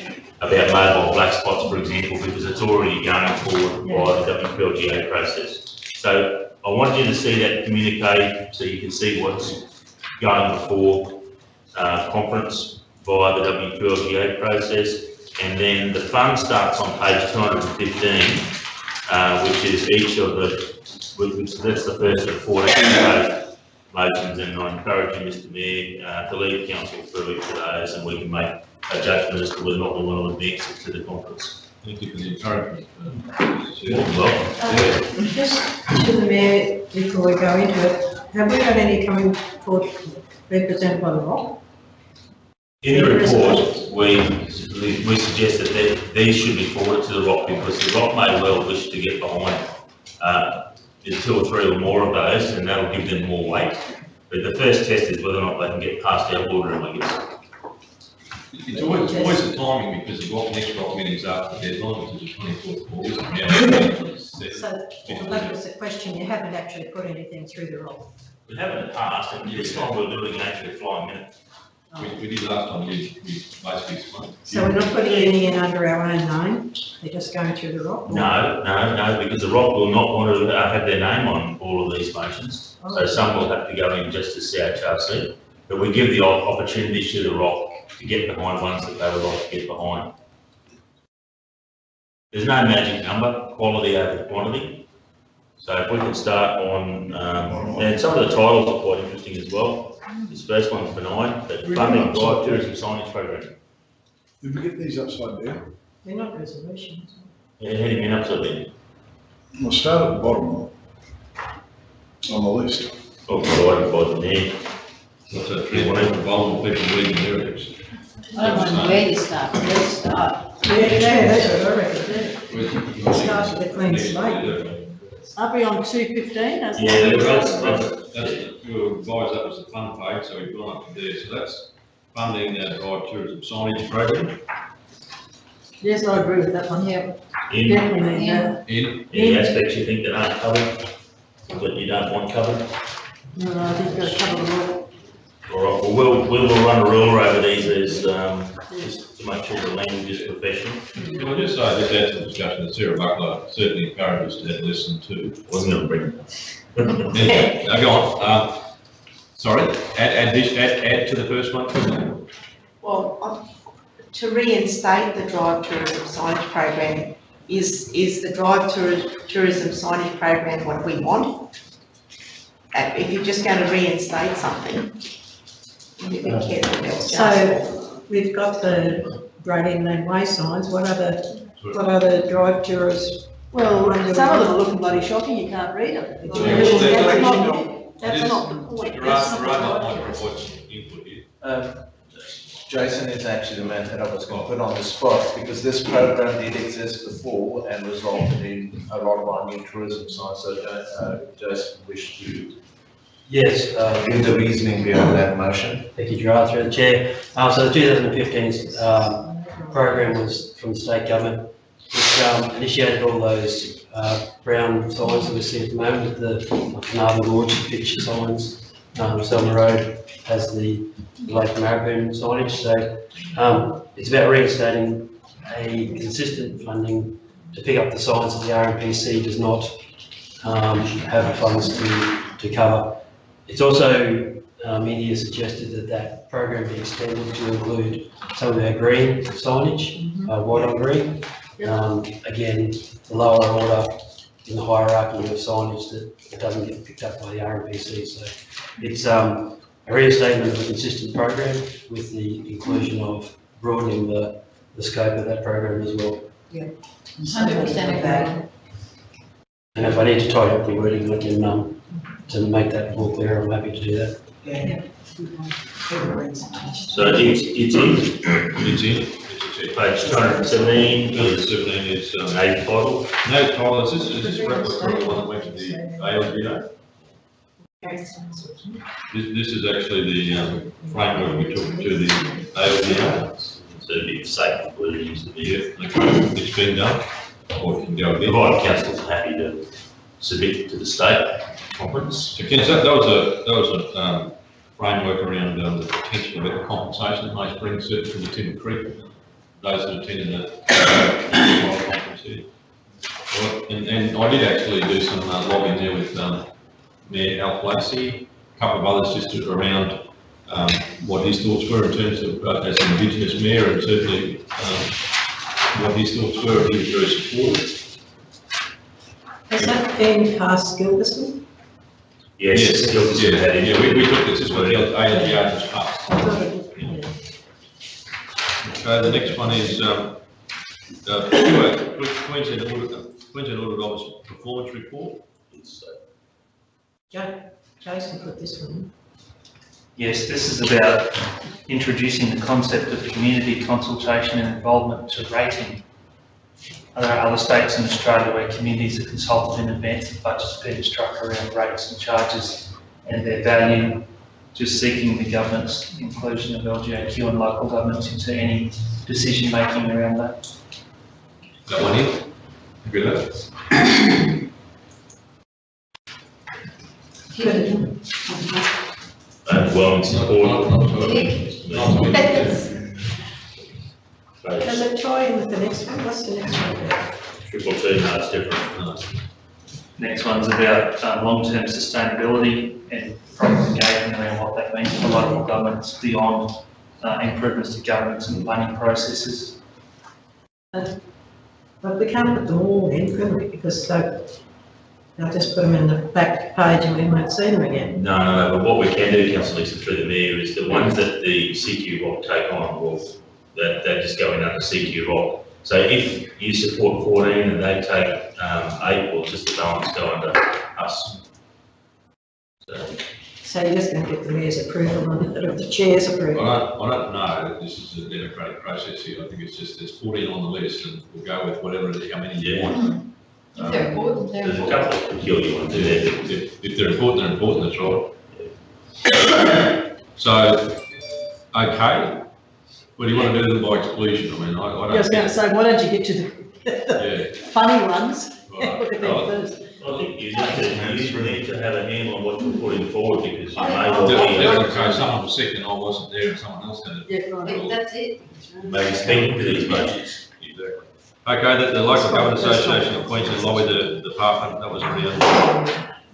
about mobile black spots, for example, because it's already going forward by the WPLGA process. So I want you to see that communique so you can see what's going before conference via the WPLGA process. And then the fund starts on page 215, which is each of that's the first of 14 motions, and I encourage you, Mr Mayor, to lead council through each of those, and we can make a judgment as to whether or not we want to advance it to the conference. Thank you for the encouragement. Just to the Mayor, before we go into it, have we got any coming forward represented by the ROC? In the report, we suggest that these should be forwarded to the ROC because the ROC may well wish to get behind two or three or more of those, and that'll give them more weight. But the first test is whether or not they can get past our board room, I guess. It's always the timing because the next ROC meeting's after the deadline, which is the 24th of August. So that was the question, you haven't actually put anything through the ROC? We have in the past, and this time we'll do it again for the flying minute. We did last time, we basically explained. So we're not putting any in under our own name, they're just going through the ROC? No, because the ROC will not want to have their name on all of these motions. Oh. So some will have to go in just as CHRC, but we give the opportunity to the ROC to get behind ones that they would like to get behind. There's no magic number, quality over quantity. So if we can start on, and some of the titles are quite interesting as well. This first one's benign, but funding drive tourism signage program. Did we get these upside down? They're not resolutions. Yeah, how do you mean upside down? We'll start at the bottom on the list. Oh, I haven't got them there. What's that, vulnerable people reading lyrics? I don't mind where you start, where to start. Yeah, that's what I reckon too. Start with a clean slate. Are we on 215? That's you advised that was the fund page, so we've gone up to there. So that's funding that drive tourism signage program. Yes, I agree with that one. Yeah. Definitely need that. Any aspects you think that aren't covered, that you don't want covered? No, I think you've got to cover them all. All right, well, we'll run a ruler over these as, just to make sure the language is professional. Can I just say, just add to the discussion that Sarah Buckler certainly encourages us to listen to. Wasn't it, Brendan? Now go on. Sorry, add to the first one. Well, to reinstate the drive tourism signage program, is the drive tourism signage program what we want? If you're just going to reinstate something, So we've got the Grading Lane Way signs, what other drive-tours? Well, some of them are looking bloody shocking, you can't read them. That's not the point. Jason is actually the man that I was going to put on the spot, because this program did exist before and resulted in a lot of our new tourism signs, so Jason wished to Yes. give the reasoning behind that motion. Thank you, Gerard, through the chair. So the 2015 program was from the state government, which initiated all those brown signs that we see at the moment, the Carnarvon Gorge picture signs. Selma Road has the Lake Maribyrnong signage, so it's about reinstating a consistent funding to pick up the signs that the RMPC does not have funds to cover. It's also, media suggested that program be extended to include some of our green signage, white on green. Again, the lower order in the hierarchy of signage that doesn't get picked up by the RMPC. So it's a reinstatement of a consistent program with the inclusion of broadening the scope of that program as well. Yeah. 100% agree. And if I need to tidy up the wording, I can, to make that more clear, I'm happy to do that. Yeah. So it's in page 217, is A title. No title, is this replica of the one that went to the ALGA? This is actually the framework we took to the ALGA. So it'd be safe for the use of the year. It's been done, or it can go again. Provided council's happy to submit to the state conference. So that was a framework around the potential of compensation that may spring certain from the Timber Creek. Those that attended that conference here. Well, and I did actually do some lobbying there with Mayor Al Lacey, a couple of others just around what his thoughts were in terms of as an Indigenous mayor, and certainly what his thoughts were, and he was very supportive. Has that been past Gilbertson? Yes, yeah, we took this as what the ALGA has passed. The next one is Queensland Audit Office Performance Report. Jason put this one. Yes, this is about introducing the concept of community consultation and involvement to rating. There are other states in Australia where communities are consulted in advance of budgets being struck around rates and charges and their value, just seeking the government's inclusion of LGAQ and local governments into any decision making around that. That one in? Agree with that? Well, in support. Does it tie in with the next one? What's the next one about? 222, no, it's different. Next one's about long-term sustainability and proper engagement around what that means for local governments beyond improvements to governance and planning processes. But we can't put them all in, can we? Because they'll just put them in the back page and we won't see them again. No, but what we can do, Councillor Lisa, through the mayor, is the ones that the CQ ROC take on, well, that just go in under CQ ROC. So if you support 14 and they take 8, well, just the balance go under us. So you're just going to get the mayor's approval on it, or the chair's approval? I don't know. This is a democratic process here. I think it's just there's 14 on the list, and we'll go with whatever it is, how many you want. If they're important, they're There's a important. couple of peculiar ones in there. If they're important, they're important. That's right. So, okay. What do you want to do them by exclusion? I mean, I don't. I was going to say, why don't you get to the funny ones? Look at them first. I think you need to have a handle on what you're putting forward, because you may well Okay, someone was sick and I wasn't there and someone else did it. Yeah, right. That's it. maybe speaking to these budgets. Exactly. Okay, the Local Government Association of Queensland lobbied the department, that was around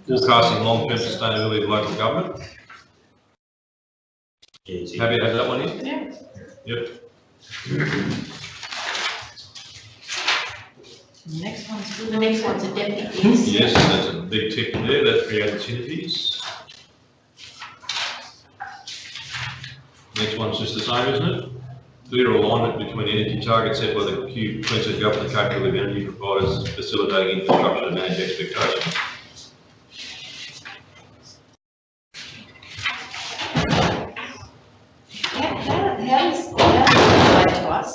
forecasting long-term sustainability of local government. Happy to have that one in? Yeah. Yep. The next one's a deputy. Yes, that's a big tick there, that created synergies. Next one's just the same, isn't it? Clear alignment between energy targets set by the Queensland Government, the capability of energy providers, facilitating infrastructure to manage expectations. How does that relate to us?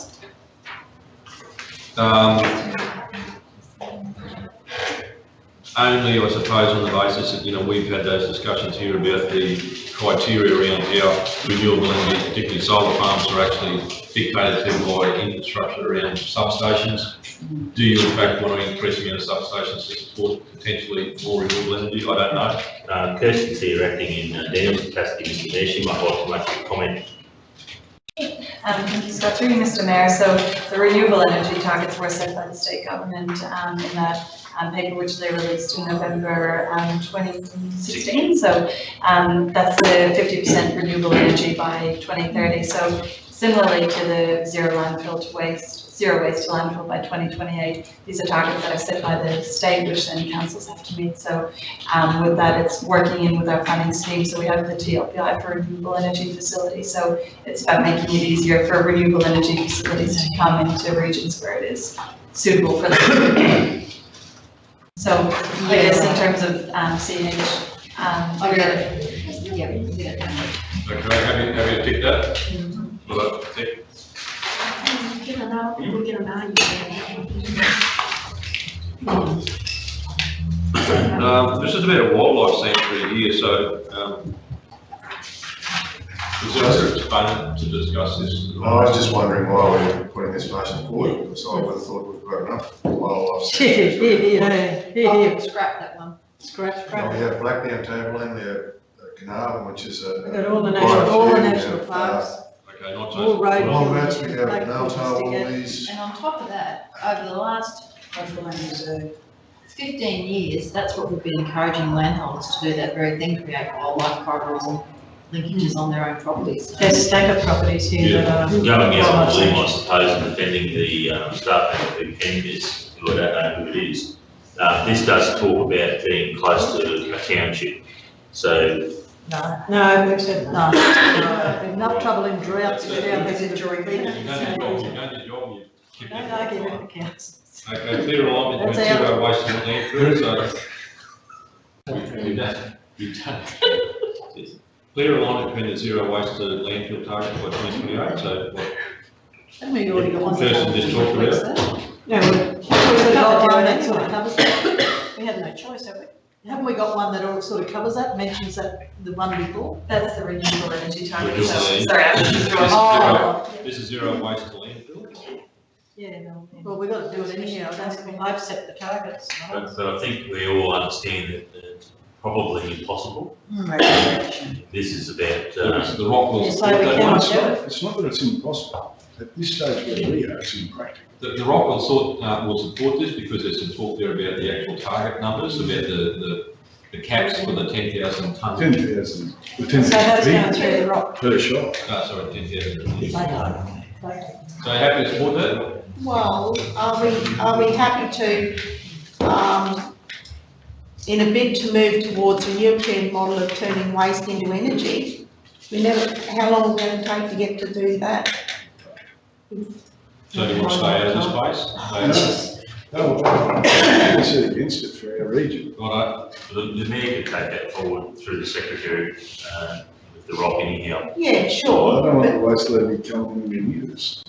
Only, I suppose, on the basis that, we've had those discussions here about the criteria around how renewable energy, particularly solar farms, are actually dictated to by infrastructure around substations. Do you in fact want to increase the amount of substations to support potentially more renewable energy? I don't know. Kirsten's here acting in Daniel's capacity, Mr. Mayor. She might like to make a comment. Thank you, Scott. Through you, Mr. Mayor. So the renewable energy targets were set by the state government in that paper which they released in November 2016. So that's the 50% renewable energy by 2030. So similarly to the zero waste to landfill by 2028, these are targets that are set by the state, which then councils have to meet. So with that, it's working in with our planning scheme. So we have the TLPI for renewable energy facilities. So it's about making it easier for renewable energy facilities to come into regions where it is suitable for them. So I guess in terms of CNH, Okay, have you ticked that? Well, tick. This is about a wildlife sanctuary here, so is there another exponent to discuss this? I was just wondering why we're putting this motion forward, because I would have thought we've got enough wildlife. Scrap that one. Scrap. We have Blackdown, Tamberlin, we have Carnarvon, which is a. We've got all the national parks. Okay, not just. All road. Long Rats, we have Nalto, all these. And on top of that, over the last 15 years, that's what we've been encouraging landholders to do, that very thing, create wildlife corridors and linkages on their own properties. There's a stack of properties here that are. Going out on a limb, I suppose, and defending the staff member who penned this, who I don't know who it is. This does talk about being close to a township. So No, we've said no. Enough trouble in droughts without this during the. Don't argue with the council. Okay, clear alignment between zero waste and landfill, so. Clear alignment between the zero waste to landfill target by 2028, so what? Haven't we already got one? Person just talked about. No, we've got one that sort of covers that. We had no choice, have we? Haven't we got one that all sort of covers that, mentions that, the one before? That's the renewable energy target. This So, is- sorry, I was just This is zero waste to landfill. Yeah, no, well, we've got to do it anyhow, I've set the targets. but I think we all understand that it's probably impossible. This is about, The rock will. So we cannot do it. It's not that it's impossible. At this stage where we are, it's impractical. The rock will support this because there's some talk there about the actual target numbers, about the caps for the 10,000 tonnes. 10,000. So that's going through the rock. Per shot. Sorry, 10,000. So happy to support that? Well, are we happy to, in a bid to move towards a European model of turning waste into energy? How long are we going to take to get to do that? So do you want to stay out of this space? I see against it for our region. Right. the mayor could take that forward through the secretary, with the rock anyhow. Yeah, I sure. don't want the waste levy coming in this.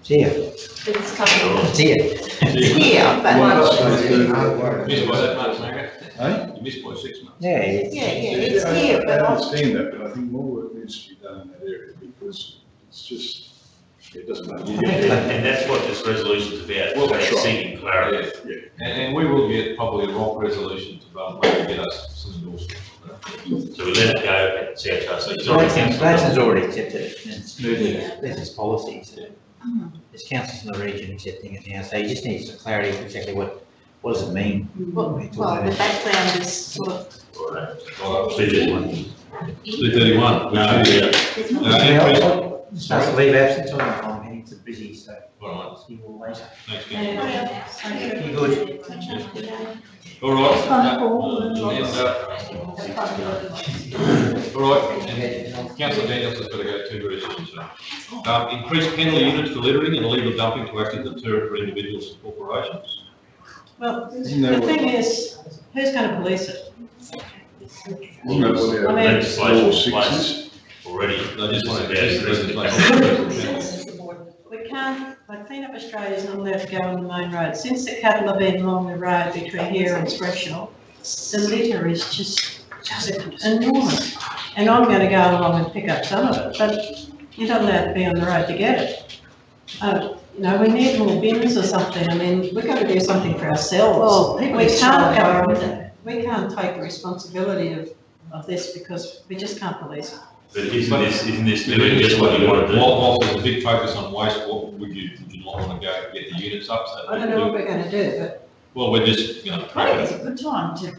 See ya. It's coming. See ya. Yeah, but. Missed by that much, Margaret? Hey? You missed by 6 months. Yeah. It's I here, but understand that, but I think more work needs to be done in that area because it's just, it doesn't matter. And that's what this resolution's about, Well, about that's right. seeking clarity. Yeah. And we will get probably a rock resolution to maybe get us some endorsement. So we let it go at South Chase. Gladstone's already accepted it, and it's moving, that's his policy, so there's councils in the region accepting it now, so you just need some clarity of exactly what does it mean? Well, the background is sort of. 231. 231. No, yeah. Starts to leave absence on the time, and it's busy, so. All right. See you all later. Thanks, Ken. You good? All right. All right, and councillor Daniels has got to go too very soon, so. Increased penalty units for littering and illegal dumping to act as a deterrent for individuals and corporations. Well, Isn't that the what- thing is, who's going to police it? Isn't that what our I mean- Legislation law in six place is? already. They just want to We can't, like Clean Up Australia is not allowed to go on the main road. Since the cattle have been along the road between here and Threshold, the litter is just enormous. And I'm going to go along and pick up some of it, but you're not allowed to be on the road to get it. You know, we need more bins or something. I mean, we've got to do something for ourselves. Well, people We just can't try go, to- we can't take the responsibility of this because we just can't police it. But isn't this doing just what you want to do? While there's a big focus on waste, what would you not want to go get the units up? So I don't know what we're going to do, but well, we're just, you know. I think it's a good time to,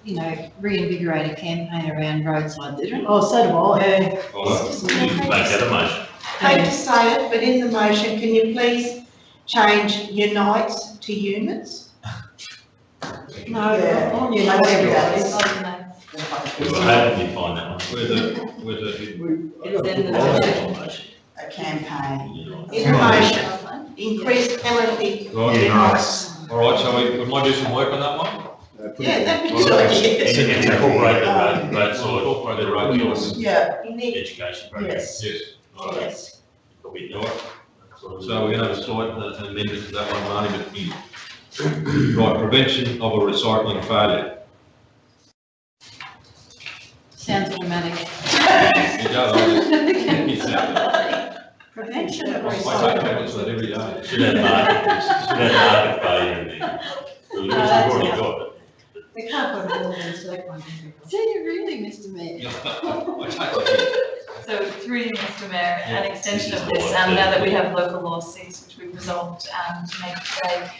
you know, reinvigorate a campaign around roadside littering. oh, so do I. Make that a motion. Hate to say it, but in the motion, can you please change unites to units? No, Yeah. on you, Like every know, day. Well, how did you find that one? Where's the? It's in the A campaign. In the motion, increased penalty Right. unites. All right, so we might do some work on that one. Yeah, that'd be Well, good. And incorporate the road side. Incorporate the road use. Yeah, you need, Education program. yes, Yes. All right. yes. Probably All not. right. So we're going to have a slight amendment to that one, Marnie, but right, prevention of a recycling failure. Sounds dramatic. It does, it's out prevention of there. I take recycling. tablets for that every day. Should have market failure in there. We've already got it. We can't put it all into that one. Do you really, Mr Mayor? I take it. So through you, Mr Mayor, an extension of this, now that we have local law 6, which we've resolved to make today,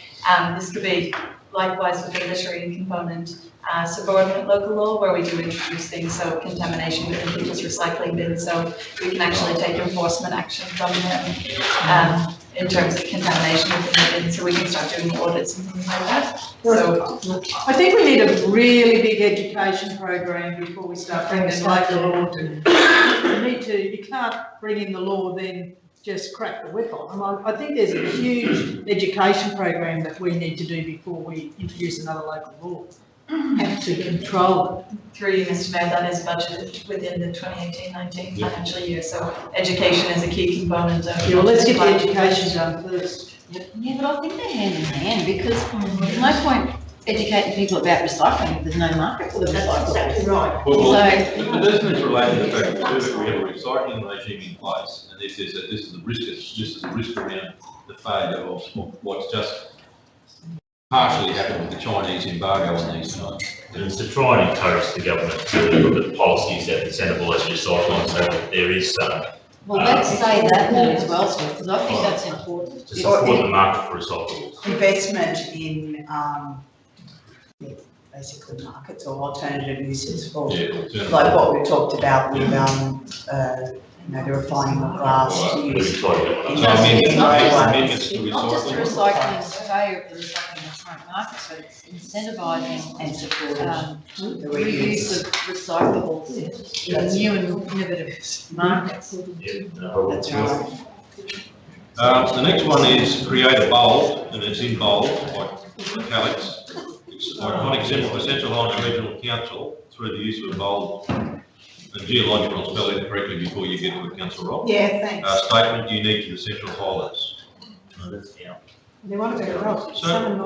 this could be likewise with the littering component, subordinate local law, where we do introduce things, so contamination within people's recycling bins, so we can actually take enforcement action from them in terms of contamination within the bin, so we can start doing audits and things like that. So I think we need a really big education program before we start bringing in local law. You can't bring in the law then just crack the whip on them. I think there's a huge education program that we need to do before we introduce another local law. Have to control it. through you, Mr Mayor, that is budgeted within the 2018-19 financial year, so education is a key component of. Yeah, well, let's get the education done first. Yeah, but I think they're hand in hand because there's no point educating people about recycling if there's no market for the recyclables. Exactly right. Well, So- but doesn't this relate to the fact that we have a recycling regime in place, and this is a risk around the failure of what's just partially happened with the Chinese embargo on these things. And it's to try and encourage the government to look at policies that incentivise recycling, so that there is some, Well, let's say that then as well, Steve, because I think that's important. to support the market for recyclables. Investment in, basically markets or alternative uses for, like what we talked about with, you know, the refining of glass to use. So amendments to Not just the recycling. recycling failure of the recycling in the current market, but it's incentivising And support the reuse of recyclables in new and innovative markets. That's right. The next one is create a bold, and it's in bold, like italics. It's iconic symbol for Central Highlands Regional Council through the use of a bold and geological, I'll spell it correctly before you get to it, Councillor Rob. Yeah, thanks. Statement unique to the Central Highlands. They want to go wrong.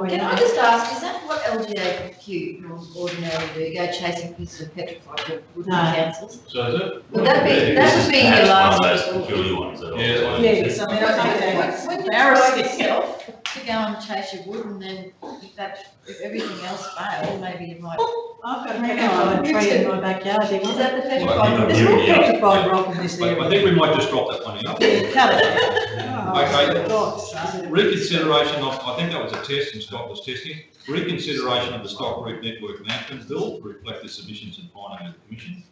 Can I just ask, is that what LGAQ ordinarily do, go chasing pieces of petrified wood councils? So is it? Would that be, that would be your That's last one of those resort? peculiar ones that Yeah. Yes, I mean, I think that's When you embarrassing. try yourself to go and chase your wood and then if everything else fails, maybe you might. I've got a petrified tree in my backyard. Is that the Well, petrified? There's more petrified rock in this I area. think we might just drop that one out. Cut it. Okay. For God's sake. Reconsideration of, I think that was a test and Scott was testing, reconsideration of the Stock Route Network Management Bill to reflect the submissions and finding of the Commission.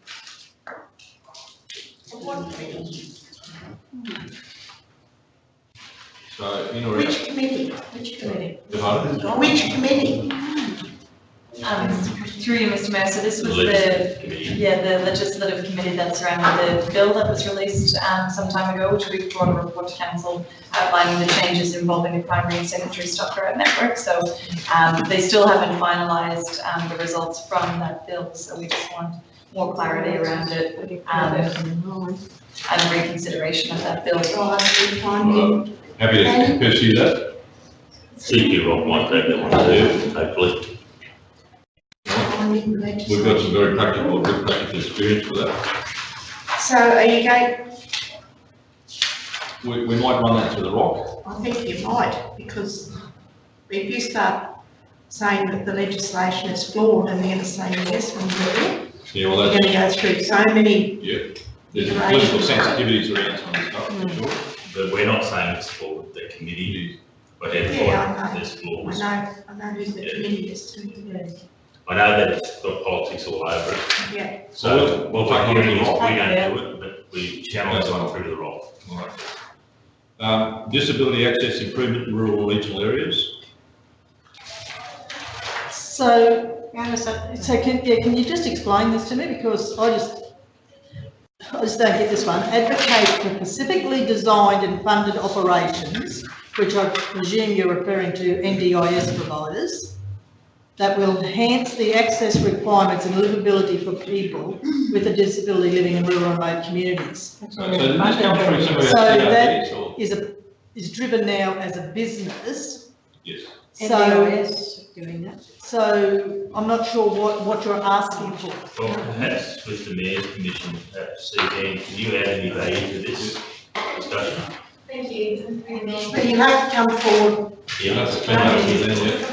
So, in or out? Which committee? Which committee? Divided? Which committee? Through you, Mr. Mayor, so this was the legislative committee that surrounded the bill that was released some time ago, which we brought a report to council outlining the changes involving the primary and secondary stockroad network. So they still haven't finalised the results from that bill, so we just want more clarity around it and reconsideration of that bill. Happy to pursue that. CQ Rock might take that one too, hopefully. We've got some very good practical experience with that. So are you going, We might run that to the Rock. I think you might, because if you start saying that the legislation is flawed and they're going to say yes when you do, Yeah, well, you're going to go through so many. Yeah, there's political sensitivities around some of the stuff, for sure. But we're not saying it's for the committee, but Yeah, I know. there's flaws. I know who's the committee is to. I know that it's got politics all over it. Yeah. So, We'll what take we're it doing to is the we Rock. don't do it, but we channel it on through to the Rock. Disability access improvement in rural regional areas. So, can you just explain this to me, because I just don't get this one. Advocate for specifically designed and funded operations, which I presume you're referring to NDIS providers, that will enhance the access requirements and livability for people with a disability living in rural and remote communities. So did this come through some of our So that CRPs or? is driven now as a business. Yes. So, doing that. So I'm not sure what you're asking for. Well, perhaps with the Mayor's Commission, Suzanne, can you add any value to this discussion? Thank you. But you have to come forward. Yeah, That's a fantastic,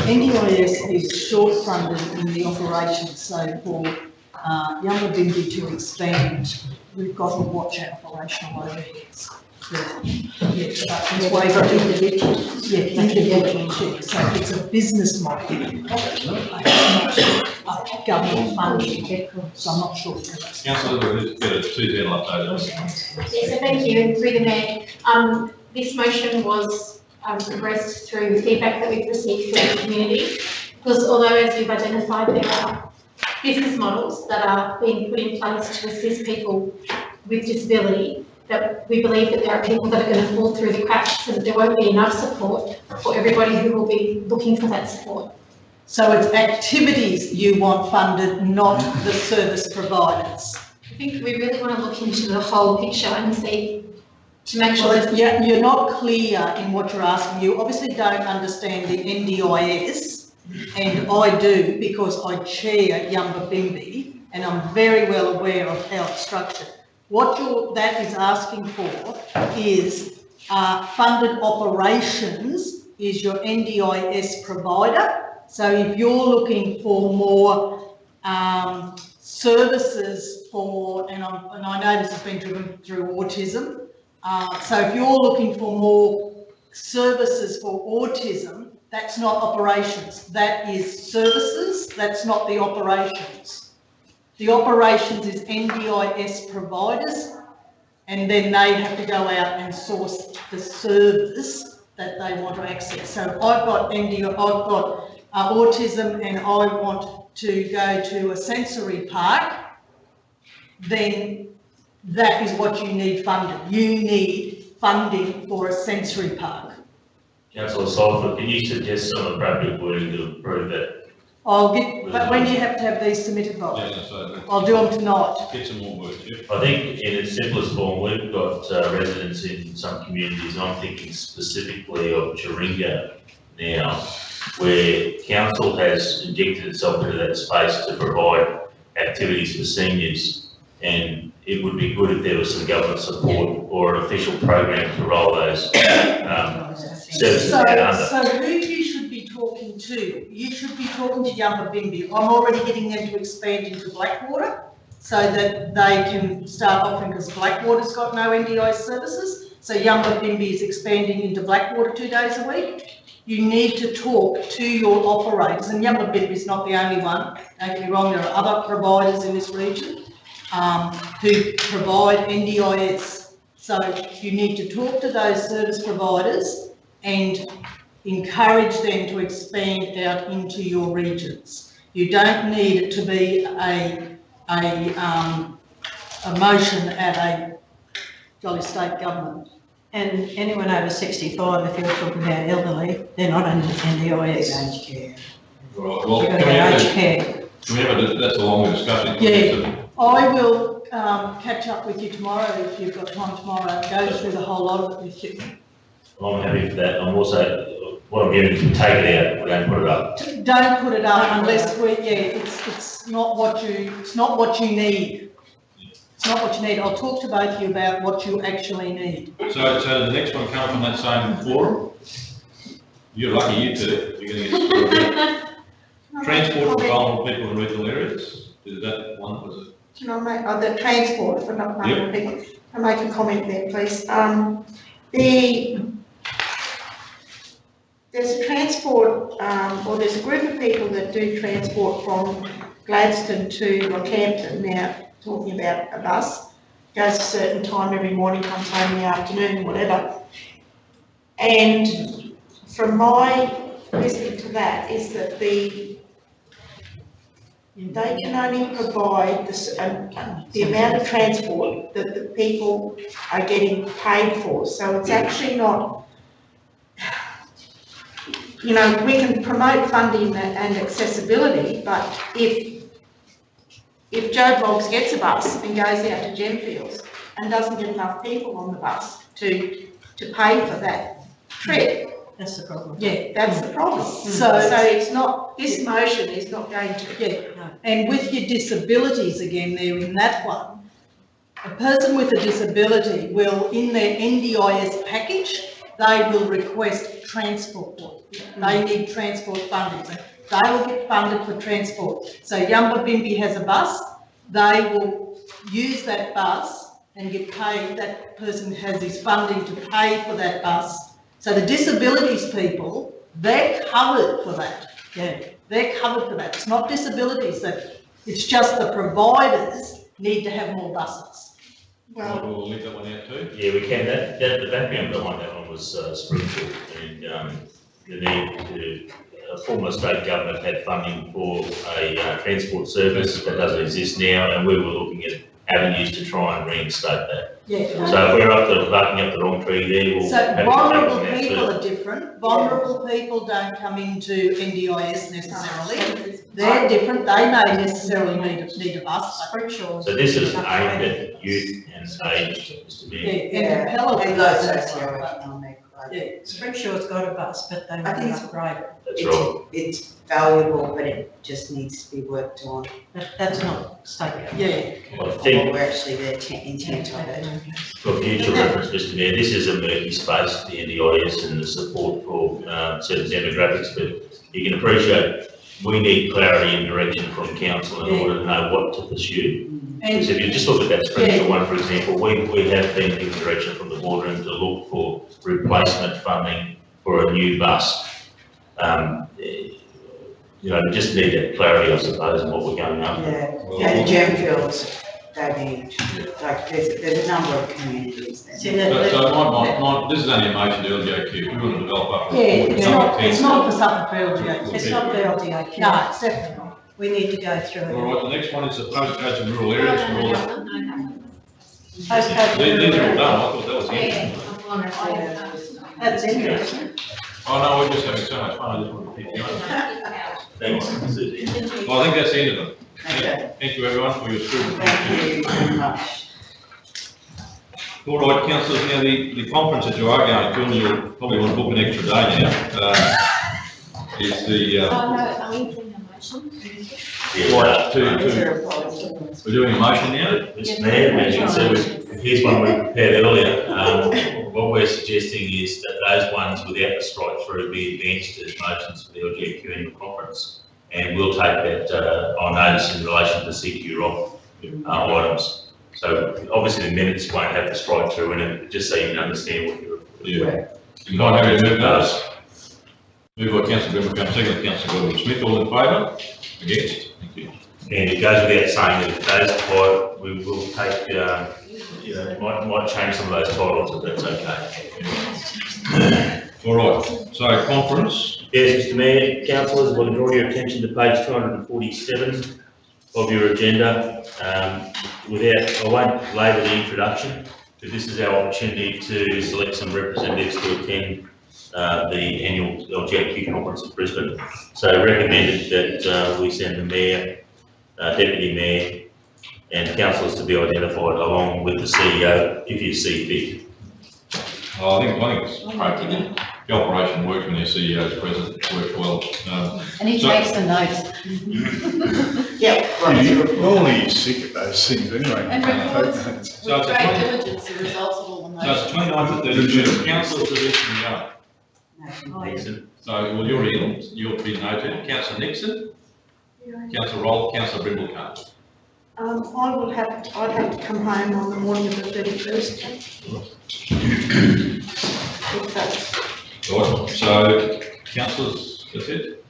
NDIS is short funded in the operation, so for Yumbabimbi to expand, we've got to watch our operational overheads. That's why you've got individual checks. So it's a business model, not government funding, so I'm not sure. Councillor, we'll get a Suzanne update. Yes, so thank you, through the Mayor. This motion was progressed through feedback that we've received from the community, because although, as we've identified, there are business models that are being put in place to assist people with disability, that we believe that there are people that are going to fall through the cracks and that there won't be enough support for everybody who will be looking for that support. So it's activities you want funded, not the service providers. I think we really want to look into the whole picture and see, to make sure that... You're not clear in what you're asking. You obviously don't understand the NDIS, and I do because I chair Yumbabimbi, and I'm very well aware of how it's structured. What that is asking for is funded operations is your NDIS provider. So if you're looking for more services for, and I know this has been driven through autism, so if you're looking for more services for autism, that's not operations, that is services, that's not the operations. The operations is NDIS providers, and then they have to go out and source the service that they want to access. So I've got autism and I want to go to a sensory park, then that is what you need funded. You need funding for a sensory park. Councillor Salford, can you suggest some appropriate wording to improve that? But when do you have to have these submitted by? I'll do them tonight. Get some more words, yeah. I think in its simplest form, we've got residents in some communities, I'm thinking specifically of Chiringa now, where council has injected itself into that space to provide activities for seniors, and it would be good if there was some government support or an official program to roll those services out under. So who you should be talking to? You should be talking to Yumbabimbi. I'm already getting them to expand into Blackwater so that they can start offering, because Blackwater's got no NDI services. So Yumbabimbi is expanding into Blackwater 2 days a week. You need to talk to your operators, and Yumbabimbi is not the only one. Don't get me wrong, there are other providers in this region. who provide NDIS. So you need to talk to those service providers and encourage them to expand out into your regions. You don't need it to be a motion at a jolly state government. And anyone over 65, if you're talking about elderly, they're not under NDIS. Aged care. Right, well, You've got can we have aged care. Can we have that's a longer discussion? Yeah, I will catch up with you tomorrow if you've got time tomorrow and go through the whole lot of it with you. I'm happy for that. I'm also, what I'm hearing is take it out, we don't put it up. Don't put it up unless it's not what you need. It's not what you need. I'll talk to both of you about what you actually need. So the next one comes from that same forum. You're lucky, you two. You're going to get transport for vulnerable people in regional areas. Is that one? Was it? Can I make, the transport for vulnerable people, can I make a comment there, please? There's a transport, or there's a group of people that do transport from Gladstone to Rockhampton now, talking about a bus, goes a certain time every morning, comes home in the afternoon, whatever. And from my listening to that is that they can only provide the amount of transport that the people are getting paid for. So it's actually not, you know, we can promote funding and accessibility, but if Joe Bloggs gets a bus and goes out to Gemfields and doesn't get enough people on the bus to pay for that trip, that's the problem. Yeah, that's the problem. So it's not, this motion is not going to. Yeah, and with your disabilities again there in that one, a person with a disability will, in their NDIS package, they will request transport. They need transport funding. So they will get funded for transport. So Yamba Bimby has a bus, they will use that bus and get paid, that person has his funding to pay for that bus. So the disabilities people, they're covered for that. Yeah, they're covered for that. It's not disabilities, it's just the providers need to have more buses. Well, we'll leave that one out too. Yeah, we can. The background behind that one was Springfield and the need to, former state government had funding for a transport service that doesn't exist now, and we were looking at avenues to try and reinstate that. Yeah. So if we're barking up the wrong tree there, we'll So have to vulnerable take on that people too. are different. Vulnerable people don't come into NDIS necessarily. They're different. They may necessarily need a bus. So this is aimed at youth and aged, Mr. Mayor. And Capella And does low as well. socioeconomic. Yeah, Springshore's got a bus, but they I think haven't upgraded. That's right. It's valuable, but it just needs to be worked on. That's not state. Yeah. I think We're actually the intent of it. for future reference, Mr. Mayor, this is a murky space, the NDIS and the support for certain demographics, but you can appreciate we need clarity and direction from council in order to know what to pursue. Because if you just look at that Springfield one, for example, we have been given direction from the boardroom to look for replacement funding for a new bus. You know, we just need that clarity, I suppose, in what we're going after. Yeah, and Gemfields, they need, like, there's a number of communities there. So this is only a motion to LGAQ. We want to develop up. It's not for something for LGAQ. It's not for LGAQ. No, it's definitely not. We need to go through it. All right, the next one is the postcodes in rural areas for all the. Postcode. These are all done. I thought that was it. That's interesting. Oh no, we're just having so much fun. I just want to keep going. Thanks, Susie. Well, I think that's the end of them. Okay. Thank you everyone for your scrutiny. Thank you very much. All right, councillors, now the conference that you are going to, and you'll probably want to book an extra day now, is the, are we doing a motion? what, we're doing a motion now? Mr. Mayor, as you can see, here's one we prepared earlier. What we're suggesting is that those ones without the strike through be advanced as motions for the LGAQ annual conference. And we'll take that on notice in relation to the CQ items. So obviously the minutes won't have the strike through in it, just so you can understand what you're. Yeah. You might have to move those. Moved by councillor Brimble, second councillor Gordon Smith, all in favour? Against? Thank you. And it goes without saying that if those we will take, might change some of those titles if that's okay. All right, so conference. Yes, Mr Mayor, councillors, I want to draw your attention to page 247 of your agenda. I won't labour the introduction, but this is our opportunity to select some representatives to attend the annual LGAQ conference at Brisbane. So recommended that we send the Mayor, Deputy Mayor and councillors to be identified along with the CEO if you see fit. I think it's great. The operation works when your CEO is present, it works well. And he takes the notes. Normally he's sick at those things anyway. And records So with it's great a diligence the results of all the So it's 29th to 30 June, councillors are listening up. So, well, you're in, you'll be noted. Councillor Nixon, Councillor Roll, Councillor Brindlecombe. I'd have to come home on the morning of the 31st. If that's Right, so councillors, that's it?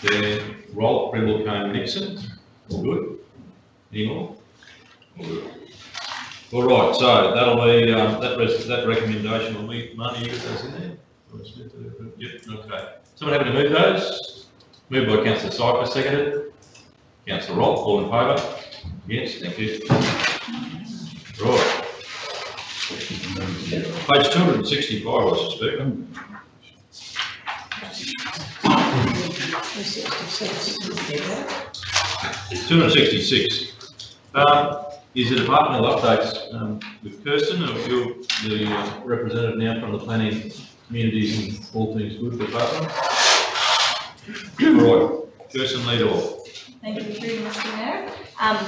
Then Roll, Brindlecombe, Nixon, all good? Any more? All good. All right, so that'll be, that recommendation will meet money, you got those in there? Yep, okay. Someone happy to move those? Moved by Councillor Cypher, seconded. Councillor Roll, all in favour? Yes, thank you. Right. Page 265, I suspect. It's 266. Is the departmental updates with Kirsten, or you're the representative now from the planning communities and all things good department? All right, Kirsten, lead off. Thank you, through you, Mr Mayor.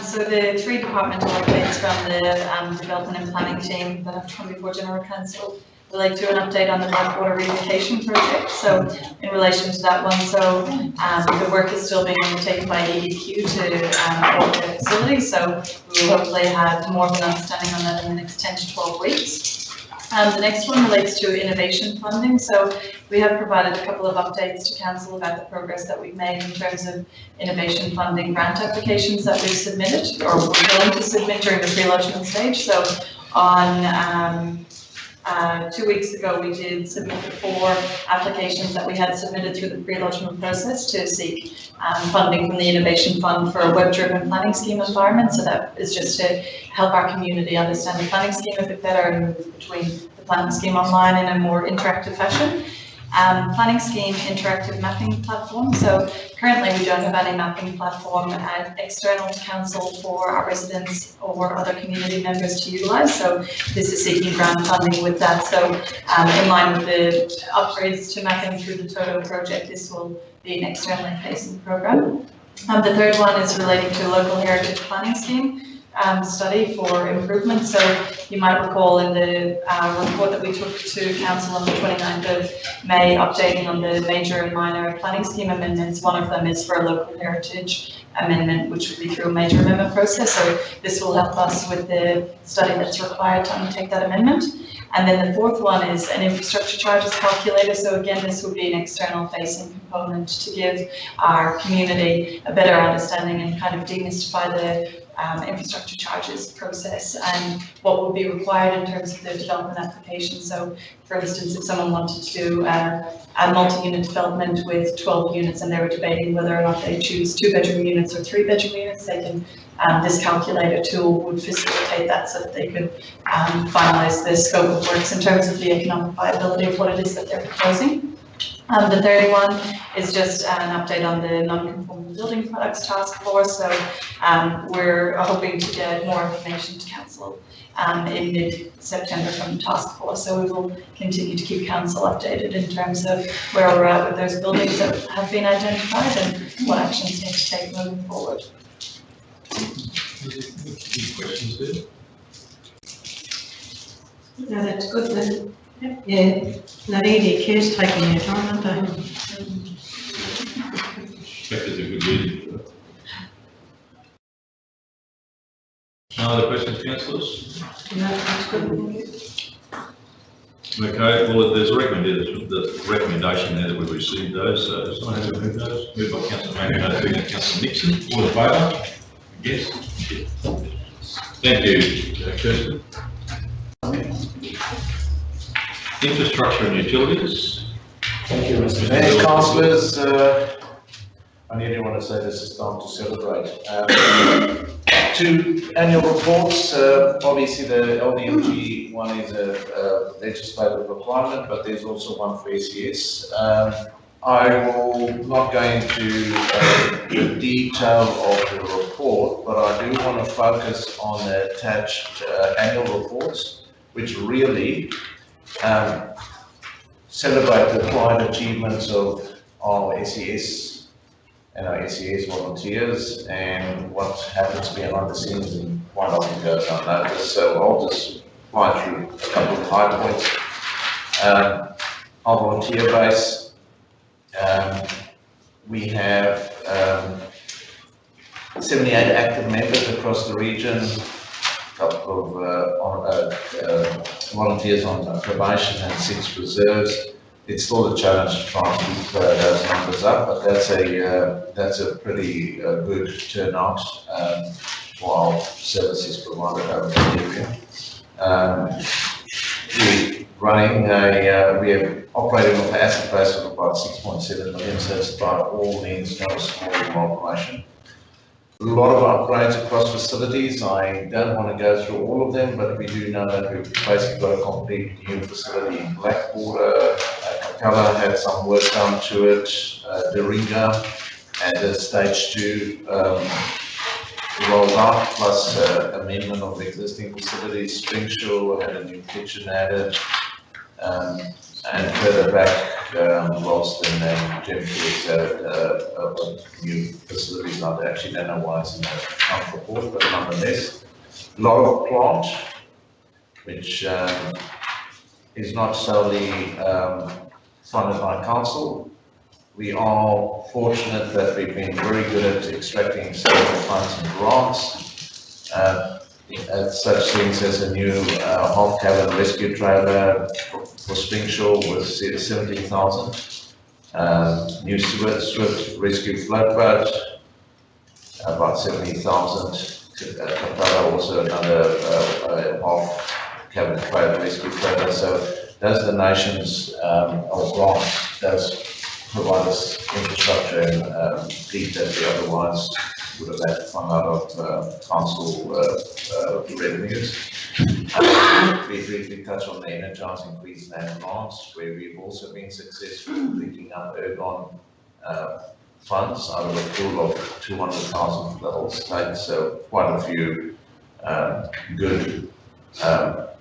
So the three departmental updates from the development and planning team that have come before General Council relate to an update on the Blackwater relocation project. So in relation to that one, so the work is still being undertaken by EDQ to open the facility. So we will hopefully have more of an understanding on that in the next 10 to 12 weeks. The next one relates to innovation funding. So we have provided a couple of updates to Council about the progress that we've made in terms of innovation funding grant applications that we've submitted or we're going to submit during the pre-lodgement stage. So on 2 weeks ago, we did submit the 4 applications that we had submitted through the pre-lodgement process to seek funding from the Innovation Fund for a web-driven planning scheme environment. So that is just to help our community understand the planning scheme a bit better and move between the planning scheme online in a more interactive fashion. Planning scheme interactive mapping platform. So currently we don't have any mapping platform external to council for our residents or other community members to utilise. So this is seeking grant funding with that. So in line with the upgrades to mapping through the Toto project, this will be an externally facing programme. The third one is relating to a local heritage planning scheme study for improvement. So you might recall in the report that we took to council on the 29th of May, updating on the major and minor planning scheme amendments. One of them is for a local heritage amendment, which would be through a major amendment process. So this will help us with the study that's required to undertake that amendment. And then the fourth one is an infrastructure charges calculator. So again, this would be an external facing component to give our community a better understanding and kind of demystify the infrastructure charges process and what will be required in terms of the development application. So for instance, if someone wanted to do a multi-unit development with 12 units and they were debating whether or not they choose 2-bedroom units or 3-bedroom units, they can, this calculator tool would facilitate that so that they could finalise the scope of works in terms of the economic viability of what it is that they're proposing. The third one is just an update on the non-conforming building products task force. So we're hoping to get more information to council in mid-September from the task force. So we will continue to keep council updated in terms of where we're at with those buildings that have been identified and what actions need to take moving forward. Any questions there? No, that's good then. Yeah, that EDQ's taking their time, aren't they? Expect it's a good reading. No other questions, councillors? No, that's good. Okay, well, there's a recommendation there that we've received those, so someone has to move those. Moved by Councillor McIntyre, seconded by Councillor Nixon. All in favour? Yes. Thank you, Kirsten. Infrastructure and utilities. Thank you, Mr. Mayor. Councillors, I nearly want to say this is time to celebrate. Two annual reports, obviously the LDMG one is a legislative requirement, but there's also one for SES. I will not go into the detail of the report, but I do want to focus on the attached annual reports, which really celebrate the quiet achievements of our SES and our SES volunteers and what happens behind the scenes and quite often goes unnoticed. So I'll just fly through a couple of high points. Our volunteer base, we have 78 active members across the region, a couple of volunteers on probation and 6 reserves. It's still a challenge to try and keep those numbers up, but that's a pretty good turnout for our services provided over the area. We are operating with an asset base of about 6.7 million, so it's by all means not a small operation. A lot of upgrades across facilities. I don't want to go through all of them, but we do know that we've basically got a complete new facility in Blackwater. Capella had some work done to it. Doringa and the stage 2 rolled out, plus amendment of existing facilities. Springshaw had a new kitchen added, and further back, Ralston and Gemfields added new facilities. I actually don't know why it's in the account report, but nonetheless, a lot of plant, which is not solely funded by council. We are fortunate that we've been very good at extracting several funds and grants. Such things as a new half cabin rescue trailer for Springshaw with 17,000. New Swift rescue float boat, about 70,000. Capella also another half cabin trailer rescue trailer. So those donations or grants does provide us infrastructure and fleet that we otherwise would have had to fund out of council revenues. We briefly touch on the Energising Queensland launch, where we've also been successful in picking up Ergon funds out of a pool of 200,000 for the whole state. So quite a few good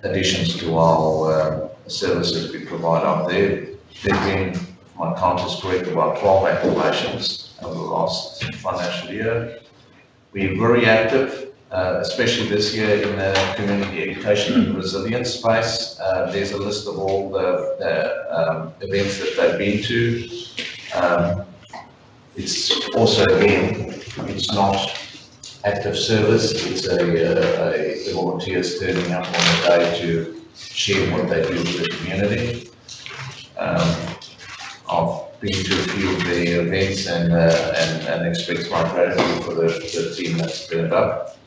additions to our services we provide out there. There's been, if my count is correct, about 12 activations over the last financial year. We're very active, especially this year in the community education and resilience space. There's a list of all the events that they've been to. It's also, again, it's not active service, it's the volunteers turning up on the day to share what they do with the community. I've been to a few of the events and express my gratitude for the team that's turned up.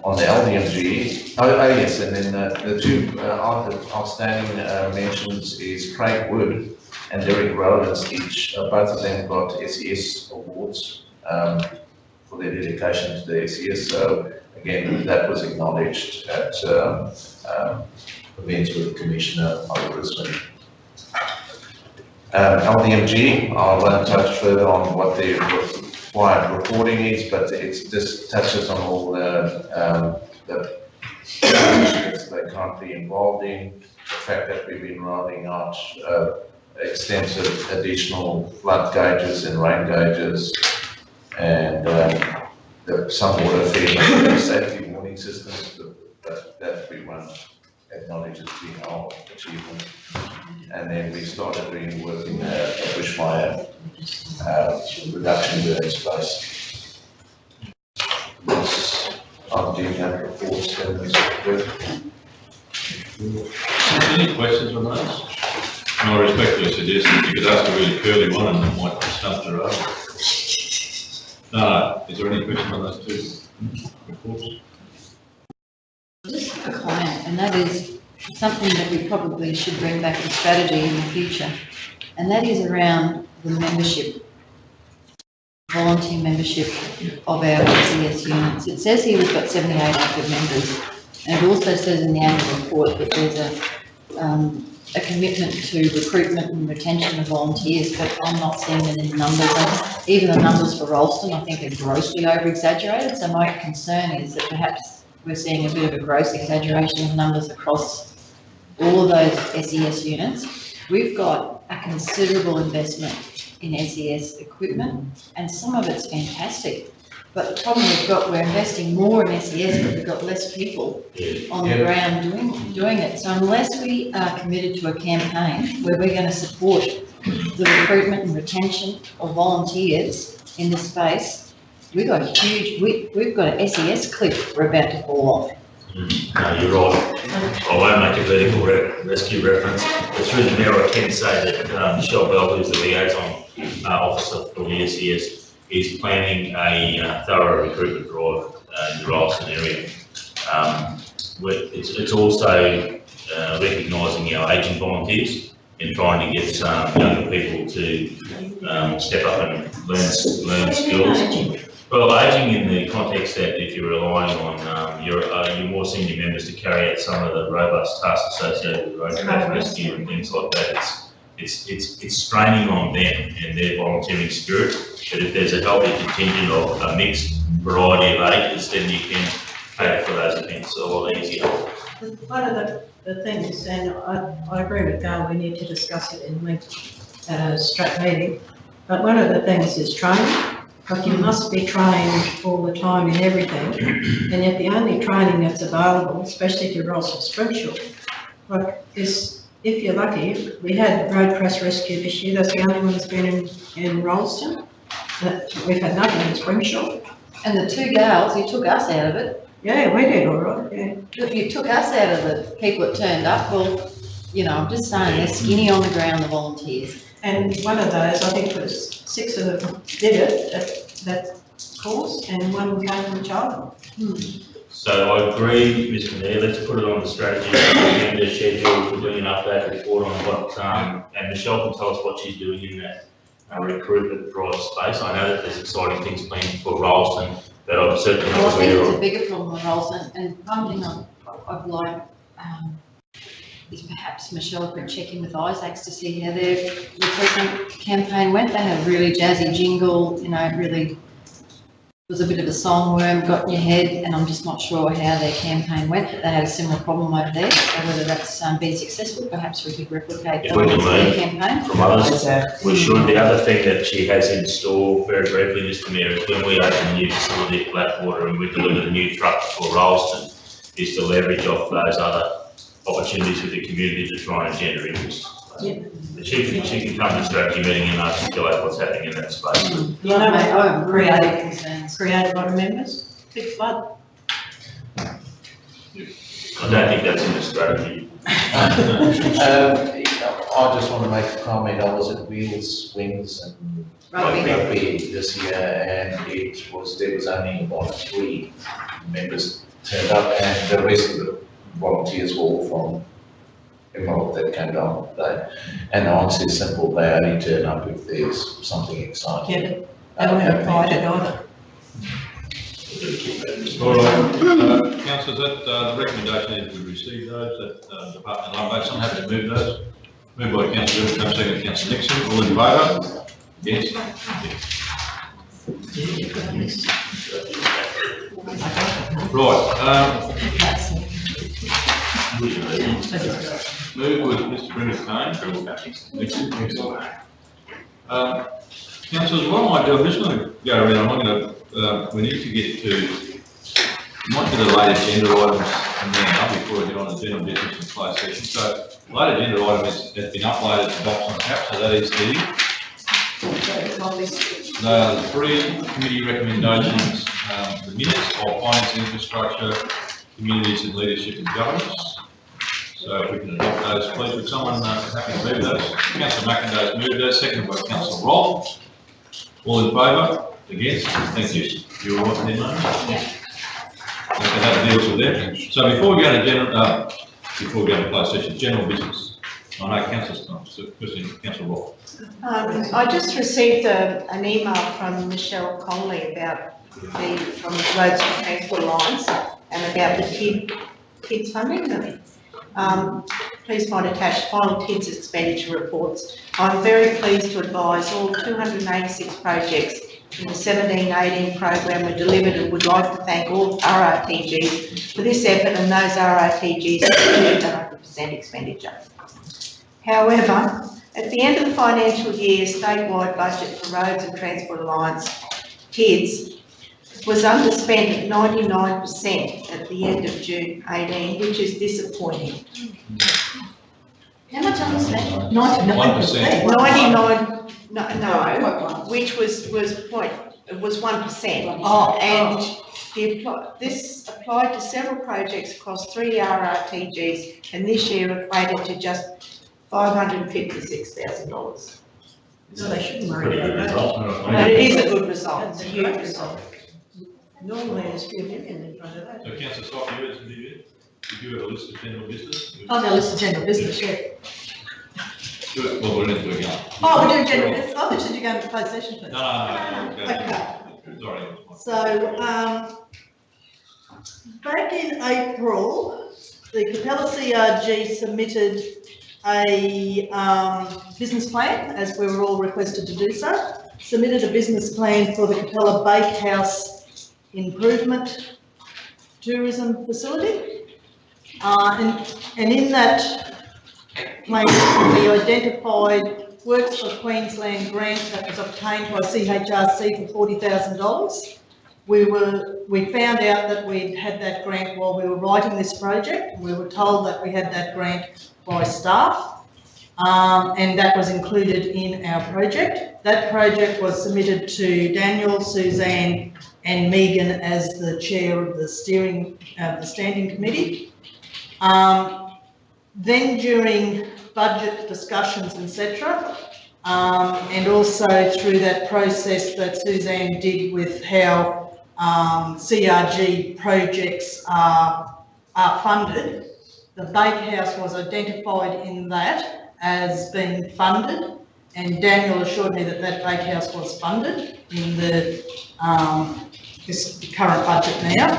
On the LDMG, yes, and then the two outstanding mentions is Craig Wood and Derek Rowlands, each, both of them got SES awards for their dedication to the SES. So again, that was acknowledged at events with the Commissioner of Brisbane. LDMG, I won't touch further on what the required reporting is, but it just touches on all the initiatives they're currently involved in, the fact that we've been rolling out extensive additional flood gauges and rain gauges, and some water fair safety warning systems, but that we won't acknowledge as being our achievement. And then we started doing work in the bushfire reduction burn space. I'm doing that reports. Any questions on those? And I respectfully suggest that you could ask a really curly one and it might stump the road. No, is there any question on those two reports? Just a comment, and that is something that we probably should bring back to strategy in the future, and that is around the membership, volunteer membership of our SES units. It says here we've got 78 active members, and it also says in the annual report that there's a commitment to recruitment and retention of volunteers, but I'm not seeing it in the numbers. And even the numbers for Ralston, I think, are grossly over-exaggerated, so my concern is that perhaps we're seeing a bit of a gross exaggeration of numbers across all of those SES units. We've got a considerable investment in SES equipment, and some of it's fantastic. But the problem we've got, we're investing more in SES, but we've got less people on the ground doing it. So unless we are committed to a campaign where we're going to support the recruitment and retention of volunteers in this space, we've got a huge, we've got an SES cliff we're about to fall off. No, you're right. I won't make a vertical rescue reference, but through the mayor, I can say that Michelle Bell, who's the liaison officer for the SES, is planning a thorough recruitment drive in the Ralston area. It's also recognising our ageing volunteers and trying to get younger people to step up and learn skills. Well, ageing in the context that if you're relying on your more senior members to carry out some of the robust tasks associated with road traffic rescue and things like that, it's straining on them and their volunteering spirit. But if there's a healthy contingent of a mixed variety of ages, then you can cater for those events a lot easier. One of the things, and I agree with Gail, we need to discuss it in length at a straight meeting, but one of the things is training. Like, you must be trained all the time in everything, and yet the only training that's available, especially if you're Ralston Springshore, like, is, if you're lucky, we had road crash rescue this year, that's the only one that's been in Ralston. We've had nothing in Springshore. And the two gals, you took us out of it. Yeah, we did all right, yeah. If you took us out of the people that turned up, well, you know, I'm just saying, they're skinny on the ground, the volunteers. And one of those, I think it was 6 of them did it, that course, and one came from Charlton. So I agree, Mr. Mayor, let's put it on the strategy agenda schedule. We're doing an update report on what, and Michelle can tell us what she's doing in that recruitment drive space. I know that there's exciting things planned for Ralston, but I'm certainly Well, not I think aware it's a of. bigger problem with Ralston, and one thing I'd like is perhaps Michelle could check in with Isaacs to see how their recruitment campaign went. They had a really jazzy jingle, you know, it really was a bit of a song worm got in your head, and I'm just not sure how their campaign went, but they had a similar problem over there. So whether that's been successful, perhaps we could replicate If we can their learn campaign. from others, we should. The other thing that she has in store, very briefly, Mr. Mayor, is when we open the new facility at Blackwater and we deliver the new truck for Ralston, is to leverage off those other opportunities with the community to try and engender interest. Yeah. But she can come to the strategy meeting and articulate what's happening in that space. You know, I've created a lot of members, big flood. I don't think that's in the strategy. I just want to make a comment. I was at Wheels, Wings and Rugby this year, and there was only about 3 members turned up, and the rest of the volunteers were all from Emerald that came down today. And the answer is simple, they only turn up if there's something exciting. Yeah, they weren't invited either. All right, councillors, that the recommendation is we receive those, that Department of Lumber, I'm happy to move those. Moved by councillor Littleton, second councillor Nixon, all in favour? Yes. Right, move with Mr. Brendan Kane. Councillors, what I might do, I'm just going to go around, I'm going to, we need to get to, we might get a late agenda items and then before we get on to general business and closed session. So, late agenda item has been uploaded to Box on Tap, so that is the 3 committee recommendations, the minutes of finance and infrastructure, communities and leadership and governance. So if we can adopt those, please, would someone happy to move those? Councillor McIndoe's moved those, seconded by Councillor Roll. All in favour? Against? Thank you. You're all right there, mate? Yeah. Okay, that deals with that. So before we go to general, before we go to closed session, general business. I know councillor's time, so question, Councillor Rock. I just received an email from Michelle Conley about from Roads and Transport Alliance and about the kids funding. Please find attached final kids expenditure reports. I'm very pleased to advise all 286 projects in the 17-18 program were delivered and would like to thank all RRTGs for this effort and those RRTGs who achieved 100% expenditure. However, at the end of the financial year, statewide budget for Roads and Transport Alliance kids was underspent at 99% at the end of June 18, which is disappointing. How much underspent? 99%. 99, no, which was 1%. Oh. And this applied to several projects across 3 RRTGs, and this year equated to just $556,000. So they shouldn't worry about that. But it is a good result, it's a huge result. Normally there's $3 million in front of that. So Councillor Scott, did you have a list of general business? Oh, no, list of general business, yeah. Good. Well, we're into it again. Oh, we're doing general business. I thought you were going to closed session first. No. Okay. Sorry. So, back in April, the Capella CRG submitted a business plan, as we were all requested to do so. Submitted a business plan for the Capella Bakehouse Improvement Tourism Facility. And in that plan, we identified Works for Queensland grant that was obtained by CHRC for $40,000. We found out that we'd had that grant while we were writing this project. We were told that we had that grant by staff, and that was included in our project. That project was submitted to Daniel, Suzanne and Megan as the chair of the standing committee. Then during budget discussions, etc., and also through that process that Suzanne did with how CRG projects are funded, the bakehouse was identified in that as being funded, and Daniel assured me that that bakehouse was funded in the this current budget now.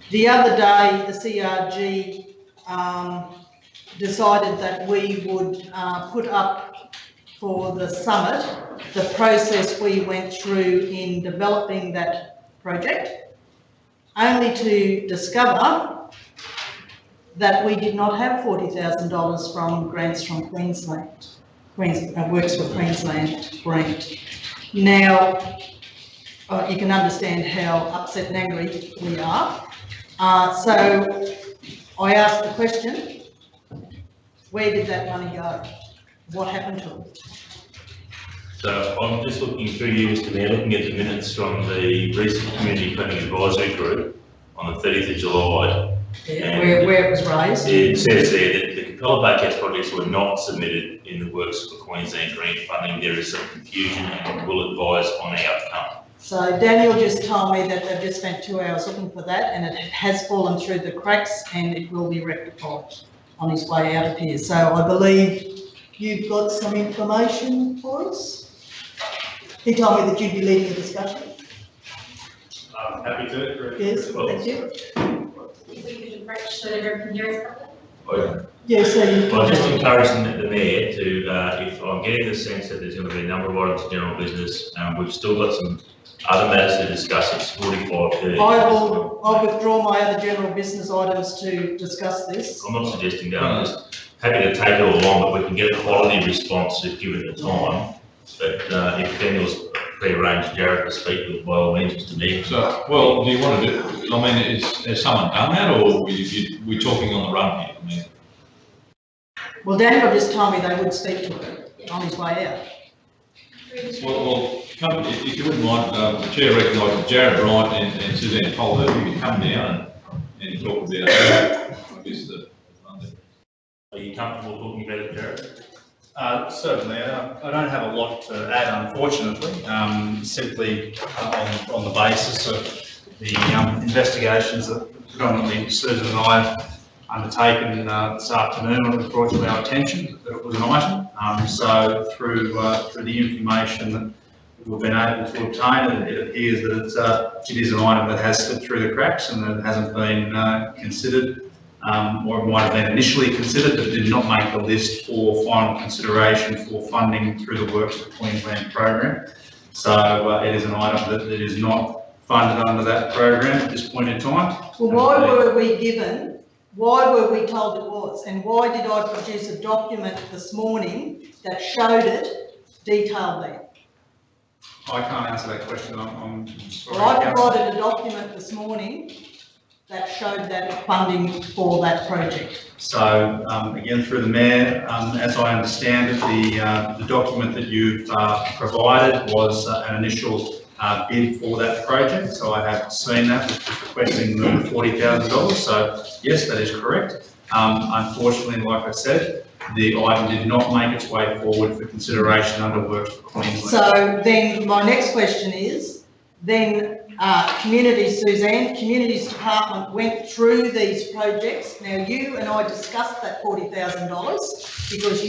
The other day, the CRG decided that we would put up for the summit the process we went through in developing that project, only to discover that we did not have $40,000 from grants from Queensland, Works for Queensland grant. Now, you can understand how upset and angry we are. So I asked the question, where did that money go? What happened to it? So I'm just looking through you, Mr Mayor, looking at the minutes from the recent Community Planning Advisory Group on the 30th of July. Yeah, where it was raised. It says there that the Capella Bakehouse projects were not submitted in the Works for Queensland grant funding. There is some confusion and we'll advise on outcome. So Daniel just told me that they've just spent 2 hours looking for that, and it has fallen through the cracks and it will be rectified on his way out of here. So I believe you've got some information for us. He told me that you'd be leading a discussion. I'm happy to. Yes, thank you. If we could approach so that everyone can hear us properly. Yes, so you. Well, I'm just encouraging the Mayor to, if I'm getting the sense that there's going to be a number of items of general business, we've still got some other matters to discuss. It's 45:30. I'll withdraw my other general business items to discuss this. I'm not suggesting that. I'm just happy to take it all along, but we can get a quality response if given the time. But if Daniel's pre-arranged Jared to speak with, by all means, Mr. Mayor. So, well, do you want to do, I mean, has someone done that, or we're talking on the run here? I mean, well, Daniel just told me they would speak to it on his way out. well, come, if you wouldn't mind, the chair recognises Jared Bryant and Suzanne Colbert, you can come down and talk about, I guess, the funding. Are you comfortable talking about it, Jared? Certainly, I don't have a lot to add, unfortunately, simply on the basis of the investigations that predominantly Susan and I have undertaken this afternoon when it was brought to our attention that it was an item. So through the information that we've been able to obtain, it appears that it is an item that has slipped through the cracks and that hasn't been considered. Or it might have been initially considered, but did not make the list for final consideration for funding through the Works of Queensland program. So it is an item that is not funded under that program at this point in time. Well, why were we given, why were we told it was, and why did I produce a document this morning that showed it detailed there? I can't answer that question. I'm sorry. Well, I provided a document this morning that showed that funding for that project. So again, through the Mayor, as I understand it, the document that you've provided was an initial bid for that project. So I have seen that, which was requesting the $40,000. So yes, that is correct. Unfortunately, like I said, the item did not make its way forward for consideration under Works for Queensland. So then my next question is, then Communities Department went through these projects. Now you and I discussed that $40,000 because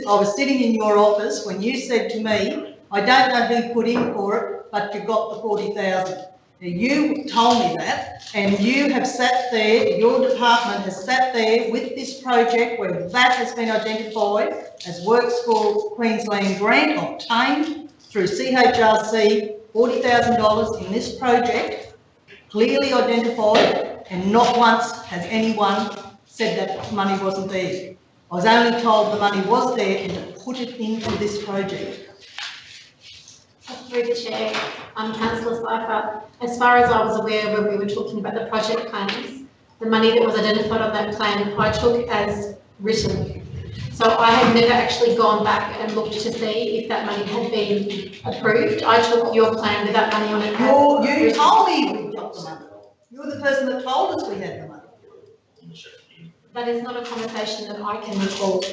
I was sitting in your office when you said to me, I don't know who put in for it, but you got the 40,000. Now you told me that, and you have sat there, your department has sat there with this project where that has been identified as Works for Queensland grant obtained through CHRC, $40,000 in this project, clearly identified, and not once has anyone said that money wasn't there. I was only told the money was there and to put it into this project. Through the chair, Councillor Slifer, as far as I was aware when we were talking about the project plans, the money that was identified on that plan I took as written. So I have never actually gone back and looked to see if that money had been approved. I took your plan with that money on it. You told me we got the money. You're the person that told us we had the money. That is not a conversation that I can recall.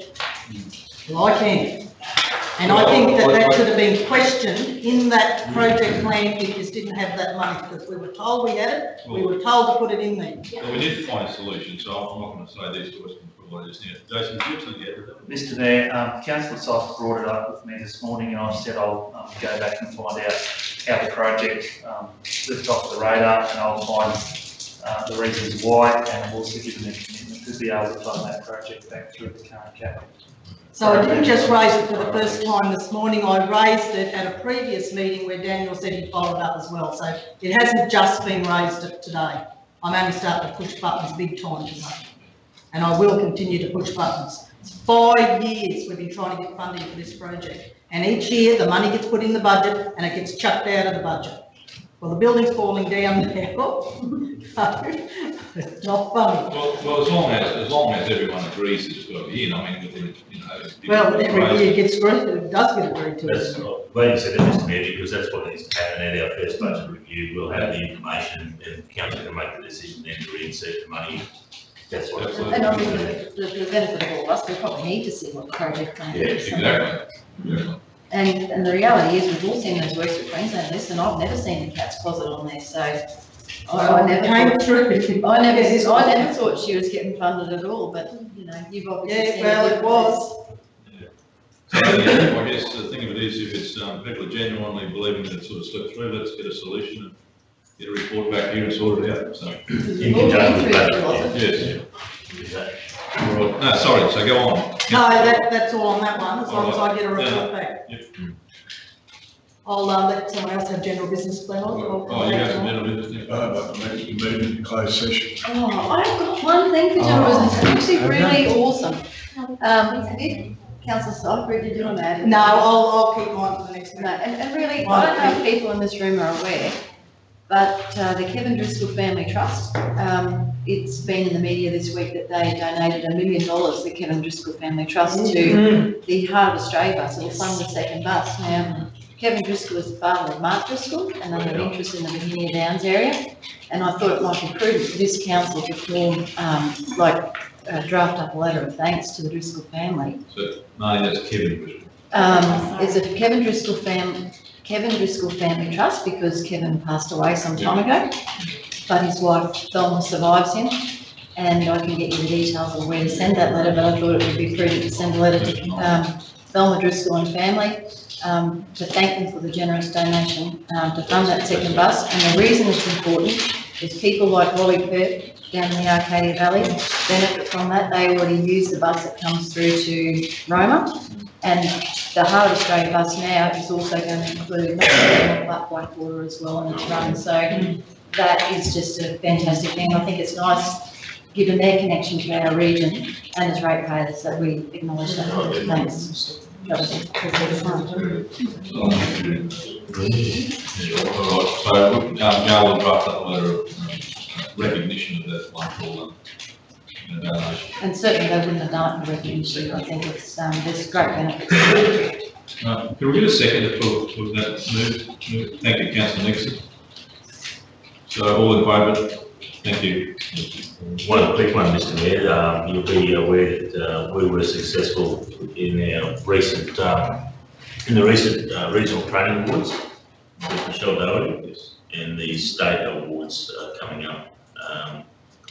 Well, I can. And I think that should have been questioned in that project plan if you didn't have that money, because we were told we had it, we were told to put it in there. Well, we need to find a solution, so I'm not going to say these questions for just now. Jason, do you have to add? Mr Mayor, Councillor Syfe brought it up with me this morning and I said I'll go back and find out how the project slipped off the radar and I'll find the reasons why and I've also given them a commitment to be able to fund that project back through the current capital. So I didn't just raise it for the first time this morning, I raised it at a previous meeting where Daniel said he'd followed up as well. So it hasn't just been raised today. I'm only starting to push buttons big time today. And I will continue to push buttons. It's 5 years we've been trying to get funding for this project. And each year the money gets put in the budget and it gets chucked out of the budget. Well, the building's falling down now. It's not funny. Well, as long as everyone agrees that it's got to be in, I mean, within, you know. Well, every year it gets agreed, it does get agreed to. That's glad you said that, Mr Mayor, because that's what needs to happen at our first budget review. We'll have the information and council can make the decision then to reinsert the money. That's what. And I mean, the benefit of all of us, we probably need to see what the project plan is. Exactly. And the reality is, we've all seen those Works for Queensland lists, and I've never seen the cat's closet on there, so I never thought she was getting funded at all, but, you know, you've obviously seen. Yeah, well, it was. So, yeah, I guess the thing of it is, if it's people are genuinely believing that it sort of slipped through, let's get a solution and get a report back here and sort it out, so. You can jump with that. Yes. All right. No, sorry, so go on. No, that's all on that one, as long as I get a report back. Yep. I'll let someone else have general business plan on. Oh, you have some general business. Moving to closed session. Oh, I've got one thing for general business, it's actually really awesome. Councillor Stockbridge, did you want to add? No, I'll keep mine for the next meeting. No, and really, I don't know if people in this room are aware, but the Kevin Driscoll Family Trust, it's been in the media this week that they donated $1 million, the Kevin Driscoll Family Trust, to the Heart of Australia bus. It'll fund the second bus. Now, Kevin Driscoll is the father of Mark Driscoll, and they have interest in the Virginia Downs area. And I thought it might be prudent for this council to form, draft up a letter of thanks to the Driscoll family. So, Marnie, that's Kevin Driscoll. It's a Kevin Driscoll Family Trust, because Kevin passed away some time ago, but his wife Thelma survives him, and I can get you the details of where to send that letter, but I thought it would be prudent to send a letter to Thelma Driscoll and family to thank them for the generous donation to fund that second bus. And the reason it's important is people like Wally Pert down in the Arcadia Valley benefit from that. They already use the bus that comes through to Roma, and the Heart of Australia bus now is also going to include not only but Blackwater as well on its run. So that is just a fantastic thing. I think it's nice, given their connection to our region and as ratepayers, that we acknowledge that. Thanks. All right, so Gail will draft up a letter of recognition of that wonderful donation. And certainly they wouldn't have done it for recognition. I think it's, there's great benefits. Can we get a second for that move? Thank you, Councillor Nixon. So all in favour? Thank you. One quick one, Mr. Mayor. You'll be aware that we were successful in our recent, regional training awards with Michelle Doherty, and the state awards coming up on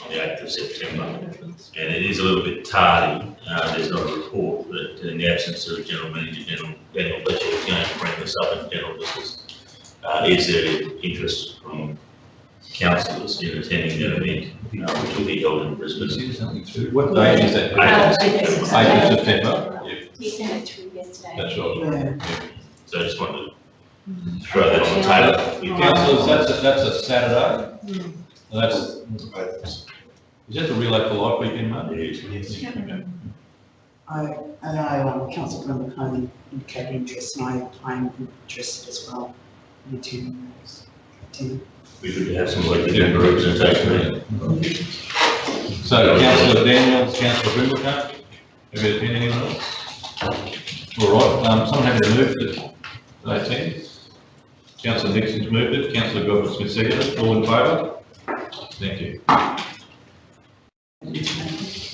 the 8th of September. And it is a little bit tardy. There's not a report, but in the absence of General Manager Daniel Fletcher is going to bring this up in general business. Is there interest from councillors in attending that event, which will be held in Brisbane? What date is that? 8th of September. You sent it through yesterday. That's right. Yeah. So I just wanted to throw that on the table. Councillors, that's a Saturday. That's, is that the Relay for Life weekend, mate? Yes. I know Councillor Grimacombe indicated interest, and I'm interested as well in attending those. We should have some like the representation. So Councillor Daniels, Councillor Grimacombe, have you attended anyone else? All right, someone have to move that they attend. Councillor Nixon's moved it, Councillor Godwin Smith seconded, all in favour? Thank you.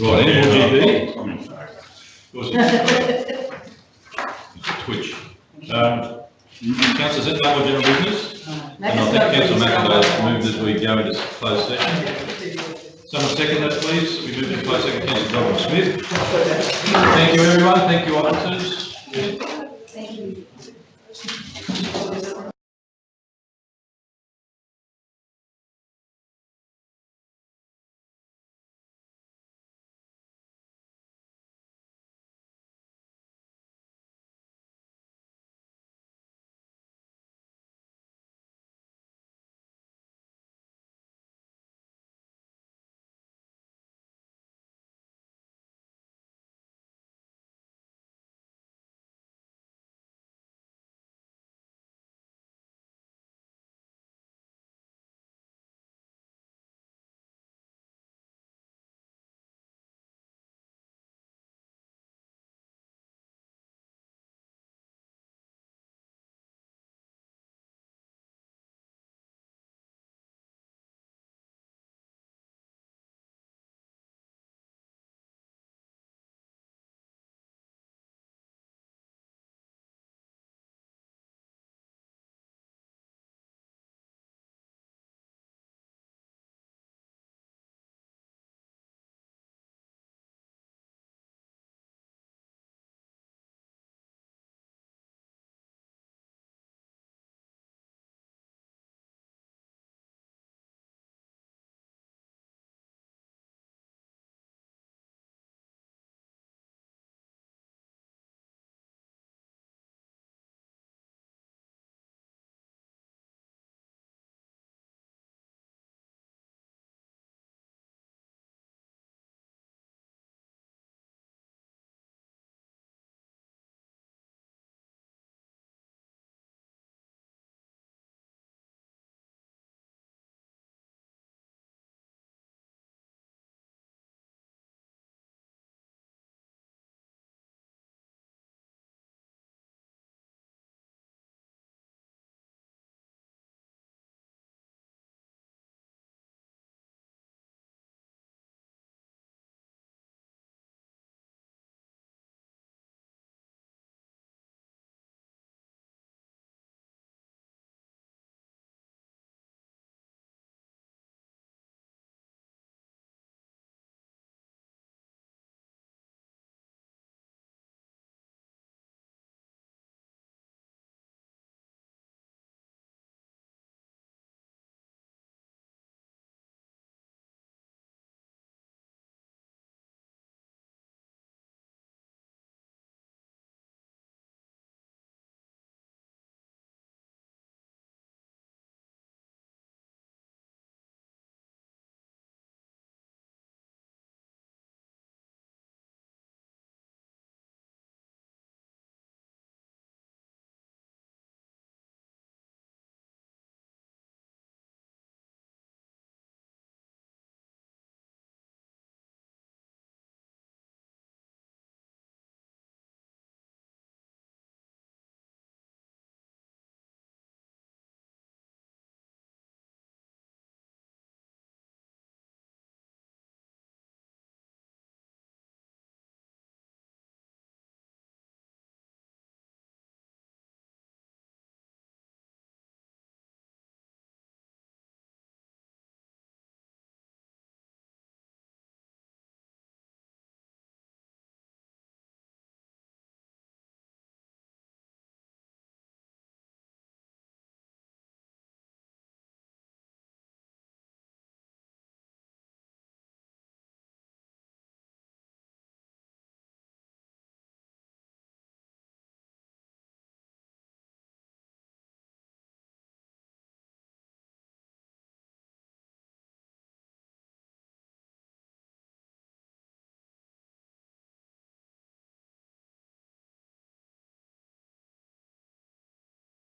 Right, any more GB? Twitch. Councillors, is that no more general business? And I think Councillor McIntyre moved as we go into closed session. Someone second that, please. We move into closed session. Councillor Godwin Smith. Thank you, everyone. Thank you, officer.